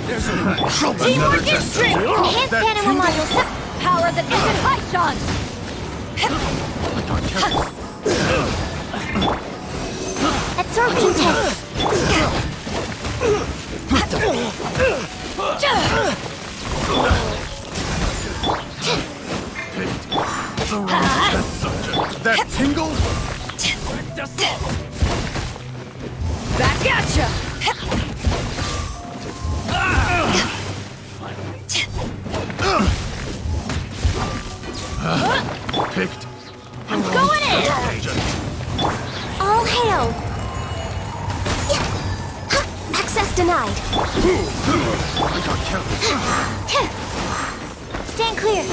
There's a Teamwork is strength! Enhanced animal module. Power that isn't Python! Absorption test. That tingle? Back at ya! Picked. I'm going in! All hail! Access denied. I got counted. Stand clear.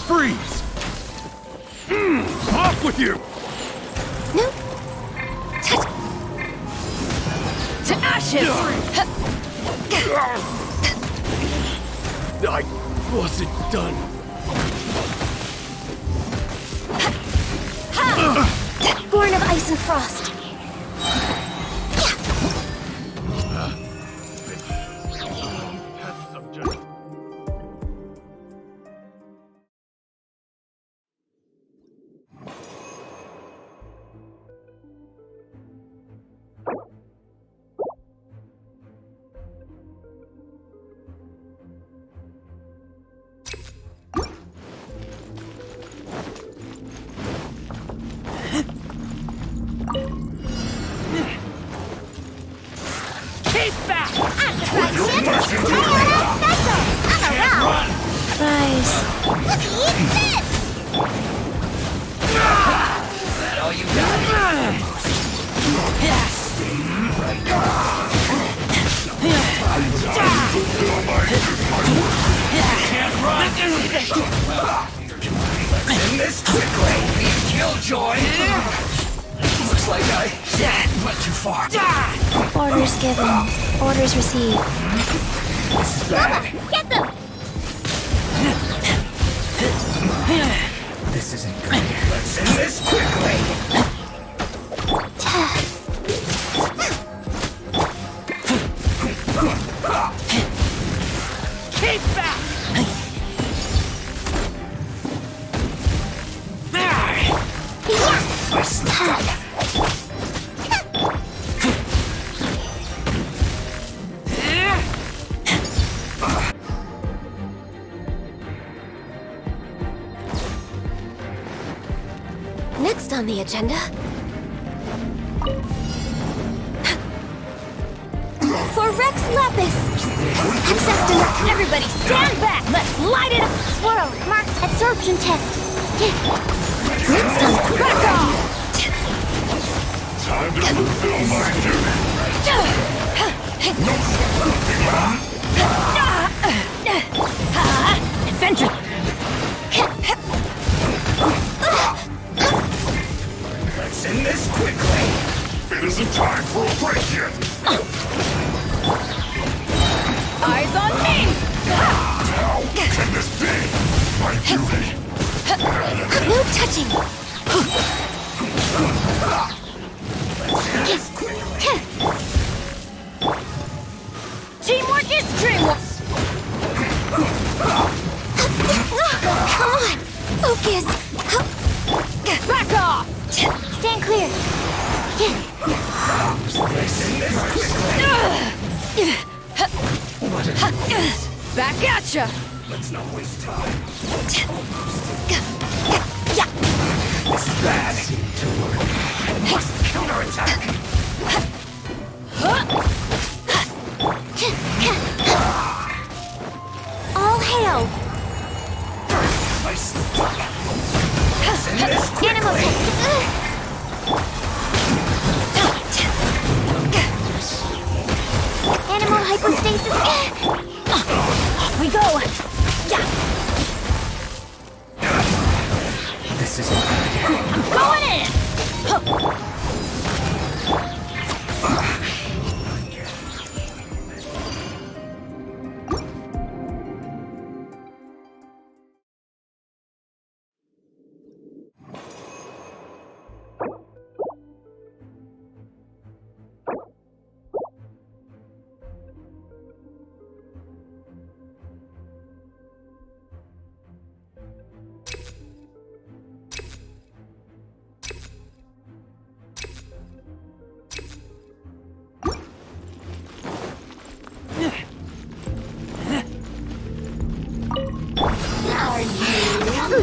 Freeze! Off with you! No. Touch. To ashes! I wasn't done. Born of ice and frost. Keep back! Rise. Eat this! All you got? Can't run! In this quickly! Killjoy! Looks like I went too far. Orders given. Orders received. This is bad. Get them! This isn't good. Let's end this quickly. Keep back! I slipped up. Next on the agenda. For Rex Lapis! Access denied. Everybody stand back! Let's light it up! Swirl. Mark. Absorption test. Next on Back off! Time to fulfill my duty. Adventure! Let's end this quickly. It isn't time for a break yet. Eyes on me! How can this be? My duty. No touching! Teamwork is dreamwork! Come on! Focus! Back off! Stand clear. Back at ya! Let's not waste time. This is bad. To work. I must counterattack. All hail. I slipped up. Let's end this quickly. Animal This isn't good. I'm going in!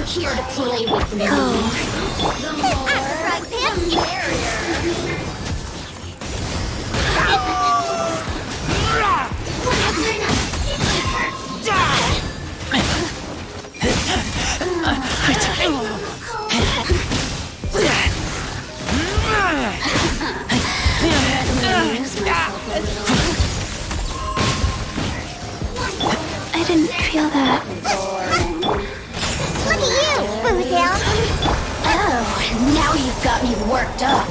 Here to play with me. I didn't feel that. Look at you, Boozle. Oh, now you've got me worked up.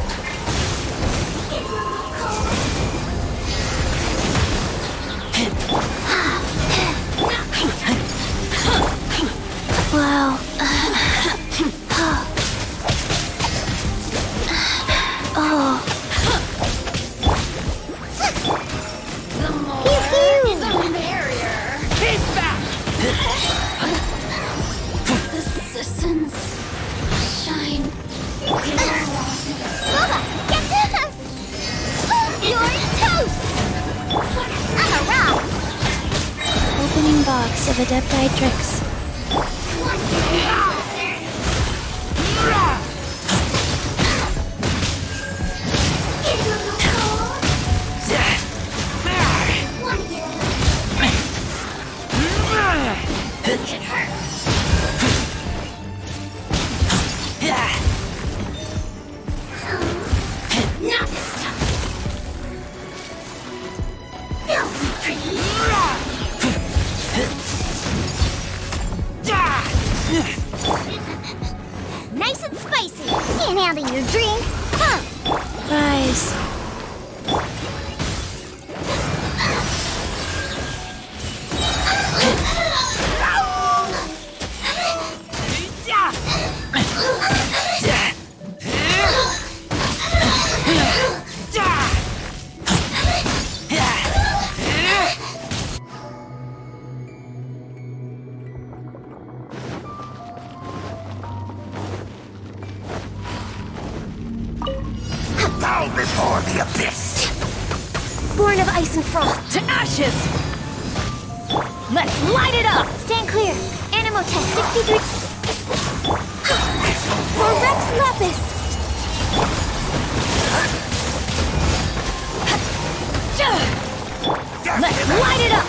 Wow. Oh. Resins shine. Bubba, get this! You're toast! I'm a rock! Opening box of Adepti-Trix. Nice and spicy. Can't handle your drink, huh? Rise. Bow before the abyss! Born of ice and frost. To ashes! Let's light it up! Stand clear. Animal test 63. For Rex Lapis. Let's light it up!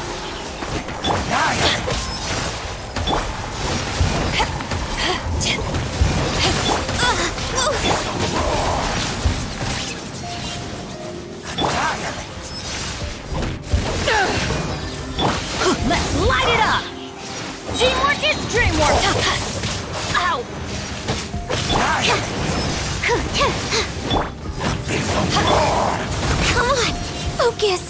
Let's light it up! Teamwork is dreamwork! Ow! Come on, focus.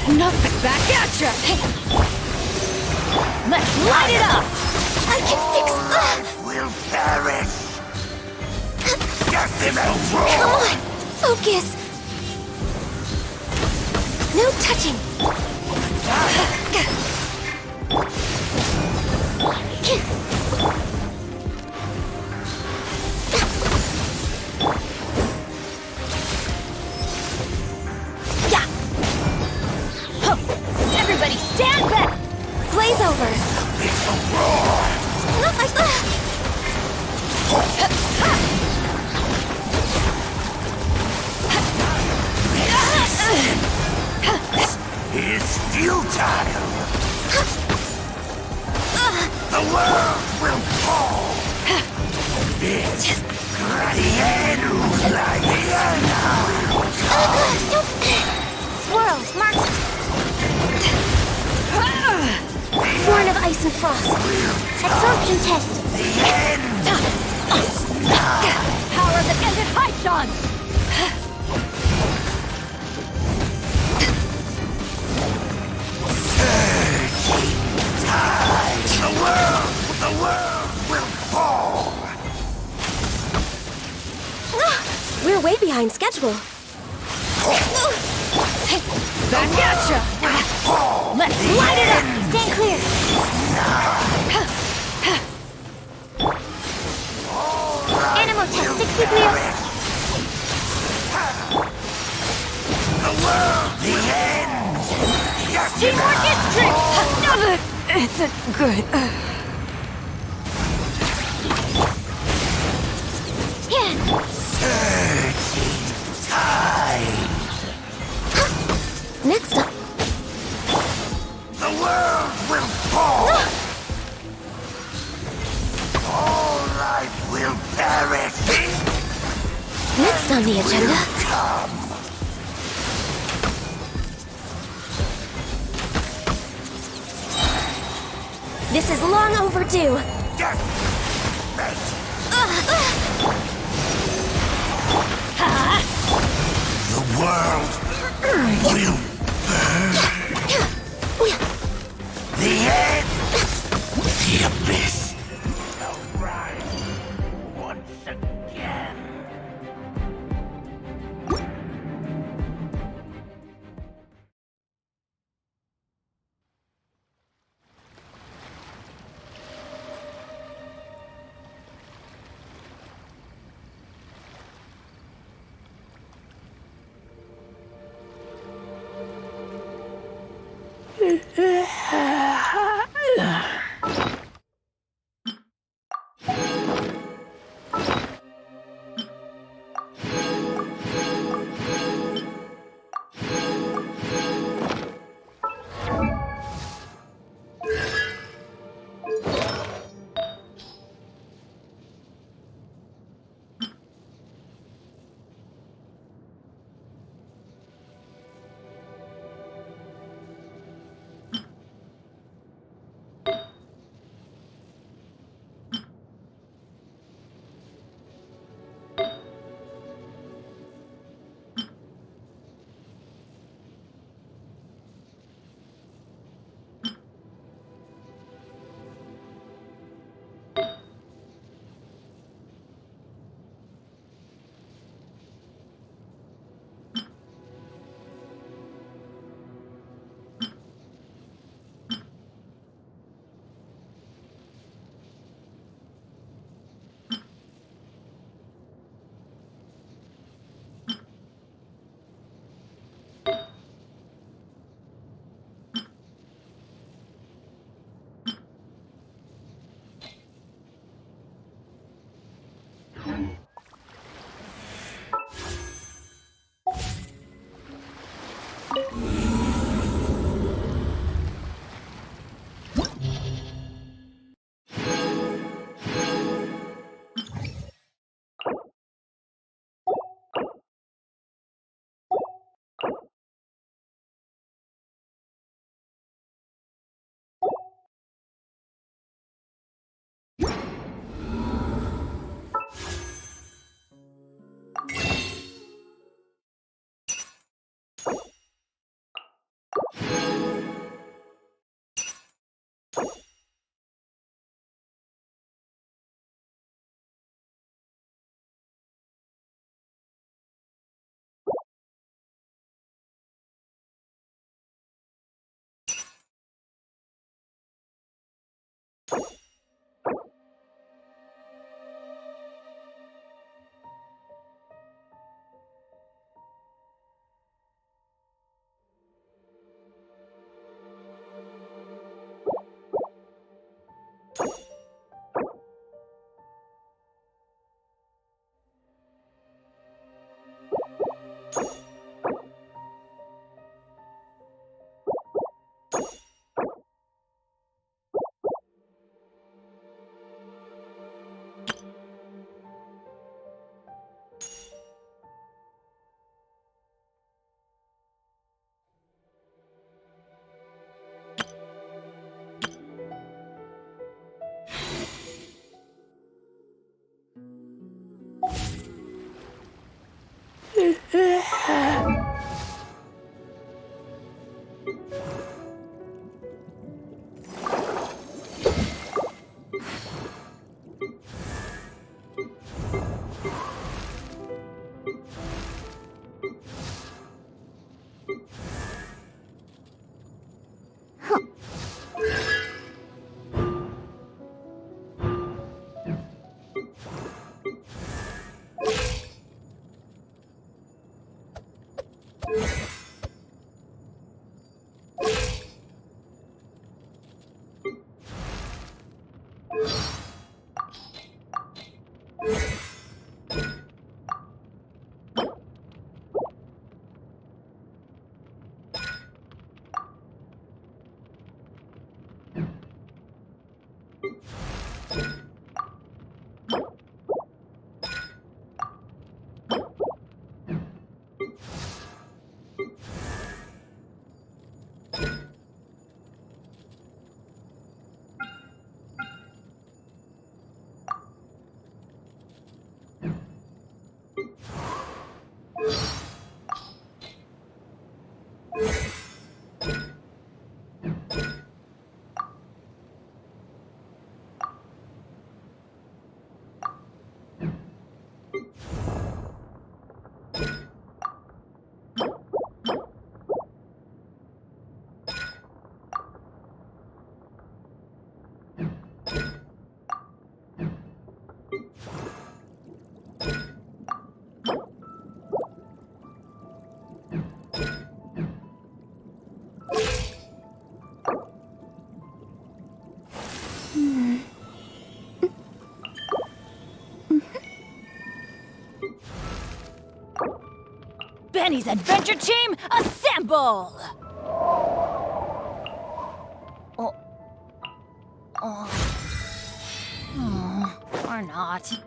Nothing back at ya! Let's light it up! I can fix that. Will perish! Come on, focus. No touching. Everybody stand back! Blaze over. It's futile! The world will fall! It's Swirl, mark. Born of ice and frost. Absorption test. Power of the ended high Sean! The world will fall! We're way behind schedule. Back at ya! Let's light it up! Stand clear. Animal test 6 degrees. The world, the end! Teamwork is strength! Isn't good. Next up. The world will fall! All life will perish! Next on the agenda. Come! This is long overdue. The world will burn. The end. The abyss will rise once again. Benny's adventure team, assemble! Or not.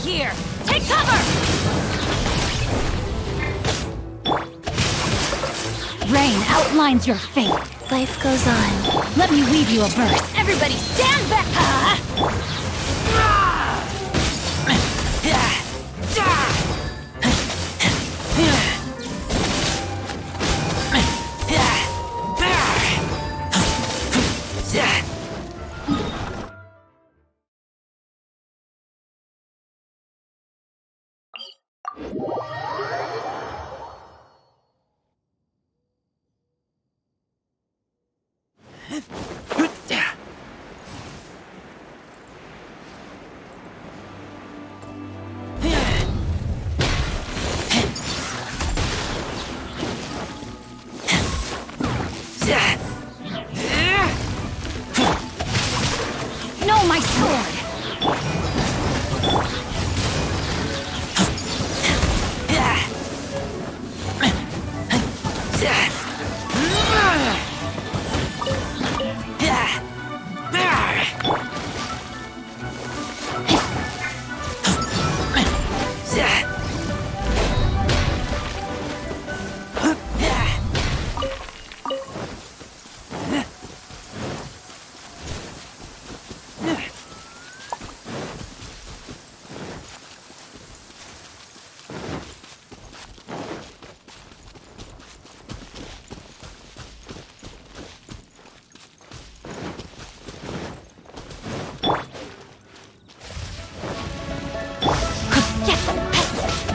Here! Take cover! Rain outlines your fate. Life goes on. Let me weave you a verse. Everybody stand back! No, my sword!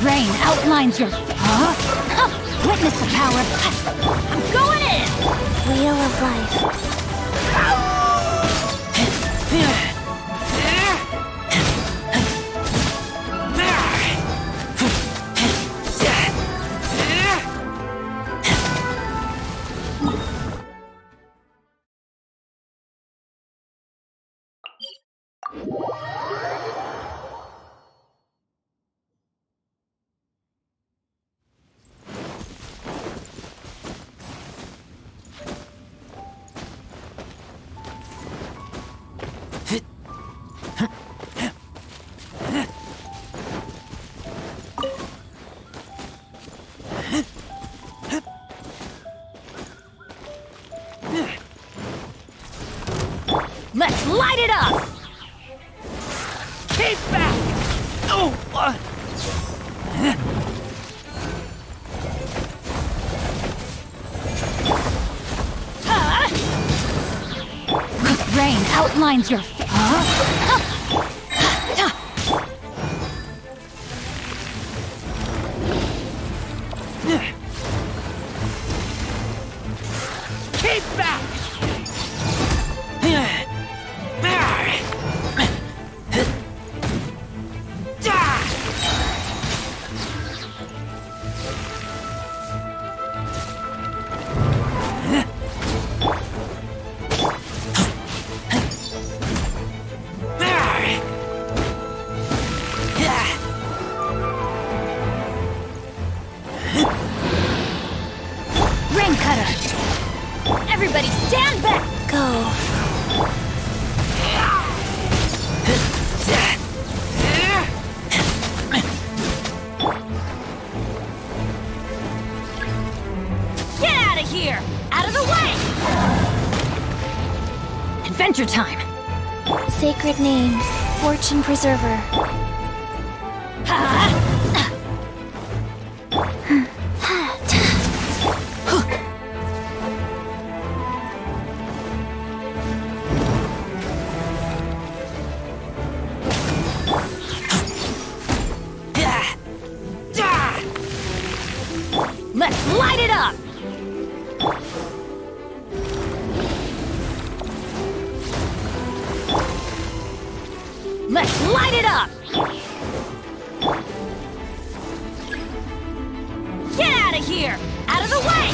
Rain outlines your... Witness the power of... I'm going in! Wheel of life. Let's light it up! Keep back! Oh! Rain outlines your Keep back! Rain cutter! Everybody stand back! Go. Get out of here! Out of the way! Adventure time! Sacred name, Fortune Preserver. Let's light it up! Let's light it up! Get out of here! Out of the way!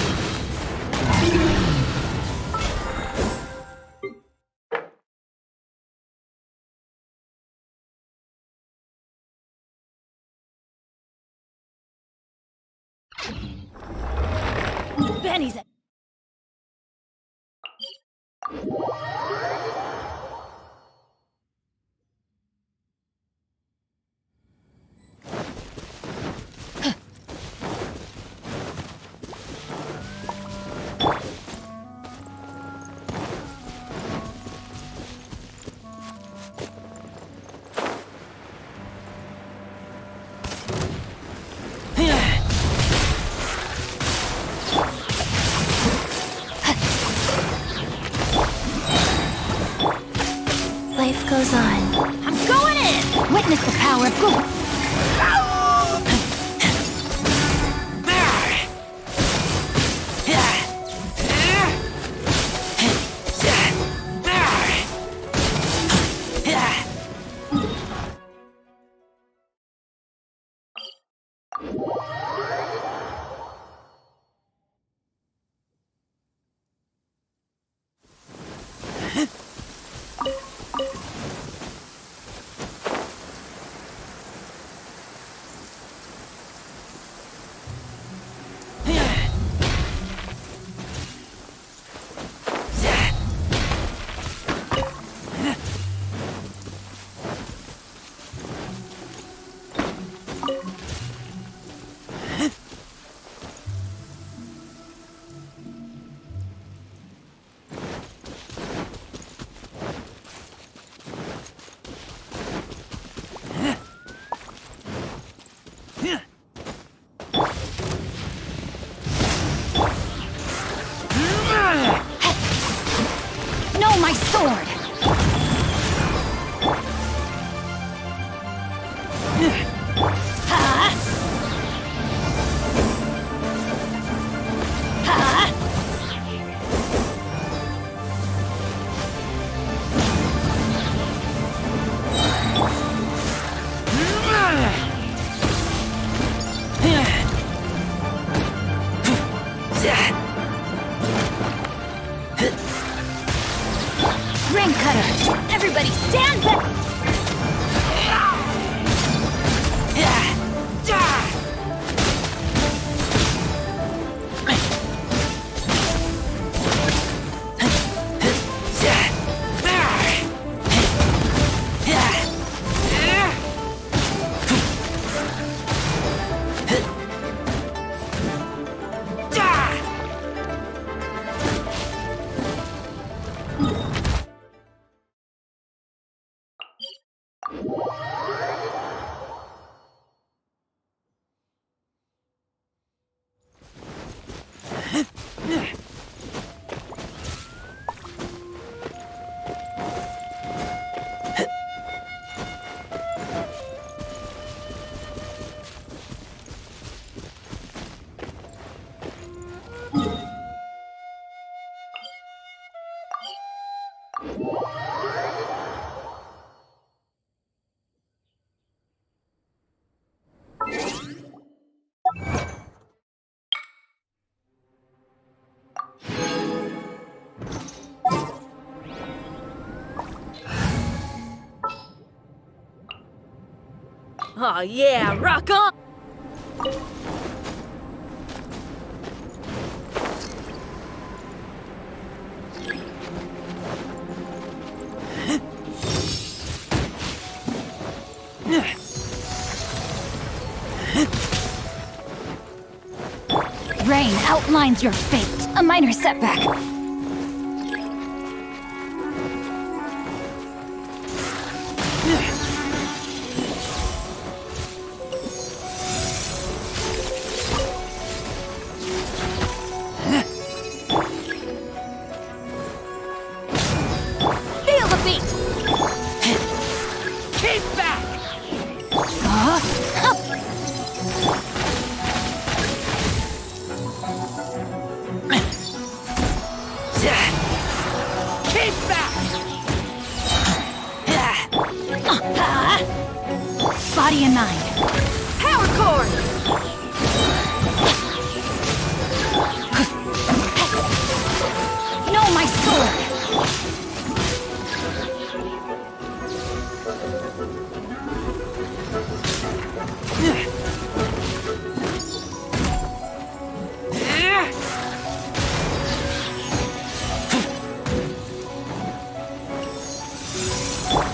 Benny's a Life goes on. I'm going in! Witness the power of Gomen! Oh yeah, rock on! Rain outlines your fate. A minor setback. Feel the beat! Keep back! Keep back! Body and mind. Power cord! No, my sword.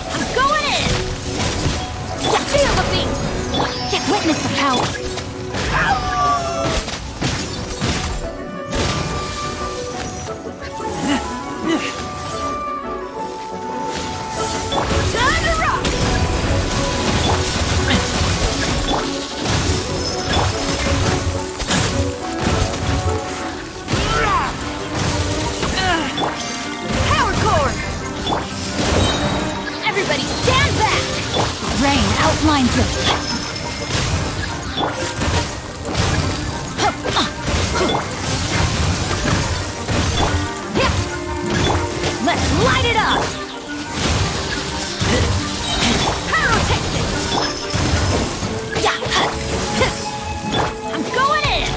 I'm going in! Feel the beat! Witness the power. Time to rock! Power cord! Everybody stand back. Rain outlines your Let's light it up! Pyrotechnic! I'm going in!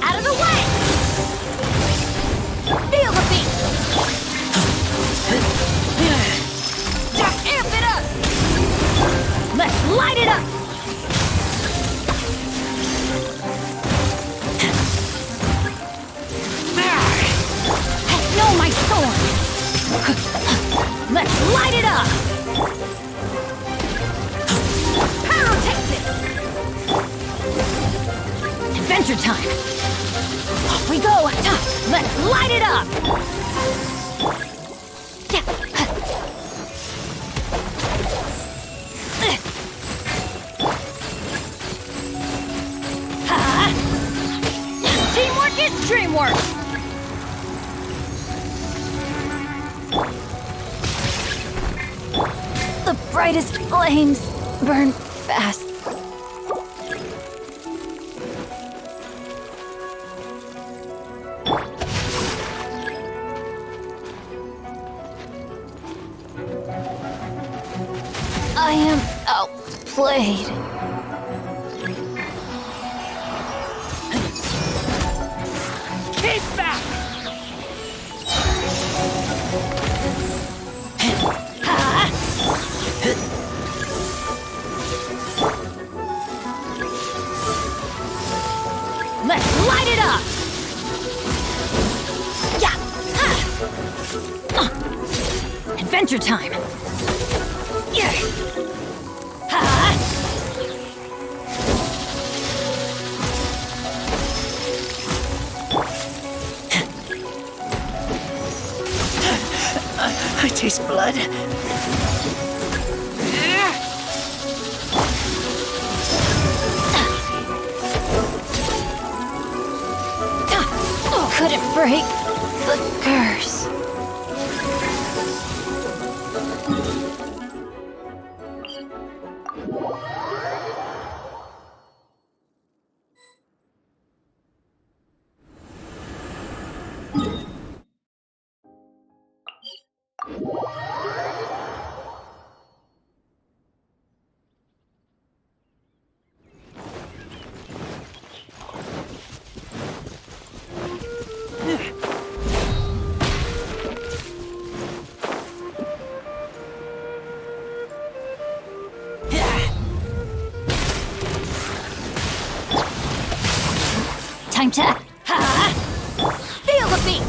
Out of the way! Feel the beat! Just amp it up! Let's light it up! No, my sword. Let's light it up! Pyrotechnic! Adventure time. Off we go. Let's light it up! Teamwork is dreamwork! The brightest flames burn fast. I am outplayed. Keep back! adventure time! Yeah. Ha! I taste blood. Couldn't break the curse. Time to feel the beat.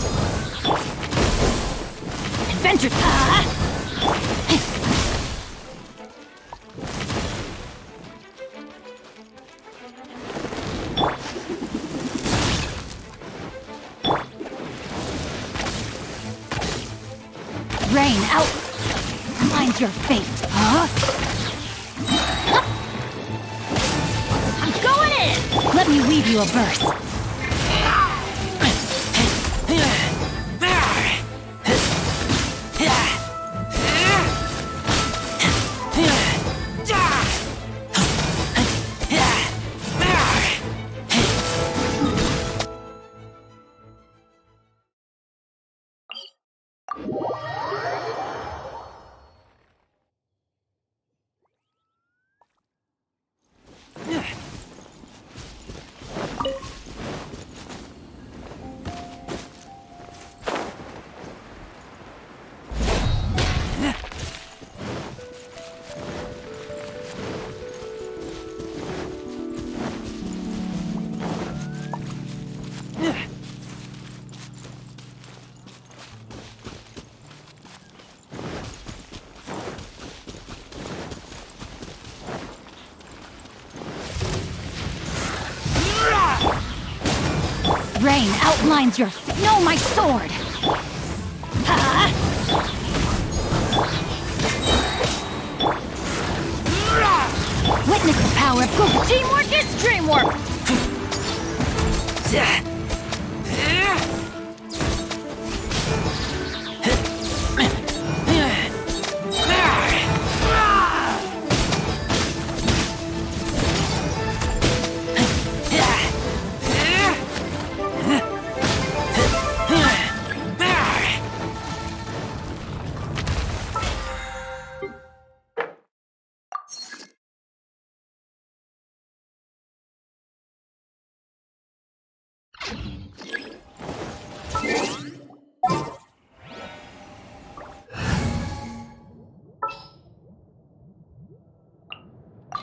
Adventure. Rain out. Mine's your fate. I'm going in. Let me weave you a verse. Rain outlines your... No, my sword! Ha! Witness the power of Google. Teamwork is dreamwork!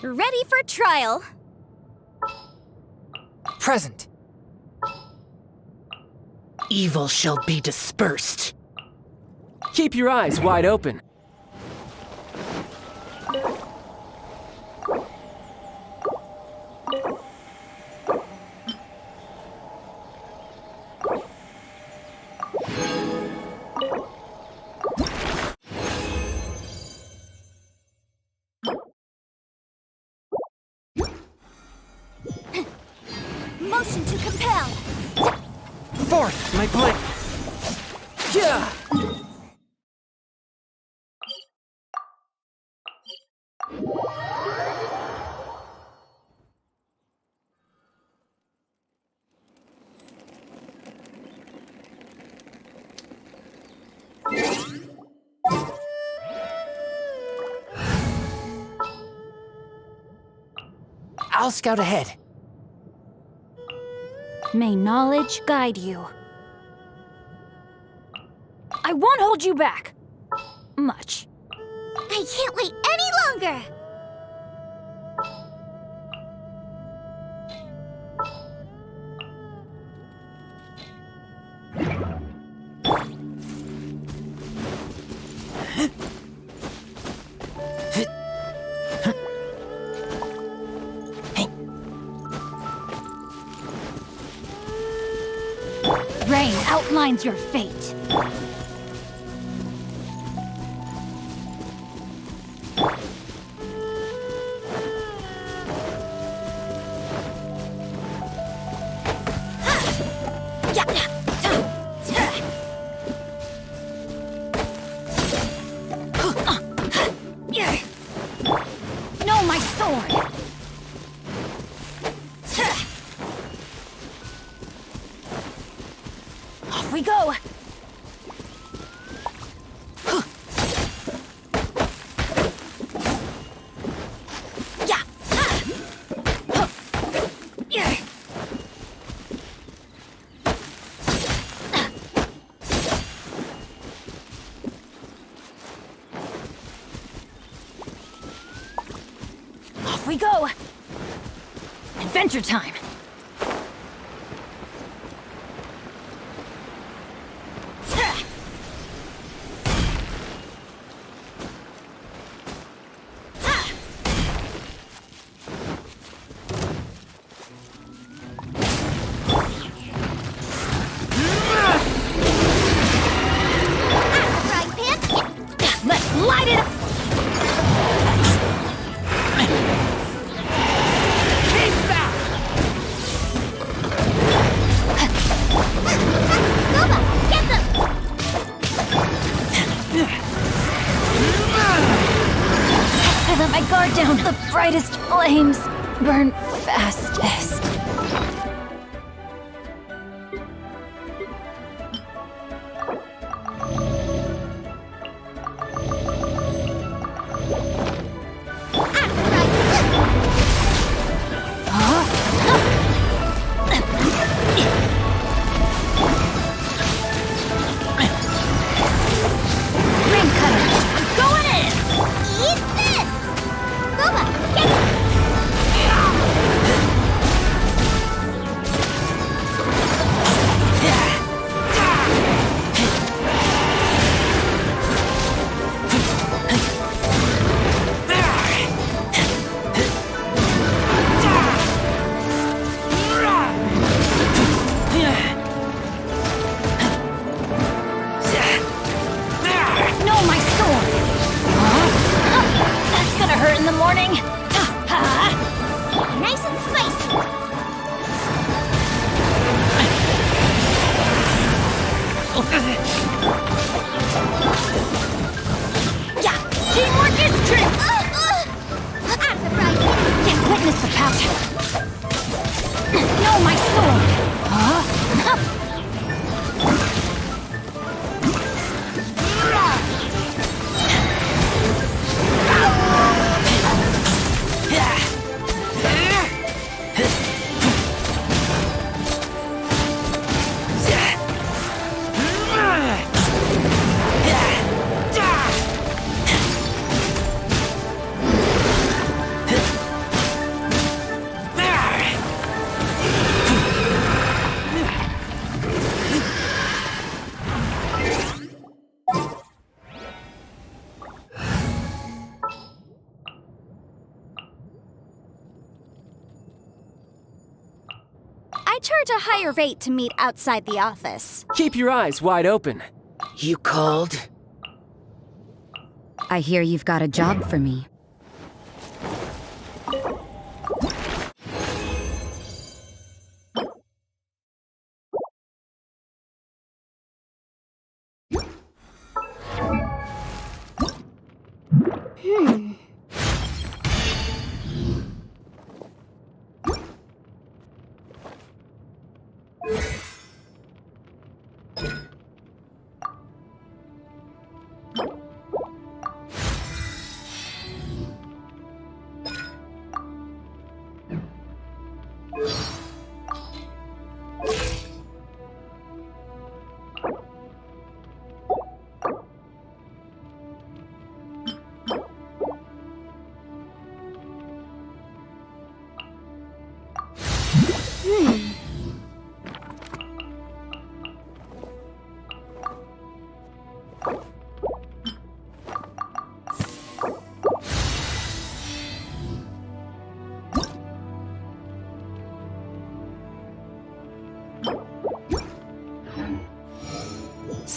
Ready for trial. Present. Evil shall be dispersed. Keep your eyes wide open. Motion to compel. Forth, my blade. Yeah. I'll scout ahead. May knowledge guide you. I won't hold you back. Much. I can't wait any longer. outlines your fate. No, my sword! Off we go! Off we go! Adventure time! Let's light it up! I let my guard down. The brightest flames burn fastest. Witness the pout. No, my sword. I charge a higher rate to meet outside the office. Keep your eyes wide open. You called? I hear you've got a job for me.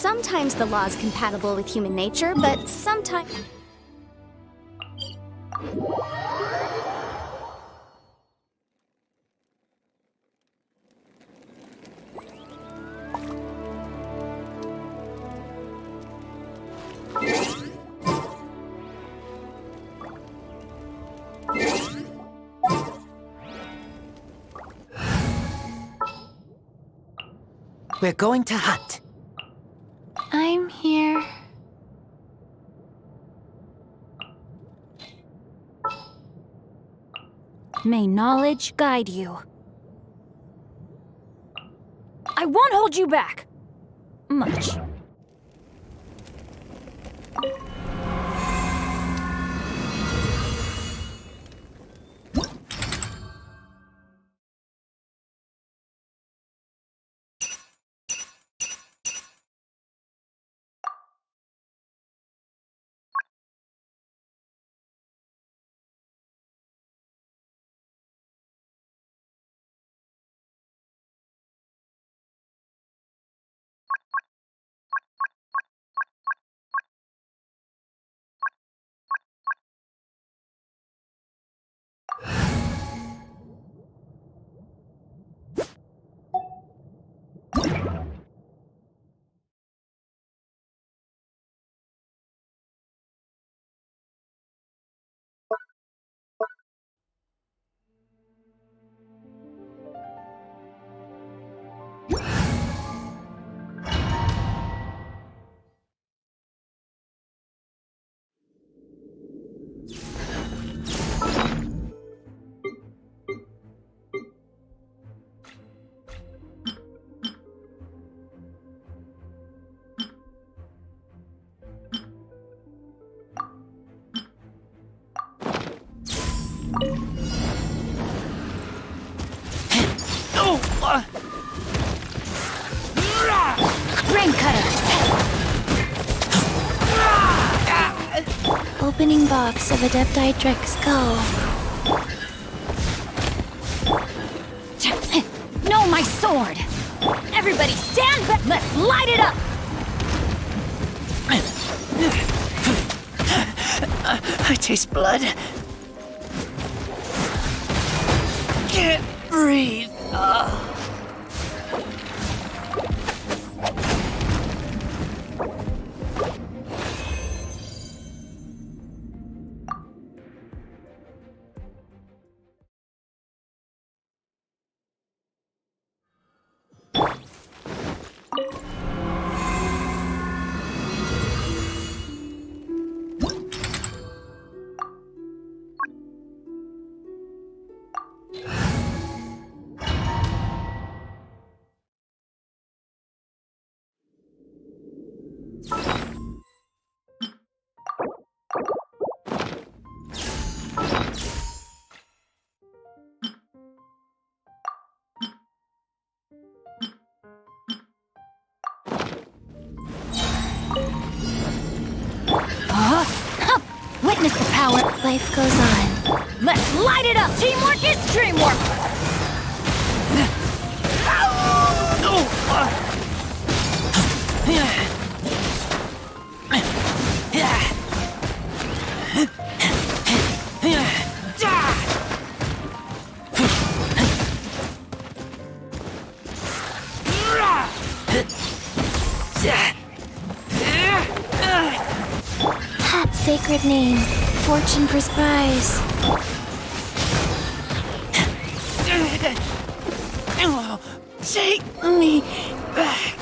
Sometimes the law's compatible with human nature, but sometimes... We're going to hunt. I'm here. May knowledge guide you. I won't hold you back. Much. Brain cutter! Opening box of Adepti Drex, go. No, my sword! Everybody stand back! Let's light it up! I taste blood. Can't breathe. Witness the power. Life goes on. Let's light it up! Teamwork is dreamwork! Sacred name. Fortune prescribes. Take me back.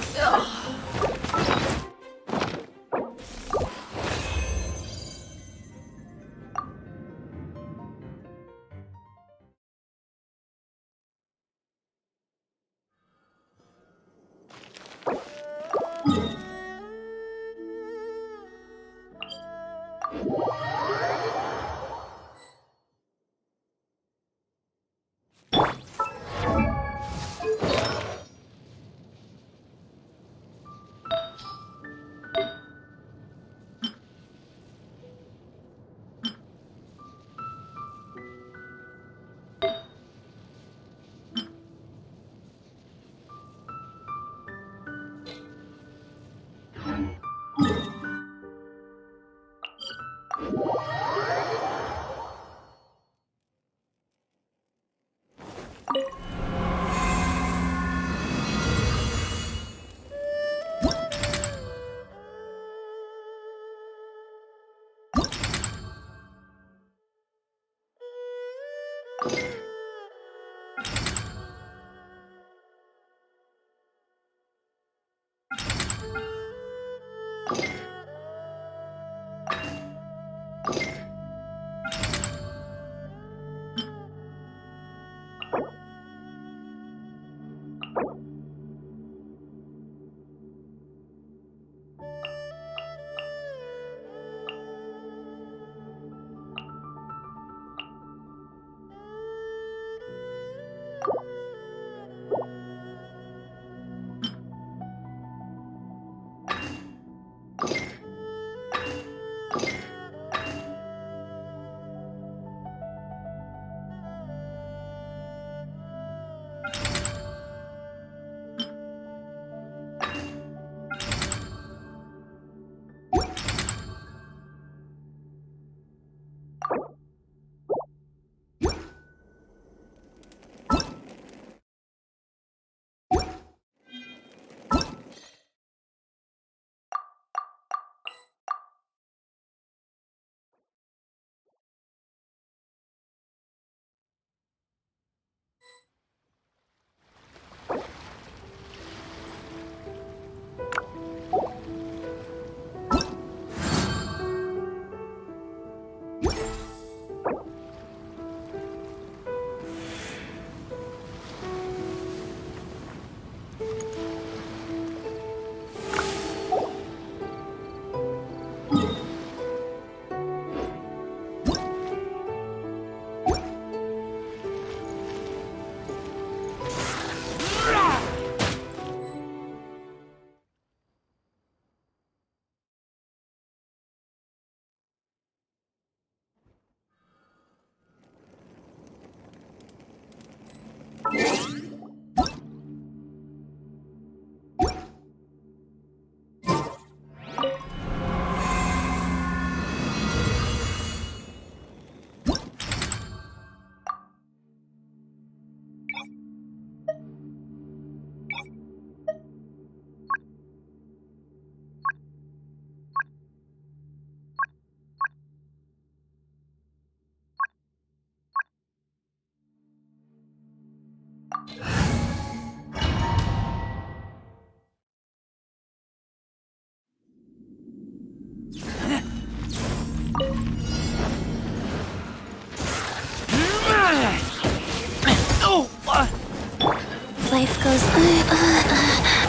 Life goes.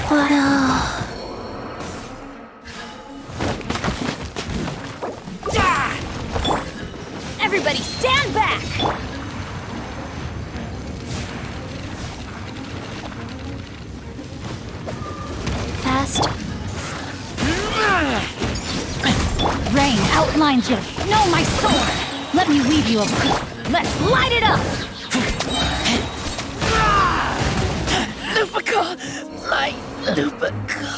What no. Everybody stand back! Fast. Rain outlines you. Know my sword! Let me weave you a... Let's light it up! Lupica! My Lupica!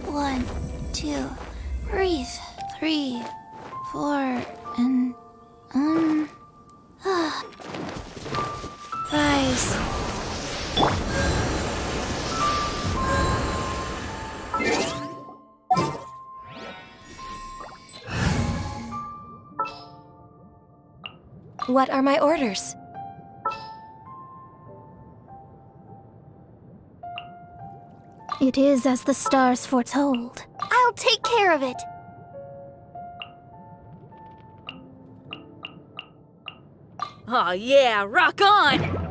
One, two, breathe. 3, 4, and rise. What are my orders? It is as the stars foretold. I'll take care of it. Aw, yeah, rock on!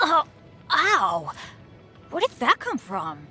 Oh, ow! Where did that come from?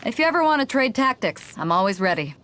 If you ever want to trade tactics, I'm always ready.